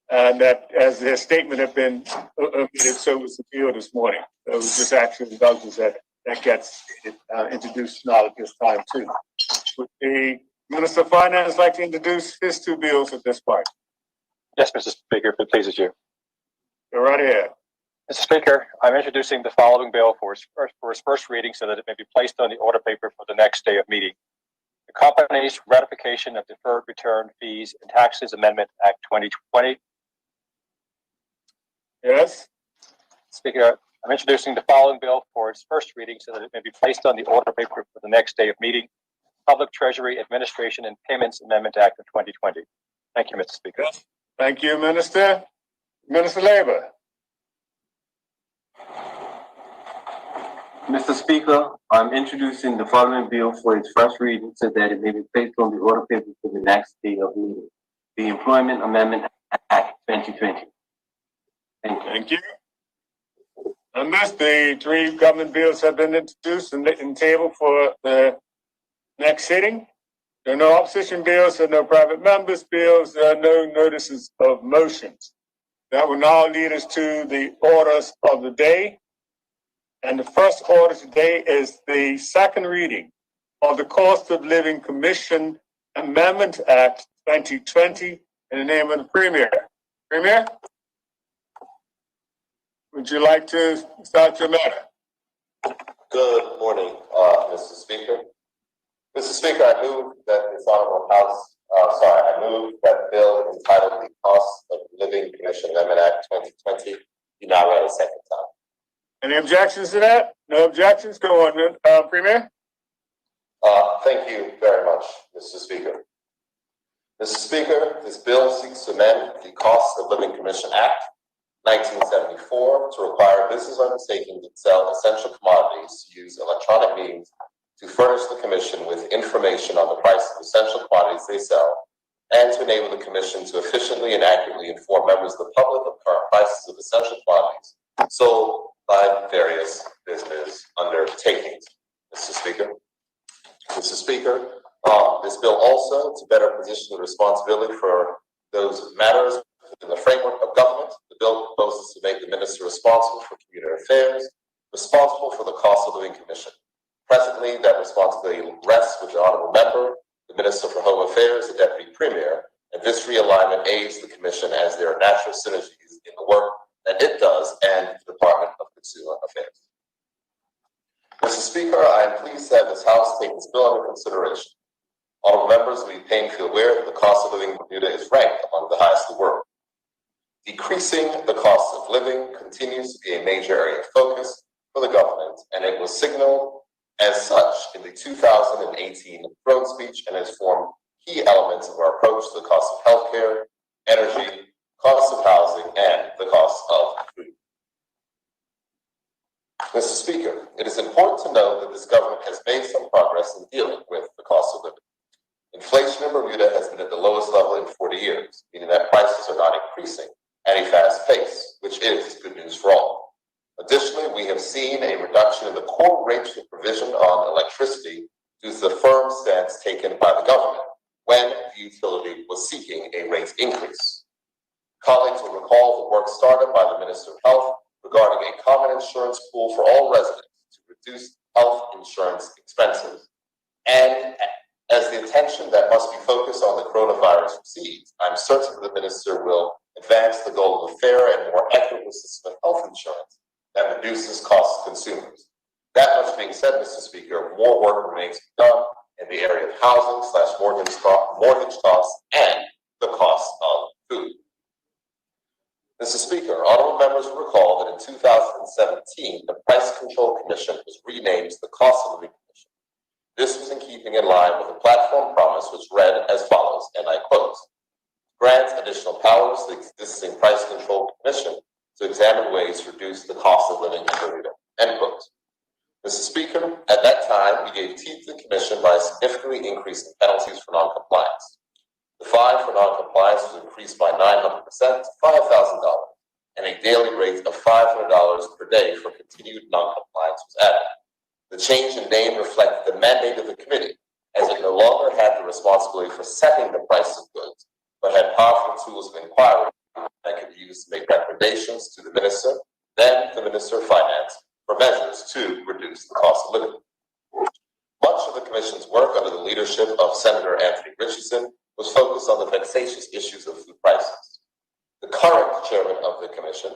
Speaker 2: And that, as their statement had been omitted, so was the bill this morning. So it was just actually indulgence that gets introduced now at this time too. Would the Minister of Finance like to introduce his 2 bills at this point?
Speaker 8: Yes, Mr. Speaker, if it pleases you.
Speaker 2: Go right ahead.
Speaker 8: Mr. Speaker, I'm introducing the following bill for its first reading so that it may be placed on the order paper for the next day of meeting. The Company's Ratification of Deferred Return Fees and Taxes Amendment Act 2020.
Speaker 2: Yes.
Speaker 8: Speaker, I'm introducing the following bill for its first reading so that it may be placed on the order paper for the next day of meeting. Public Treasury Administration and Payments Amendment Act of 2020. Thank you, Mr. Speaker.
Speaker 2: Yes. Thank you, Minister. Minister of Labor.
Speaker 6: Mr. Speaker, I'm introducing the following bill for its first reading so that it may be placed on the order paper for the next day of meeting. The Employment Amendment Act 2020.
Speaker 2: Thank you. Unless the 3 government bills have been introduced and tabled for the next sitting, there are no opposition bills, there are no private members' bills, there are no notices of motions. That will now lead us to the orders of the day. And the first order today is the second reading of the Cost of Living Commission Amendment Act 2020 in the name of the Premier. Premier, would you like to start your matter?
Speaker 3: Good morning, Mr. Speaker. Mr. Speaker, I move that this Honorable House, I move that bill entitled the Cost of Living Commission Amendment Act 2020 be now read a second time.
Speaker 2: Any objections to that? No objections? Go on, Premier.
Speaker 3: Thank you very much, Mr. Speaker. Mr. Speaker, this bill seeks to amend the Cost of Living Commission Act 1974 to require business undertakings that sell essential commodities to use electronic means to furnish the Commission with information on the price of essential commodities they sell, and to enable the Commission to efficiently and accurately inform members of the public of current prices of essential commodities sold by various business undertakings. Mr. Speaker. Mr. Speaker, this bill also, to better position the responsibility for those matters within the framework of government, the bill proposes to make the Minister responsible for community affairs, responsible for the Cost of Living Commission. Presently, that responsibility rests with the Honorable Member, the Minister for Home Affairs, the Deputy Premier, and this realignment aids the Commission as there are natural synergies in the work that it does and the Department of Consumer Affairs. Mr. Speaker, I am pleased to have this House take this bill under consideration. Honorable members will be painfully aware that the cost of living in Bermuda is ranked among the highest in the world. Decreasing the cost of living continues to be a major area of focus for the government, and it was signaled as such in the 2018 throne speech and has formed key elements of our approach to the cost of healthcare, energy, cost of housing, and the cost of food. Mr. Speaker, it is important to note that this government has made some progress in dealing with the cost of living. Inflation in Bermuda has been at the lowest level in 40 years, meaning that prices are not increasing at a fast pace, which is good news for all. Additionally, we have seen a reduction in the core rates of provision on electricity due to the firm stance taken by the government when the utility was seeking a rate increase. Colleagues will recall the work started by the Minister of Health regarding a common insurance pool for all residents to reduce health insurance expenses. And as the attention that must be focused on the coronavirus recedes, I'm certain the Minister will advance the goal of a fair and more equitable system of health insurance that reduces costs to consumers. That much being said, Mr. Speaker, more work remains to be done in the area of housing/mortgage costs and the cost of food. Mr. Speaker, honorable members will recall that in 2017, the Price Control Commission was renamed the Cost of Living Commission. This was in keeping in line with the platform promise, which read as follows, and I quote, grant additional powers to the existing Price Control Commission to examine ways to reduce the cost of living in Bermuda, end quote. Mr. Speaker, at that time, we gave teeth to the Commission by significantly increasing penalties for noncompliance. The fine for noncompliance was increased by 900% to $5,000, and a daily rate of $500 per day for continued noncompliance was added. The change in name reflected the mandate of the committee, as it no longer had the responsibility for setting the price of goods, but had powerful tools of inquiry that could be used to make recommendations to the Minister, then the Minister of Finance, for measures to reduce the cost of living. Much of the Commission's work under the leadership of Senator Anthony Richardson was focused on the vexatious issues of food prices. The current chairman of the Commission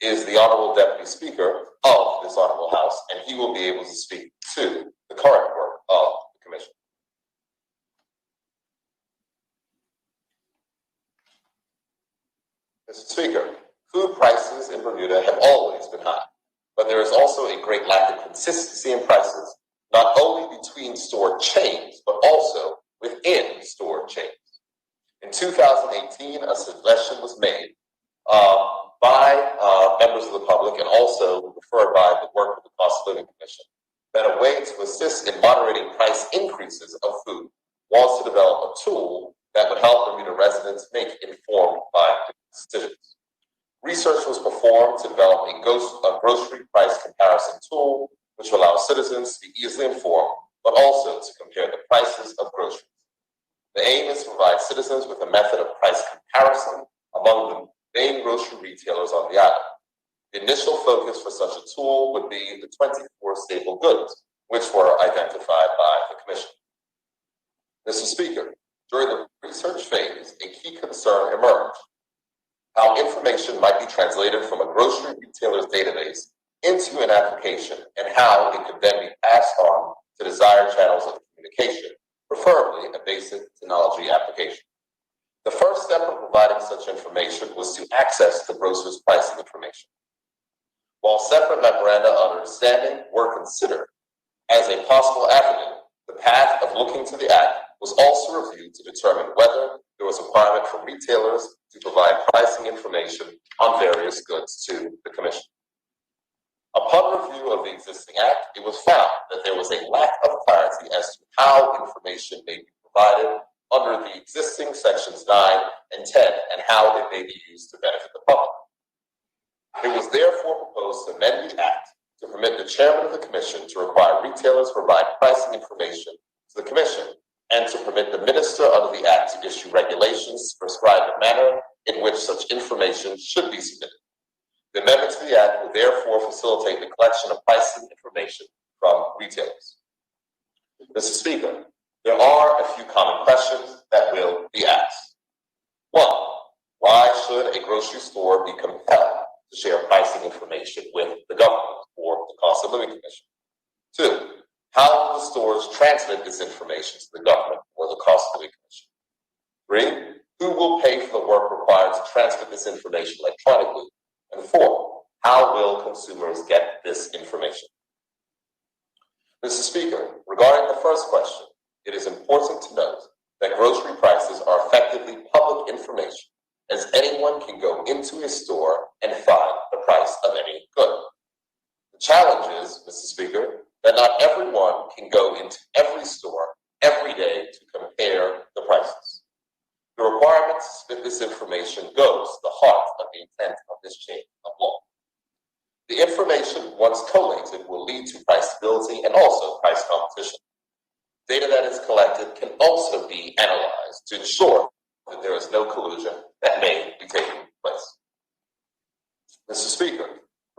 Speaker 3: is the Honorable Deputy Speaker of this Honorable House, and he will be able to speak to the current work of the Commission. Mr. Speaker, food prices in Bermuda have always been high, but there is also a great lack of consistency in prices, not only between store chains, but also within store chains. In 2018, a suggestion was made by members of the public and also referred by the work of the Cost of Living Commission that a way to assist in moderating price increases of food was to develop a tool that would help Bermuda residents make informed buying decisions. Research was performed to develop a grocery price comparison tool, which will allow citizens to be easily informed, but also to compare the prices of groceries. The aim is to provide citizens with a method of price comparison among the main grocery retailers on the island. The initial focus for such a tool would be the 24 staple goods, which were identified by the Commission. Mr. Speaker, during the research phase, a key concern emerged: how information might be translated from a grocery retailer's database into an application and how it could then be passed on to desired channels of communication, preferably a basic technology application. The first step of providing such information was to access the grocer's pricing information. While separate memoranda of understanding were considered as a possible avenue, the path of looking to the Act was also reviewed to determine whether there was a requirement for retailers to provide pricing information on various goods to the Commission. Upon review of the existing Act, it was found that there was a lack of clarity as to how information may be provided under the existing sections 9 and 10 and how it may be used to benefit the public. It was therefore proposed to amend the Act to permit the chairman of the Commission to require retailers to provide pricing information to the Commission and to permit the minister under the Act to issue regulations to prescribe the manner in which such information should be submitted. The amendment to the Act will therefore facilitate the collection of pricing information from retailers. Mr. Speaker, there are a few common questions that will be asked. 1. Why should a grocery store be compelled to share pricing information with the government or the Cost of Living Commission? 2. How will the stores transmit this information to the government or the Cost of Living Commission? 3. Who will pay for the work required to transmit this information electronically? And 4. How will consumers get this information? Mr. Speaker, regarding the first question, it is important to note that grocery prices are effectively public information, as anyone can go into a store and find the price of any good. The challenge is, Mr. Speaker, that not everyone can go into every store every day to compare the prices. The requirement to submit this information goes to the heart of the intent of this chain of law. The information, once collated, will lead to price stability and also price competition. Data that is collected can also be analyzed to ensure that there is no collusion that may be taking place. Mr. Speaker,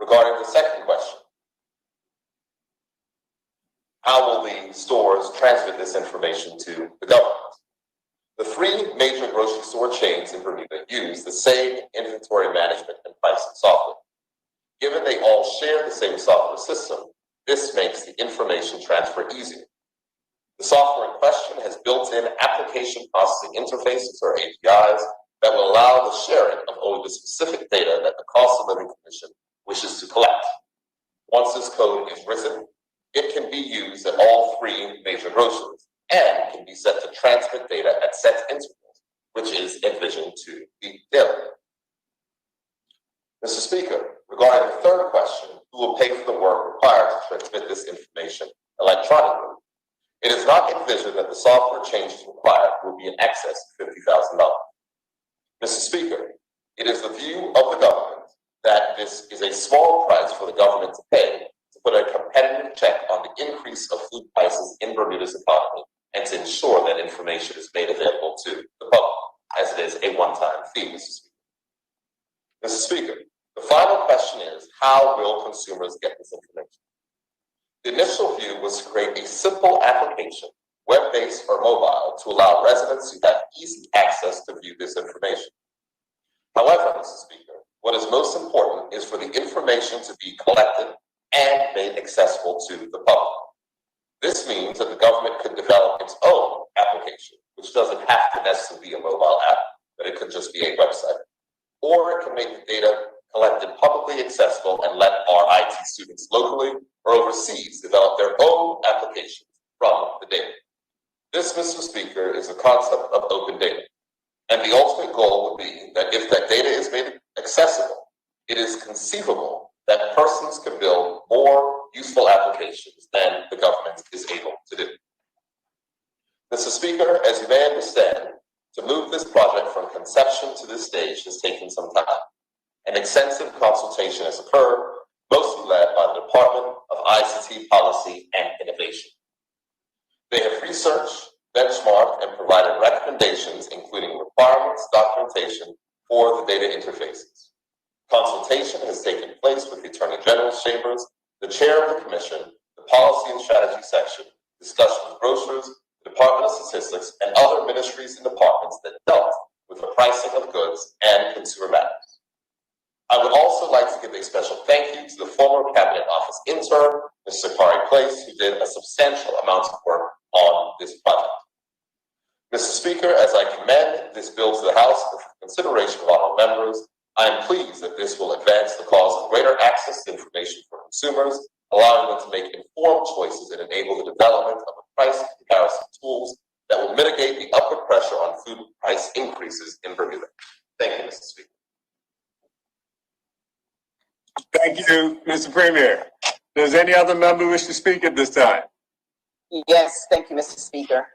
Speaker 3: regarding the second question, how will the stores transmit this information to the government? The 3 major grocery store chains in Bermuda use the same inventory management and pricing software. Given they all share the same software system, this makes the information transfer easier. The software in question has built-in application processing interfaces, or APIs, that will allow the sharing of only the specific data that the Cost of Living Commission wishes to collect. Once this code is written, it can be used at all 3 major groceries and can be set to transmit data at set intervals, which is envisioned to be daily. Mr. Speaker, regarding the third question, who will pay for the work required to transmit this information electronically? It is not envisioned that the software changes required will be in excess of $50,000. Mr. Speaker, it is the view of the government that this is a small price for the government to pay to put a competitive check on the increase of food prices in Bermuda's economy and to ensure that information is made available to the public, as it is a one-time fee, Mr. Speaker. Mr. Speaker, the final question is, how will consumers get this information? The initial view was to create a simple application, web-based or mobile, to allow residents who have easy access to view this information. However, Mr. Speaker, what is most important is for the information to be collected and made accessible to the public. This means that the government could develop its own application, which doesn't have to necessarily be a mobile app, but it could just be a website. Or it can make the data collected publicly accessible and let our IT students locally or overseas develop their own applications from the data. This, Mr. Speaker, is the concept of open data. And the ultimate goal would be that if that data is made accessible, it is conceivable that persons can build more useful applications than the government is able to do. Mr. Speaker, as you may understand, to move this project from conception to this stage has taken some time. An extensive consultation has occurred, mostly led by the Department of ICT Policy and Innovation. They have researched, benchmarked, and provided recommendations, including requirements, documentation for the data interfaces. Consultation has taken place with the Attorney General's chambers, the chair of the Commission, the the Policy and Strategy section, discussion with grocers, the Department of Statistics, and other ministries and departments that dealt with the pricing of goods and consumer matters. I would also like to give a special thank you to the former Cabinet Office intern, Mr. Kari Place, who did a substantial amount of work on this project. Mr. Speaker, as I commend this bill to the House for consideration of honorable members, I am pleased that this will advance the cause of greater access to information for consumers, allowing them to make informed choices and enable the development of a price comparison tools that will mitigate the upward pressure on food price increases in Bermuda. Thank you, Mr. Speaker.
Speaker 2: Thank you, Mr. Premier. Does any other member wish to speak at this time?
Speaker 9: Yes, thank you, Mr. Speaker.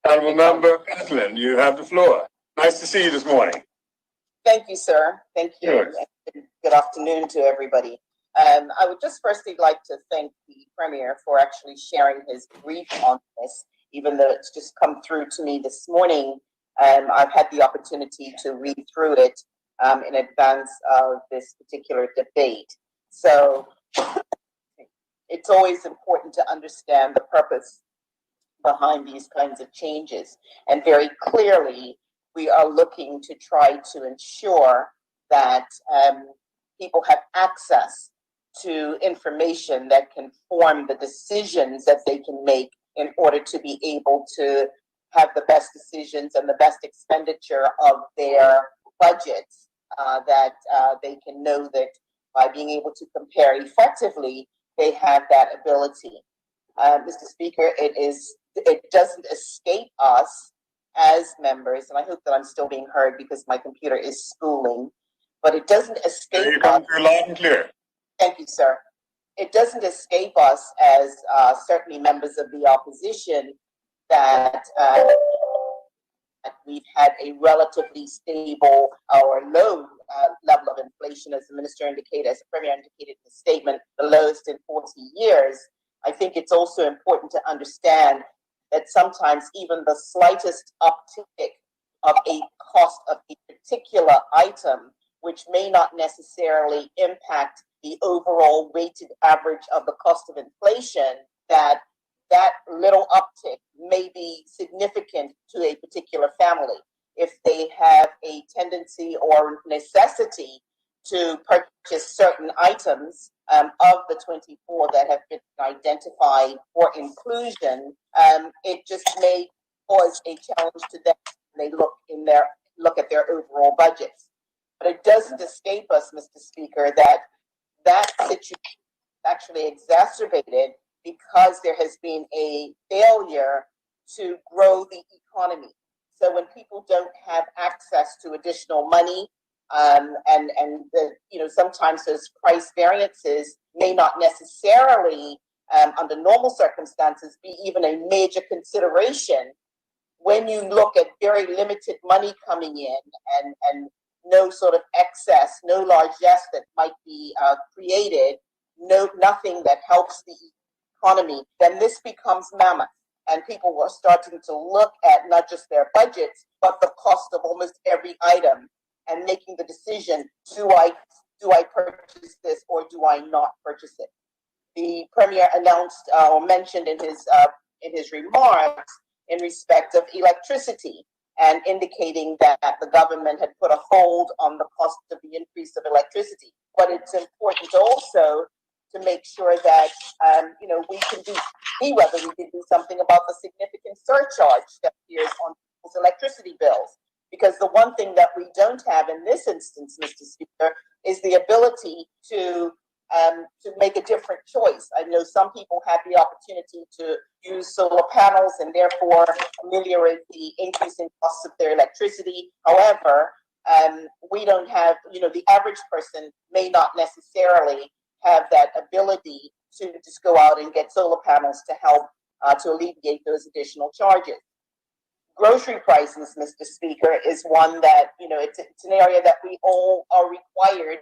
Speaker 2: Honorable Member Eklund, you have the floor. Nice to see you this morning.
Speaker 9: Thank you, sir. Thank you.
Speaker 2: Sure.
Speaker 9: Good afternoon to everybody. I would just firstly like to thank the Premier for actually sharing his brief on this, even though it's just come through to me this morning. I've had the opportunity to read through it in advance of this particular debate. So it's always important to understand the purpose behind these kinds of changes. And very clearly, we are looking to try to ensure that people have access to information that can form the decisions that they can make in order to be able to have the best decisions and the best expenditure of their budgets, that they can know that by being able to compare effectively, they have that ability. Mr. Speaker, it doesn't escape us as members, and I hope that I'm still being heard because my computer is spooling, but it doesn't escape us. You come through loud and clear. Thank you, sir. It doesn't escape us as certainly members of the opposition that we've had a relatively stable or low level of inflation, as the minister indicated, as the premier indicated in the statement, the lowest in 40 years. I think it's also important to understand that sometimes even the slightest uptick of a cost of a particular item, which may not necessarily impact the overall weighted average of the cost of inflation, that little uptick may be significant to a particular family. If they have a tendency or necessity to purchase certain items of the 24 that have been identified for inclusion, it just may cause a challenge to them when they look at their overall budgets. But it doesn't escape us, Mr. Speaker, that situation is actually exacerbated because there has been a failure to grow the economy. So when people don't have access to additional money, sometimes those price variances may not necessarily, under normal circumstances, be even a major consideration. When you look at very limited money coming in and no sort of excess, no largesse that might be created, nothing that helps the economy, then this becomes mammoth. And people are starting to look at not just their budgets, but the cost of almost every item and making the decision, do I purchase this or do I not purchase it? The Premier announced or mentioned in his remarks in respect of electricity and indicating that the government had put a hold on the cost of the increase of electricity. But it's important also to make sure that we can see whether we can do something about the significant surcharge that appears on people's electricity bills. Because the one thing that we don't have in this instance, Mr. Speaker, is the ability to make a different choice. I know some people have the opportunity to use solar panels and therefore ameliorate the increasing costs of their electricity. However, we don't have, the average person may not necessarily have that ability to just go out and get solar panels to help to alleviate those additional charges. Grocery prices, Mr. Speaker, is one that, it's an area that we all are required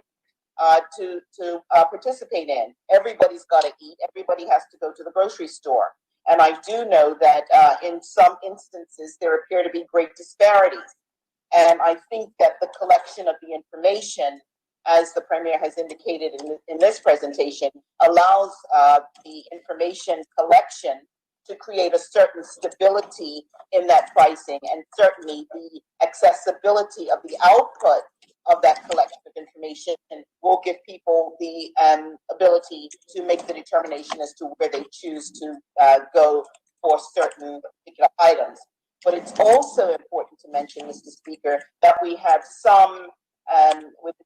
Speaker 9: to participate in. Everybody's got to eat. Everybody has to go to the grocery store. And I do know that in some instances, there appear to be great disparities. And I think that the collection of the information as the Premier has indicated in this presentation, allows the information collection to create a certain stability in that pricing, and certainly the accessibility of the output of that collection of information will give people the ability to make the determination as to where they choose to go for certain particular items. But it's also important to mention, Mr. Speaker, that we have some,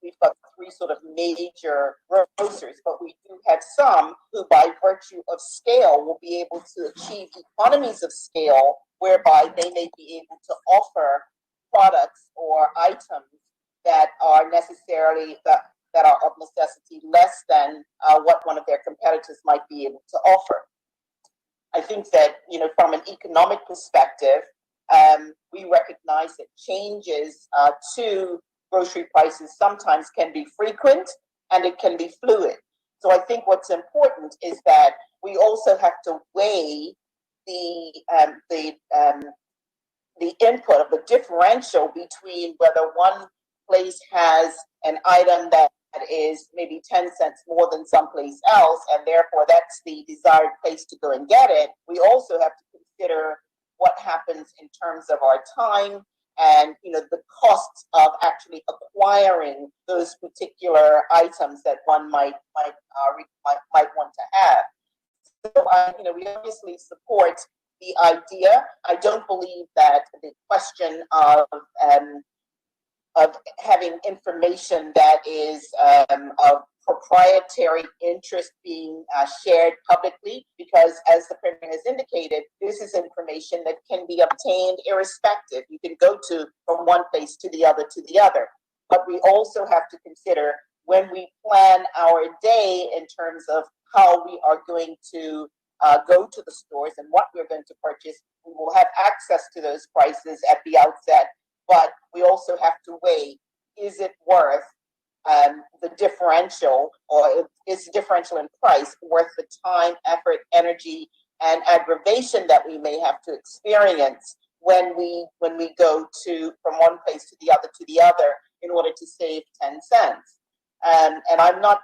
Speaker 9: we've got three sort of major grocers, but we do have some who, by virtue of scale, will be able to achieve economies of scale, whereby they may be able to offer products or items that are necessarily, that are of necessity less than what one of their competitors might be able to offer. I think that, you know, from an economic perspective, we recognize that changes to grocery prices sometimes can be frequent and it can be fluid. So I think what's important is that we also have to weigh the input of the differential between whether one place has an item that is maybe 10 cents more than someplace else, and therefore that's the desired place to go and get it. We also have to consider what happens in terms of our time and, you know, the costs of actually acquiring those particular items that one might want to have. So, you know, we obviously support the idea. I don't believe that the question of having information that is of proprietary interest being shared publicly, because as the Premier has indicated, this is information that can be obtained irrespective. You can go from one place to the other. But we also have to consider, when we plan our day in terms of how we are going to go to the stores and what we're going to purchase, we will have access to those prices at the outset. But we also have to weigh, is it worth the differential, or is the differential in price worth the time, effort, energy, and aggravation that we may have to experience when we go from one place to the other in order to save 10 cents. And I'm not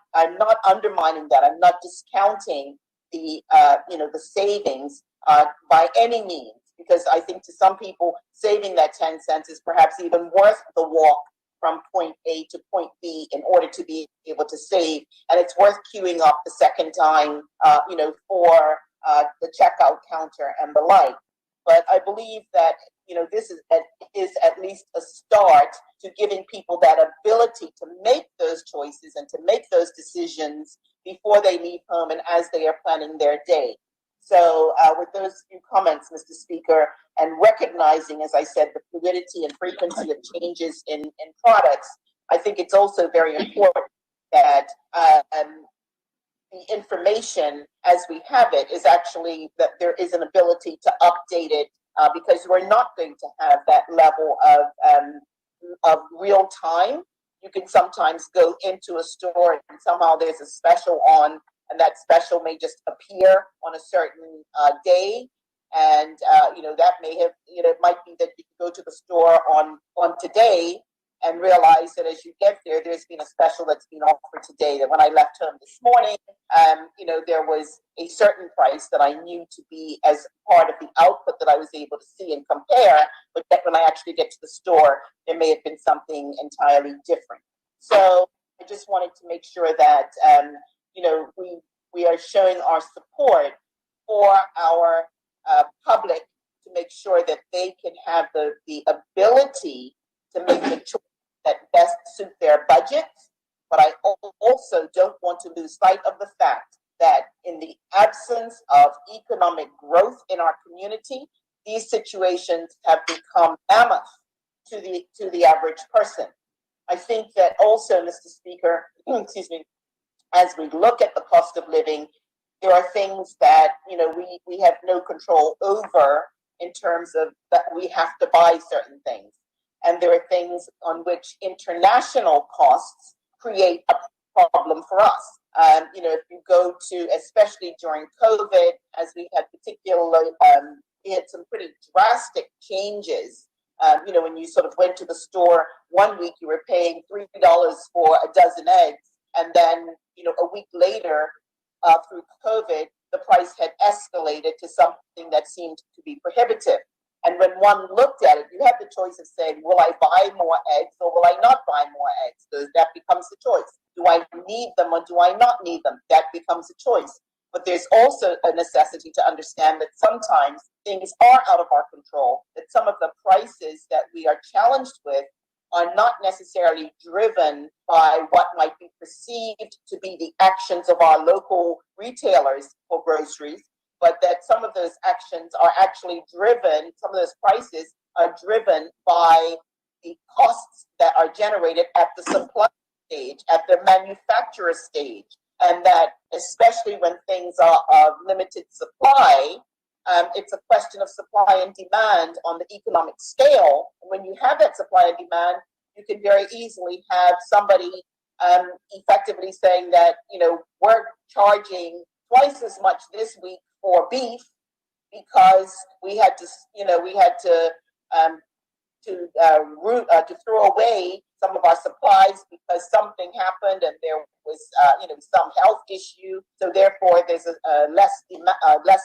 Speaker 9: undermining that. I'm not discounting the the savings by any means, because I think to some people saving that 10 cents is perhaps even worth the walk from point A to point B in order to be able to save, and it's worth queuing up the second time, for the checkout counter and the like. But I believe that this is at least a start to giving people that ability to make those choices and to make those decisions before they leave home and as they are planning their day. So with those few comments, Mr. Speaker, and recognizing, as I said, the fluidity and frequency of changes in products, I think it's also very important that the information as we have it is actually that there is an ability to update it, because we're not going to have that level of real time. You can sometimes go into a store and somehow there's a special on, and that special may just appear on a certain day. And, that may have, it might be that you can go to the store on today and realize that as you get there, there's been a special that's been offered today, that when I left home this morning, there was a certain price that I knew to be as part of the output that I was able to see and compare, but that when I actually get to the store, there may have been something entirely different. So I just wanted to make sure that, we are showing our support for our public to make sure that they can have the ability to make the choice that best suit their budgets. But I also don't want to lose sight of the fact that in the absence of economic growth in our community, these situations have become mammoth to the average person. I think that also, Mr. Speaker, excuse me, as we look at the cost of living, there are things that we have no control over in terms of that we have to buy certain things. And there are things on which international costs create a problem for us. If you go to, especially during COVID, as we had particularly, we had some pretty drastic changes when you sort of went to the store one week, you were paying $3 for a dozen eggs, and then a week later, through COVID, the price had escalated to something that seemed to be prohibitive. And when one looked at it, you had the choice of saying, will I buy more eggs or will I not buy more eggs? So that becomes the choice. Do I need them or do I not need them? That becomes a choice. But there's also a necessity to understand that sometimes things are out of our control, that some of the prices that we are challenged with are not necessarily driven by what might be perceived to be the actions of our local retailers for groceries, but that some of those actions are actually driven, some of those prices are driven by the costs that are generated at the supply stage, at the manufacturer stage. And that especially when things are of limited supply, it's a question of supply and demand on the economic scale. When you have that supply and demand, you can very easily have somebody effectively saying that, we're charging twice as much this week for beef because we had to throw away some of our supplies because something happened and there was some health issue. So therefore, there's less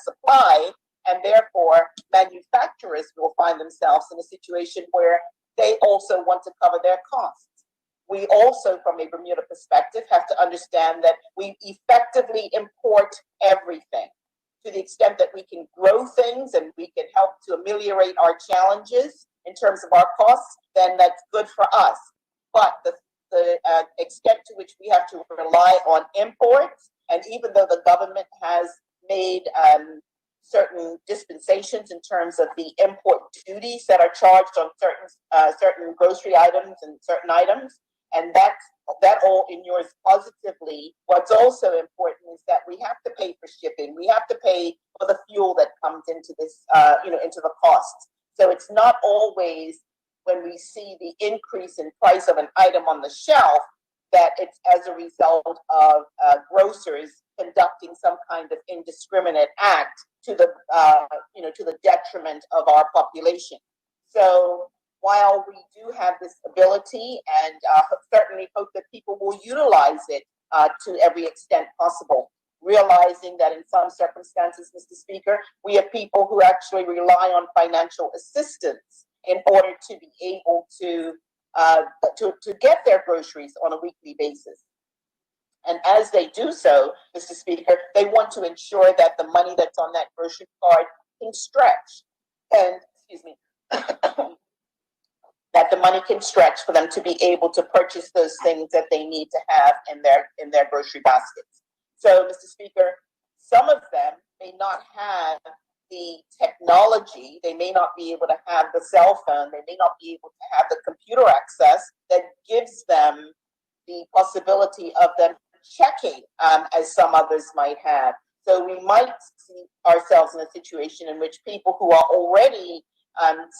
Speaker 9: supply, and therefore manufacturers will find themselves in a situation where they also want to cover their costs. We also, from a Bermuda perspective, have to understand that we effectively import everything. To the extent that we can grow things and we can help to ameliorate our challenges in terms of our costs, then that's good for us. But the extent to which we have to rely on imports, and even though the government has made certain dispensations in terms of the import duties that are charged on certain grocery items and certain items, and that all inures positively. What's also important is that we have to pay for shipping. We have to pay for the fuel that comes into this, into the costs. So it's not always when we see the increase in price of an item on the shelf that it's as a result of grocers conducting some kind of indiscriminate act to the detriment of our population. So while we do have this ability and certainly hope that people will utilize it to every extent possible, realizing that in some circumstances, Mr. Speaker, we have people who actually rely on financial assistance in order to be able to get their groceries on a weekly basis. And as they do so, Mr. Speaker, they want to ensure that the money that's on that grocery card can stretch. And, that the money can stretch for them to be able to purchase those things that they need to have in their grocery baskets. So, Mr. Speaker, some of them may not have the technology, they may not be able to have the cell phone, they may not be able to have the computer access that gives them the possibility of them checking as some others might have. So we might see ourselves in a situation in which people who are already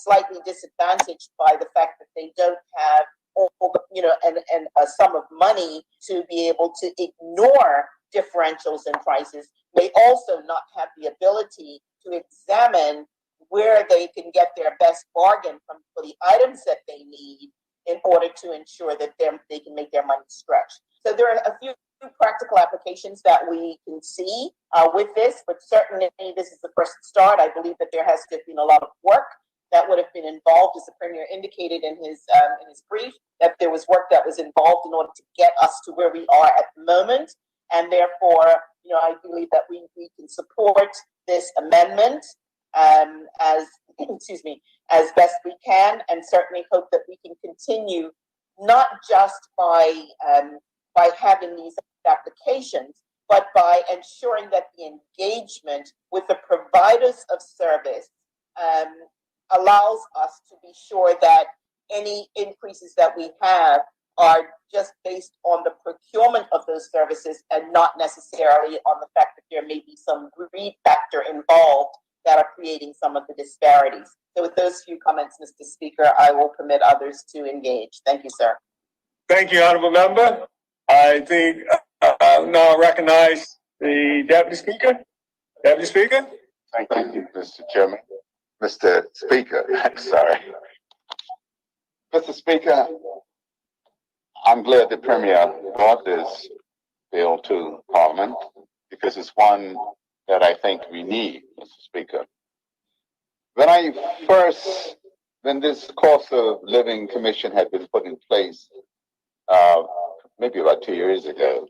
Speaker 9: slightly disadvantaged by the fact that they don't have a sum of money to be able to ignore differentials in prices, may also not have the ability to examine where they can get their best bargain for the items that they need in order to ensure that they can make their money stretch. So there are a few practical applications that we can see with this, but certainly this is the first start. I believe that there has to have been a lot of work that would have been involved, as the Premier indicated in his brief, that there was work that was involved in order to get us to where we are at the moment. And therefore, I believe that we can support this amendment as best we can, and certainly hope that we can continue not just by having these applications, but by ensuring that the engagement with the providers of service allows us to be sure that any increases that we have are just based on the procurement of those services and not necessarily on the fact that there may be some greed factor involved that are creating some of the disparities. So with those few comments, Mr. Speaker, I will permit others to engage. Thank you, sir.
Speaker 2: Thank you, Honorable Member. I think I'll now recognize the Deputy Speaker. Deputy Speaker?
Speaker 3: Thank you, Mr. Chairman. Mr. Speaker, sorry.
Speaker 12: Mr. Speaker, I'm glad the Premier brought this bill to Parliament because it's one that I think we need, Mr. Speaker. When this cost of living commission had been put in place, maybe about 2 years ago,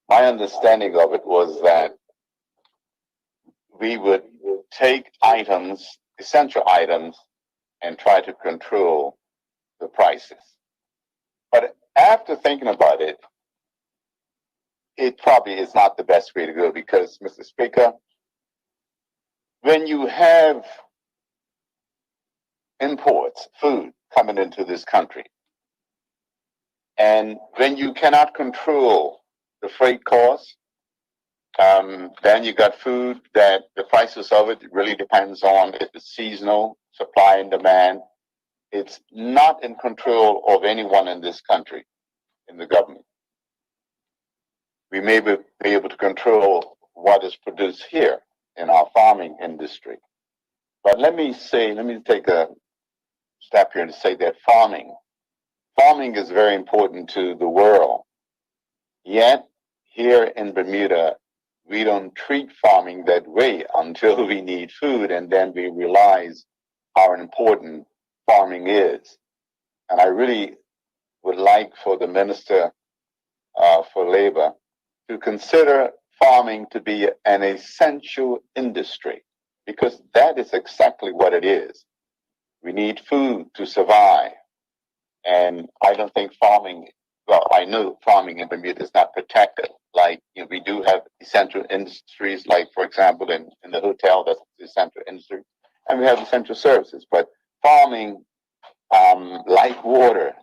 Speaker 12: my understanding of it was that we would take items, essential items, and try to control the prices. But after thinking about it, it probably is not the best way to go because, Mr. Speaker, when you have imports, food coming into this country, and when you cannot control the freight costs, then you got food that the prices of it really depends on if it's seasonal, supply and demand. It's not in control of anyone in this country, in the government. We may be able to control what is produced here in our farming industry. But let me take a step here and say that farming is very important to the world. Yet, here in Bermuda, we don't treat farming that way until we need food, and then we realize how important farming is. And I really would like for the Minister for Labor to consider farming to be an essential industry, because that is exactly what it is. We need food to survive. And I don't think farming, well, I know farming in Bermuda is not protected. Like, we do have essential industries, like, for example, in the hotel, that's essential industry. And we have essential services. But farming, like water,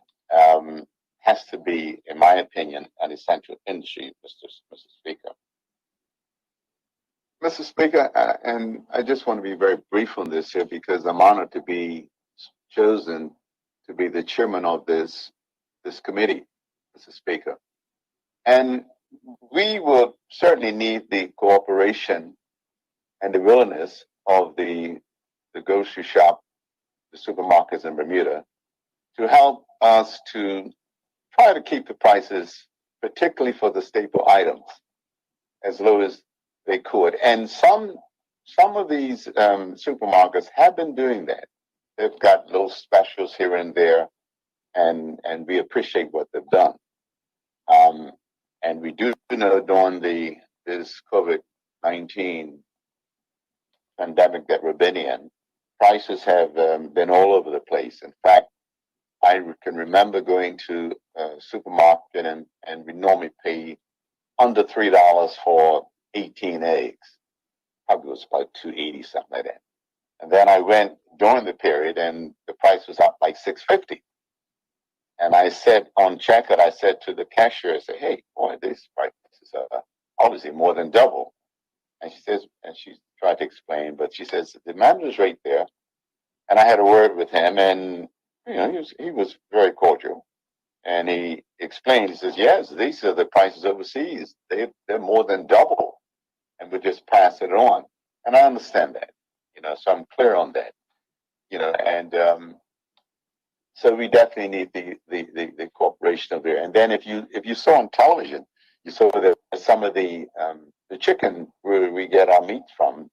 Speaker 12: has to be, in my opinion, an essential industry, Mr. Speaker. Mr. Speaker, and I just want to be very brief on this here because I'm honored to be chosen to be the chairman of this committee, Mr. Speaker. And we will certainly need the cooperation and the willingness of the grocery shop, the supermarkets in Bermuda, to help us to try to keep the prices, particularly for the staple items, as low as they could. And some of these supermarkets have been doing that. They've got little specials here and there, and we appreciate what they've done. And we do know during this COVID-19 pandemic that we've been in, prices have been all over the place. In fact, I can remember going to a supermarket and we normally pay under $3 for 18 eggs. Probably was about $2.80, something like that. And then I went during the period and the price was up like $6.50. And I said on checkout, I said to the cashier, I said, hey, boy, these prices are obviously more than double. And she says, and she tried to explain, but she says, the manager's right there. And I had a word with him and, he was very cordial. And he explained, he says, yes, these are the prices overseas. They're more than double. And we just pass it on. And I understand that, so I'm clear on that, and so we definitely need the cooperation of there. And then if you saw on television, you saw that some of the chicken where we get our meat from,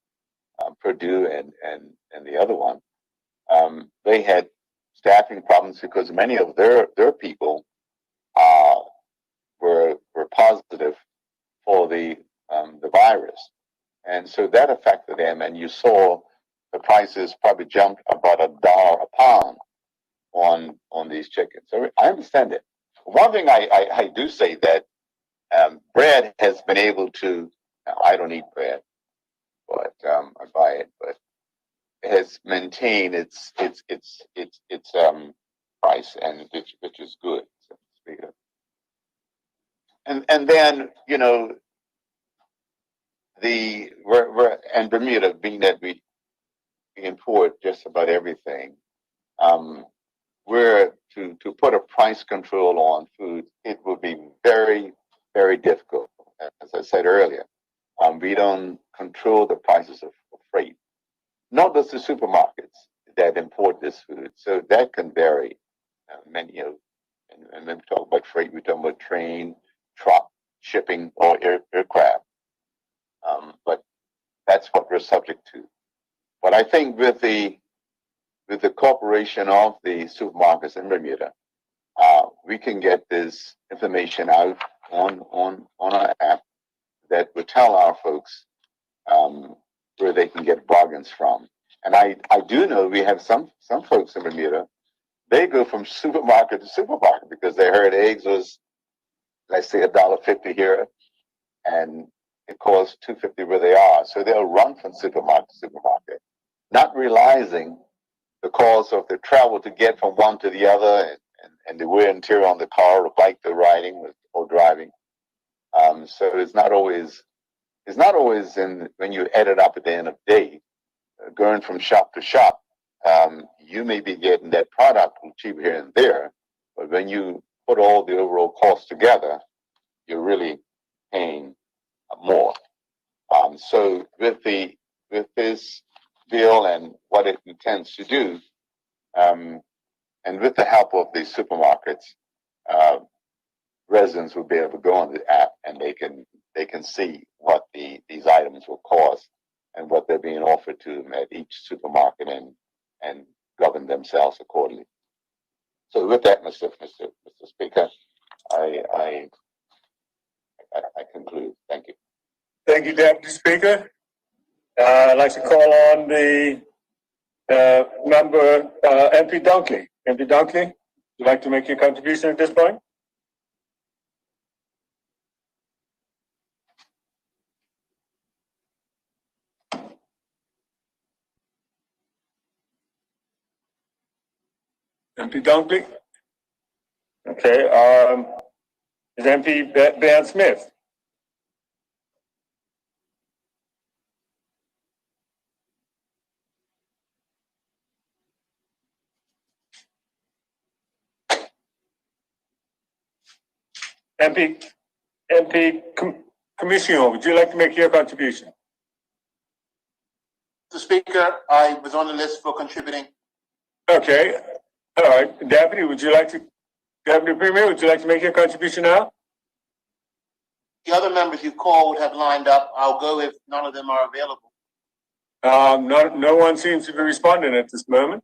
Speaker 12: Purdue and the other one, they had staffing problems because many of their people were positive for the virus, and so that affected them. And you saw the prices probably jumped about $1 a pound on these chickens. So I understand it. One thing I do say that bread has been able to. I don't eat bread, but I buy it. But it has maintained its price, and which is good. So to speak. And then and Bermuda, being that we import just about everything, we're to put a price control on food, it would be very, very difficult. As I said earlier, we don't control the prices of freight. Nor does the supermarkets that import this food, so that can vary
Speaker 21: many of, and then we talk about freight, we're talking about train, truck, shipping, or aircraft. But that's what we're subject to. But I think with the corporation of the supermarkets in Bermuda, we can get this information out on our app that would tell our folks where they can get bargains from. And I do know we have some folks in Bermuda, they go from supermarket to supermarket because they heard eggs was, let's say, $1.50 here, and it costs $2.50 where they are. So they'll run from supermarket to supermarket, not realizing the cost of the travel to get from one to the other, and the wear and tear on the car, the bike they're riding or driving. So it's not always when you add it up at the end of the day, going from shop to shop, you may be getting that product cheaper here and there, but when you put all the overall costs together, you're really paying more. So with this bill and what it intends to do, and with the help of the supermarkets, residents will be able to go on the app and they can see what these items will cost and what they're being offered to them at each supermarket and govern themselves accordingly. So with that, Mr. Speaker, I conclude. Thank you.
Speaker 2: Thank you, Deputy Speaker. I'd like to call on the member, MP Dunkley. MP Dunkley, would you like to make your contribution at this point? MP Dunkley? Okay, is MP Van Smith? MP Commissioner, would you like to make your contribution?
Speaker 5: Mr. Speaker, I was on the list for contributing.
Speaker 2: Okay, all right. Deputy Premier, would you like to make your contribution now?
Speaker 5: The other members you called have lined up. I'll go if none of them are available.
Speaker 2: No one seems to be responding at this moment.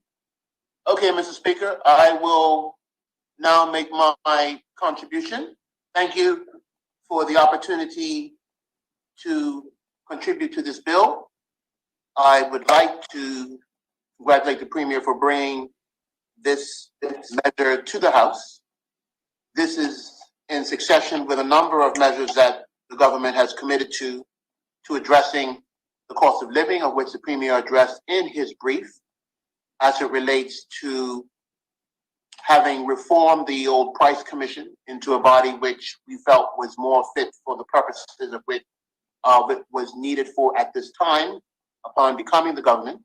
Speaker 5: Okay, Mr. Speaker, I will now make my contribution. Thank you for the opportunity to contribute to this bill. I would like to congratulate the Premier for bringing this measure to the House. This is in succession with a number of measures that the government has committed to addressing the cost of living, of which the Premier addressed in his brief, as it relates to having reformed the old Price Commission into a body which we felt was more fit for the purposes of which it was needed for at this time upon becoming the government,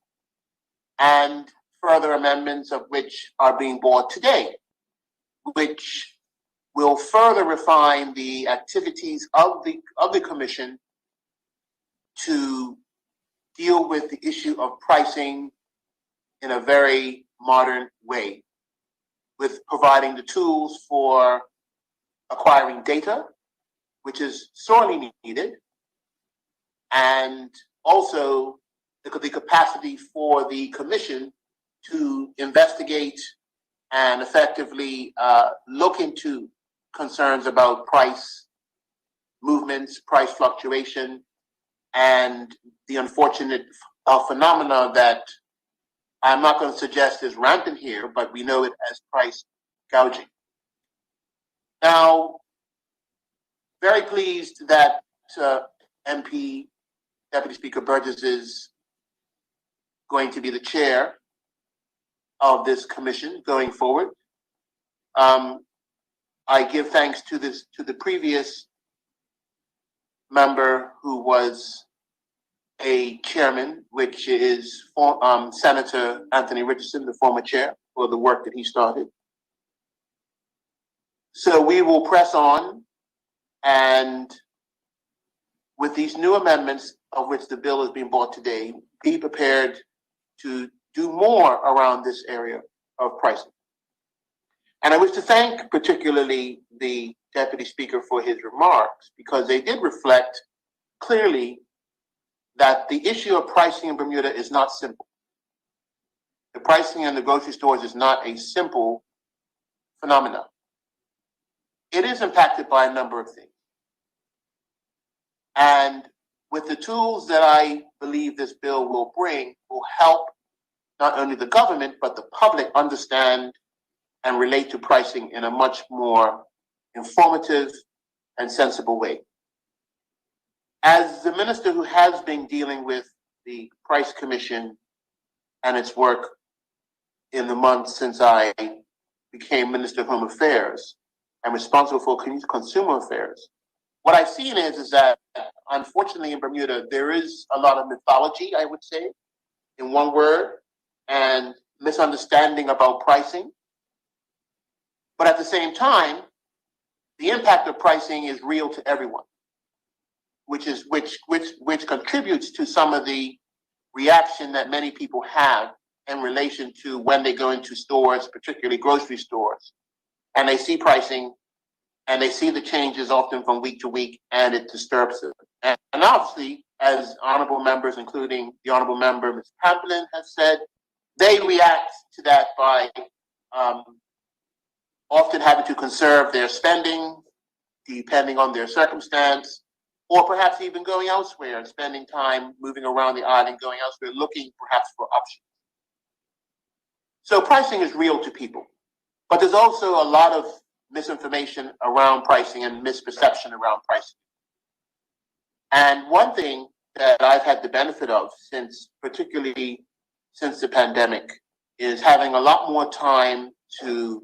Speaker 5: and further amendments of which are being brought today, which will further refine the activities of the Commission to deal with the issue of pricing in a very modern way, with providing the tools for acquiring data, which is sorely needed, and also the capacity for the Commission to investigate and effectively look into concerns about price movements, price fluctuation, and the unfortunate phenomena that I'm not going to suggest is rampant here, but we know it as price gouging. Now, very pleased that MP Deputy Speaker Burgess is going to be the chair of this commission going forward. I give thanks to the previous member who was a chairman, which is Senator Anthony Richardson, the former chair, for the work that he started. So we will press on, and with these new amendments of which the bill is being brought today, be prepared to do more around this area of pricing.
Speaker 1: And I wish to thank particularly the Deputy Speaker for his remarks, because they did reflect clearly that the issue of pricing in Bermuda is not simple. The pricing in the grocery stores is not a simple phenomenon. It is impacted by a number of things. And with the tools that I believe this bill will bring, will help not only the government, but the public understand and relate to pricing in a much more informative and sensible way. As the minister who has been dealing with the Price Commission and its work in the months since I became Minister of Home Affairs and responsible for consumer affairs, what I've seen is that unfortunately in Bermuda, there is a lot of mythology, I would say, in one word, and misunderstanding about pricing. But at the same time, the impact of pricing is real to everyone, which contributes to some of the reaction that many people have in relation to when they go into stores, particularly grocery stores, and they see pricing and they see the changes often from week to week, and it disturbs them. And obviously, as honorable members, including the honorable member, Ms. Pamplin, has said, they react to that by often having to conserve their spending, depending on their circumstance, or perhaps even going elsewhere and spending time moving around the island, going elsewhere, looking perhaps for options. So pricing is real to people, but there's also a lot of misinformation around pricing and misperception around pricing. And one thing that I've had the benefit of particularly since the pandemic, is having a lot more time to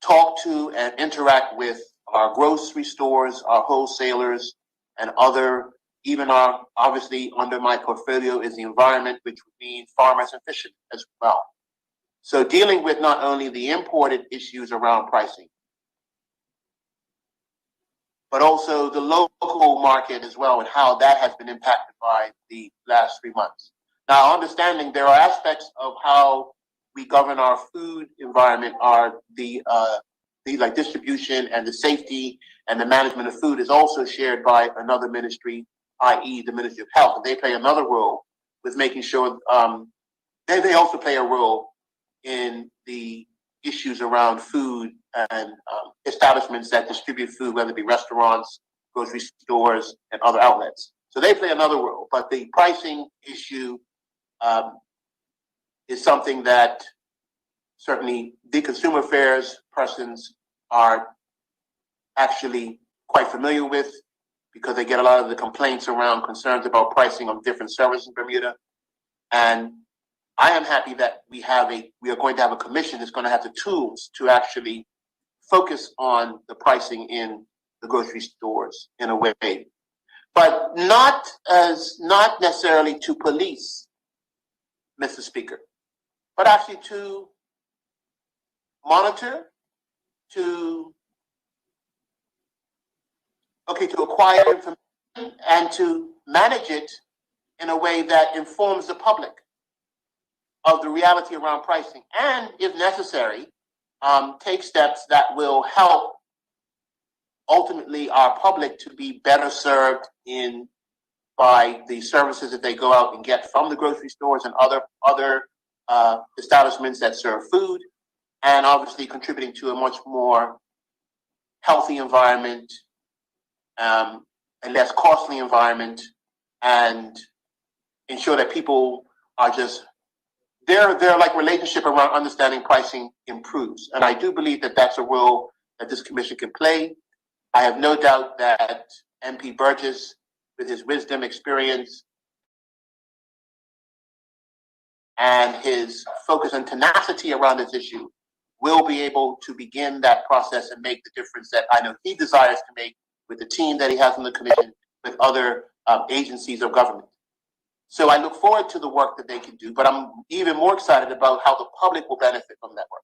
Speaker 1: talk to and interact with our grocery stores, our wholesalers, and other, even our, obviously under my portfolio is the environment, which would mean farmers and fishermen as well. So dealing with not only the imported issues around pricing, but also the local market as well, and how that has been impacted by the last 3 months. Now, understanding there are aspects of how we govern our food environment, are the like distribution and the safety and the management of food is also shared by another ministry, i.e. the Ministry of Health. And they play another role with making sure they also play a role in the issues around food and establishments that distribute food, whether it be restaurants, grocery stores, and other outlets. So they play another role. But the pricing issue is something that certainly the consumer affairs persons are actually quite familiar with, because they get a lot of the complaints around concerns about pricing of different services in Bermuda. And I am happy that we are going to have a commission that's going to have the tools to actually focus on the pricing in the grocery stores in a way, but not necessarily to police, Mr. Speaker, but actually to monitor, to acquire information and to manage it in a way that informs the public of the reality around pricing, and if necessary, take steps that will help ultimately our public to be better served by the services that they go out and get from the grocery stores and other establishments that serve food, and obviously contributing to a much more healthy environment, a less costly environment, and ensure that people are just their like relationship around understanding pricing improves. And I do believe that that's a role that this commission can play. I have no doubt that MP Burgess, with his wisdom, experience, and his focus and tenacity around this issue, will be able to begin that process and make the difference that I know he desires to make with the team that he has in the commission, with other agencies of government. So I look forward to the work that they can do, but I'm even more excited about how the public will benefit from that work,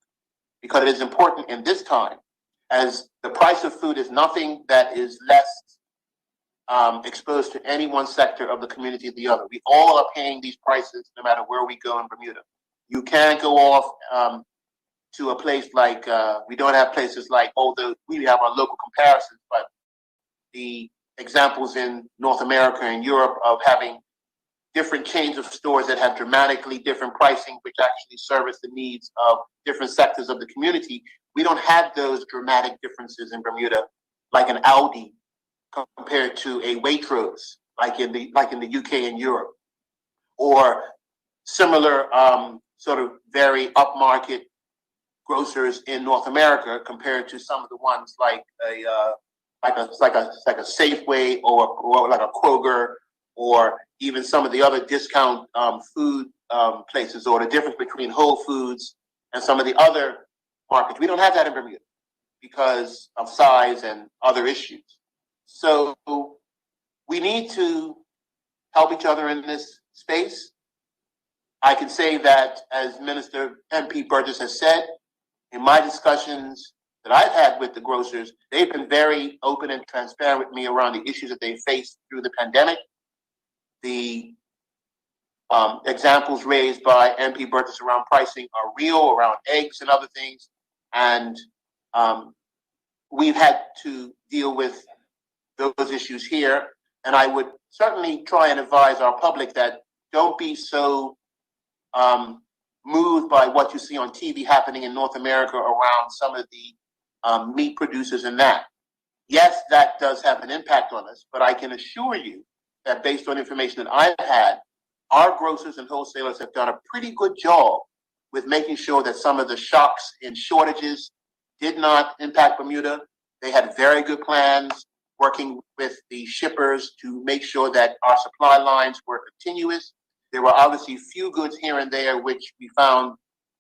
Speaker 1: because it is important in this time, as the price of food is nothing that is less exposed to any one sector of the community or the other. We all are paying these prices no matter where we go in Bermuda. You can't go off to a place like, we don't have places like, although we have our local comparisons, but the examples in North America and Europe of having different chains of stores that have dramatically different pricing, which actually service the needs of different sectors of the community. We don't have those dramatic differences in Bermuda, like an Aldi compared to a Waitrose, like in the UK and Europe, or similar sort of very upmarket grocers in North America compared to some of the ones like a Safeway or like a Kroger, or even some of the other discount food places, or the difference between Whole Foods and some of the other markets. We don't have that in Bermuda because of size and other issues. So we need to help each other in this space. I can say that, as Minister MP Burgess has said, in my discussions that I've had with the grocers, they've been very open and transparent with me around the issues that they faced through the pandemic. The examples raised by MP Burgess around pricing are real, around eggs and other things. And we've had to deal with those issues here. And I would certainly try and advise our public that don't be so moved by what you see on TV happening in North America around some of the meat producers and that. Yes, that does have an impact on us, but I can assure you that based on information that I've had, our grocers and wholesalers have done a pretty good job with making sure that some of the shocks in shortages did not impact Bermuda. They had very good plans working with the shippers to make sure that our supply lines were continuous. There were obviously few goods here and there which we found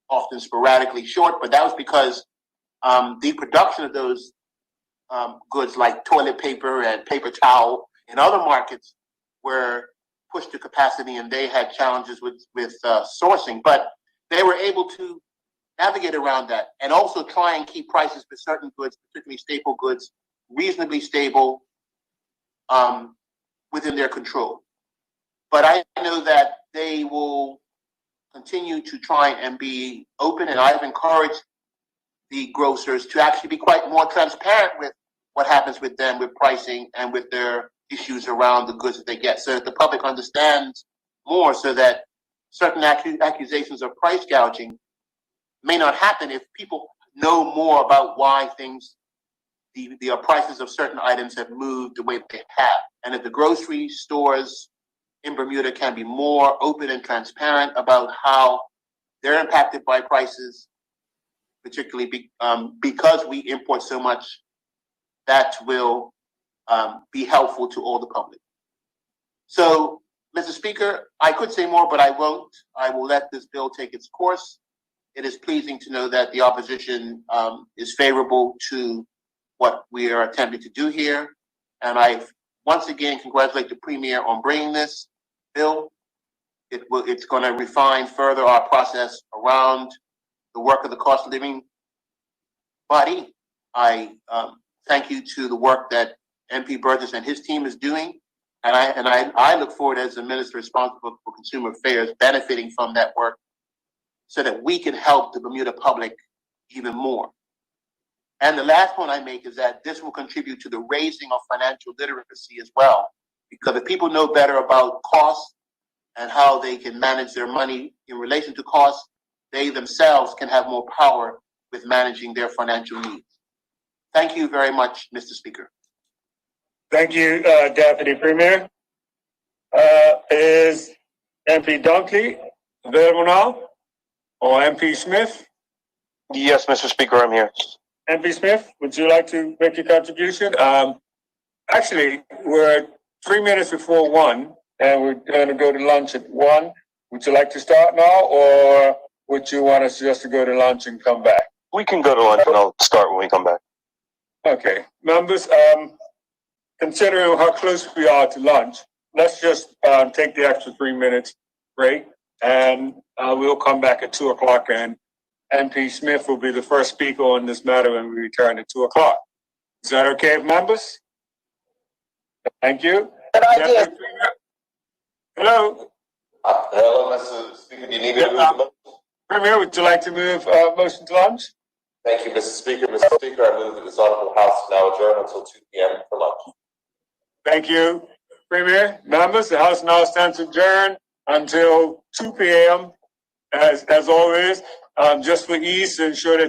Speaker 1: often sporadically short, but that was because the production of those goods like toilet paper and paper towel in other markets were pushed to capacity, and they had challenges with sourcing. But they were able to navigate around that and also try and keep prices for certain goods, particularly staple goods, reasonably stable within their control. But I know that they will continue to try and be open, and I've encouraged the grocers to actually be quite more transparent with what happens with them with pricing and with their issues around the goods that they get, so that the public understands more, so that certain accusations of price gouging may not happen if people know more about why things, the prices of certain items have moved the way they have. And if the grocery stores in Bermuda can be more open and transparent about how they're impacted by prices, particularly because we import so much, that will be helpful to all the public. So, Mr. Speaker, I could say more, but I won't. I will let this bill take its course. It is pleasing to know that the opposition is favorable to what we are attempting to do here. And I once again congratulate the Premier on bringing this bill. It's going to refine further our process around the work of the cost of living body. I thank you to the work that MP Burgess and his team is doing. And I look forward, as the minister responsible for consumer affairs, benefiting from that work so that we can help the Bermuda public even more. And the last point I make is that this will contribute to the raising of financial literacy as well, because if people know better about costs and how they can manage their money in relation to costs, they themselves can have more power with managing their financial needs. Thank you very much, Mr. Speaker.
Speaker 2: Thank you, Deputy Premier. Is MP Dunkley available now? Or MP Smith?
Speaker 15: Yes, Mr. Speaker, I'm here.
Speaker 2: MP Smith, would you like to make your contribution? Actually, we're 3 minutes before 1, and we're going to go to lunch at 1. Would you like to start now, or would you want us just to go to lunch and come back?
Speaker 15: We can go to lunch, and I'll start when we come back.
Speaker 2: Okay. Members, considering how close we are to lunch, let's just take the extra 3 minutes break, and we'll come back at 2 o'clock, and MP Smith will be the first speaker on this matter when we return at 2 o'clock. Is that okay with members? Thank you.
Speaker 11: Good idea.
Speaker 2: Hello.
Speaker 3: Hello, Mr. Speaker. Do you need me to move the motion?
Speaker 2: Premier, would you like to move motion to lunch?
Speaker 3: Thank you, Mr. Speaker. Mr. Speaker, I move that this honorable House now adjourn until 2 p.m. for lunch.
Speaker 2: Thank you, Premier. Members, the House now stands adjourned until 2 p.m. As always, just for ease to ensure that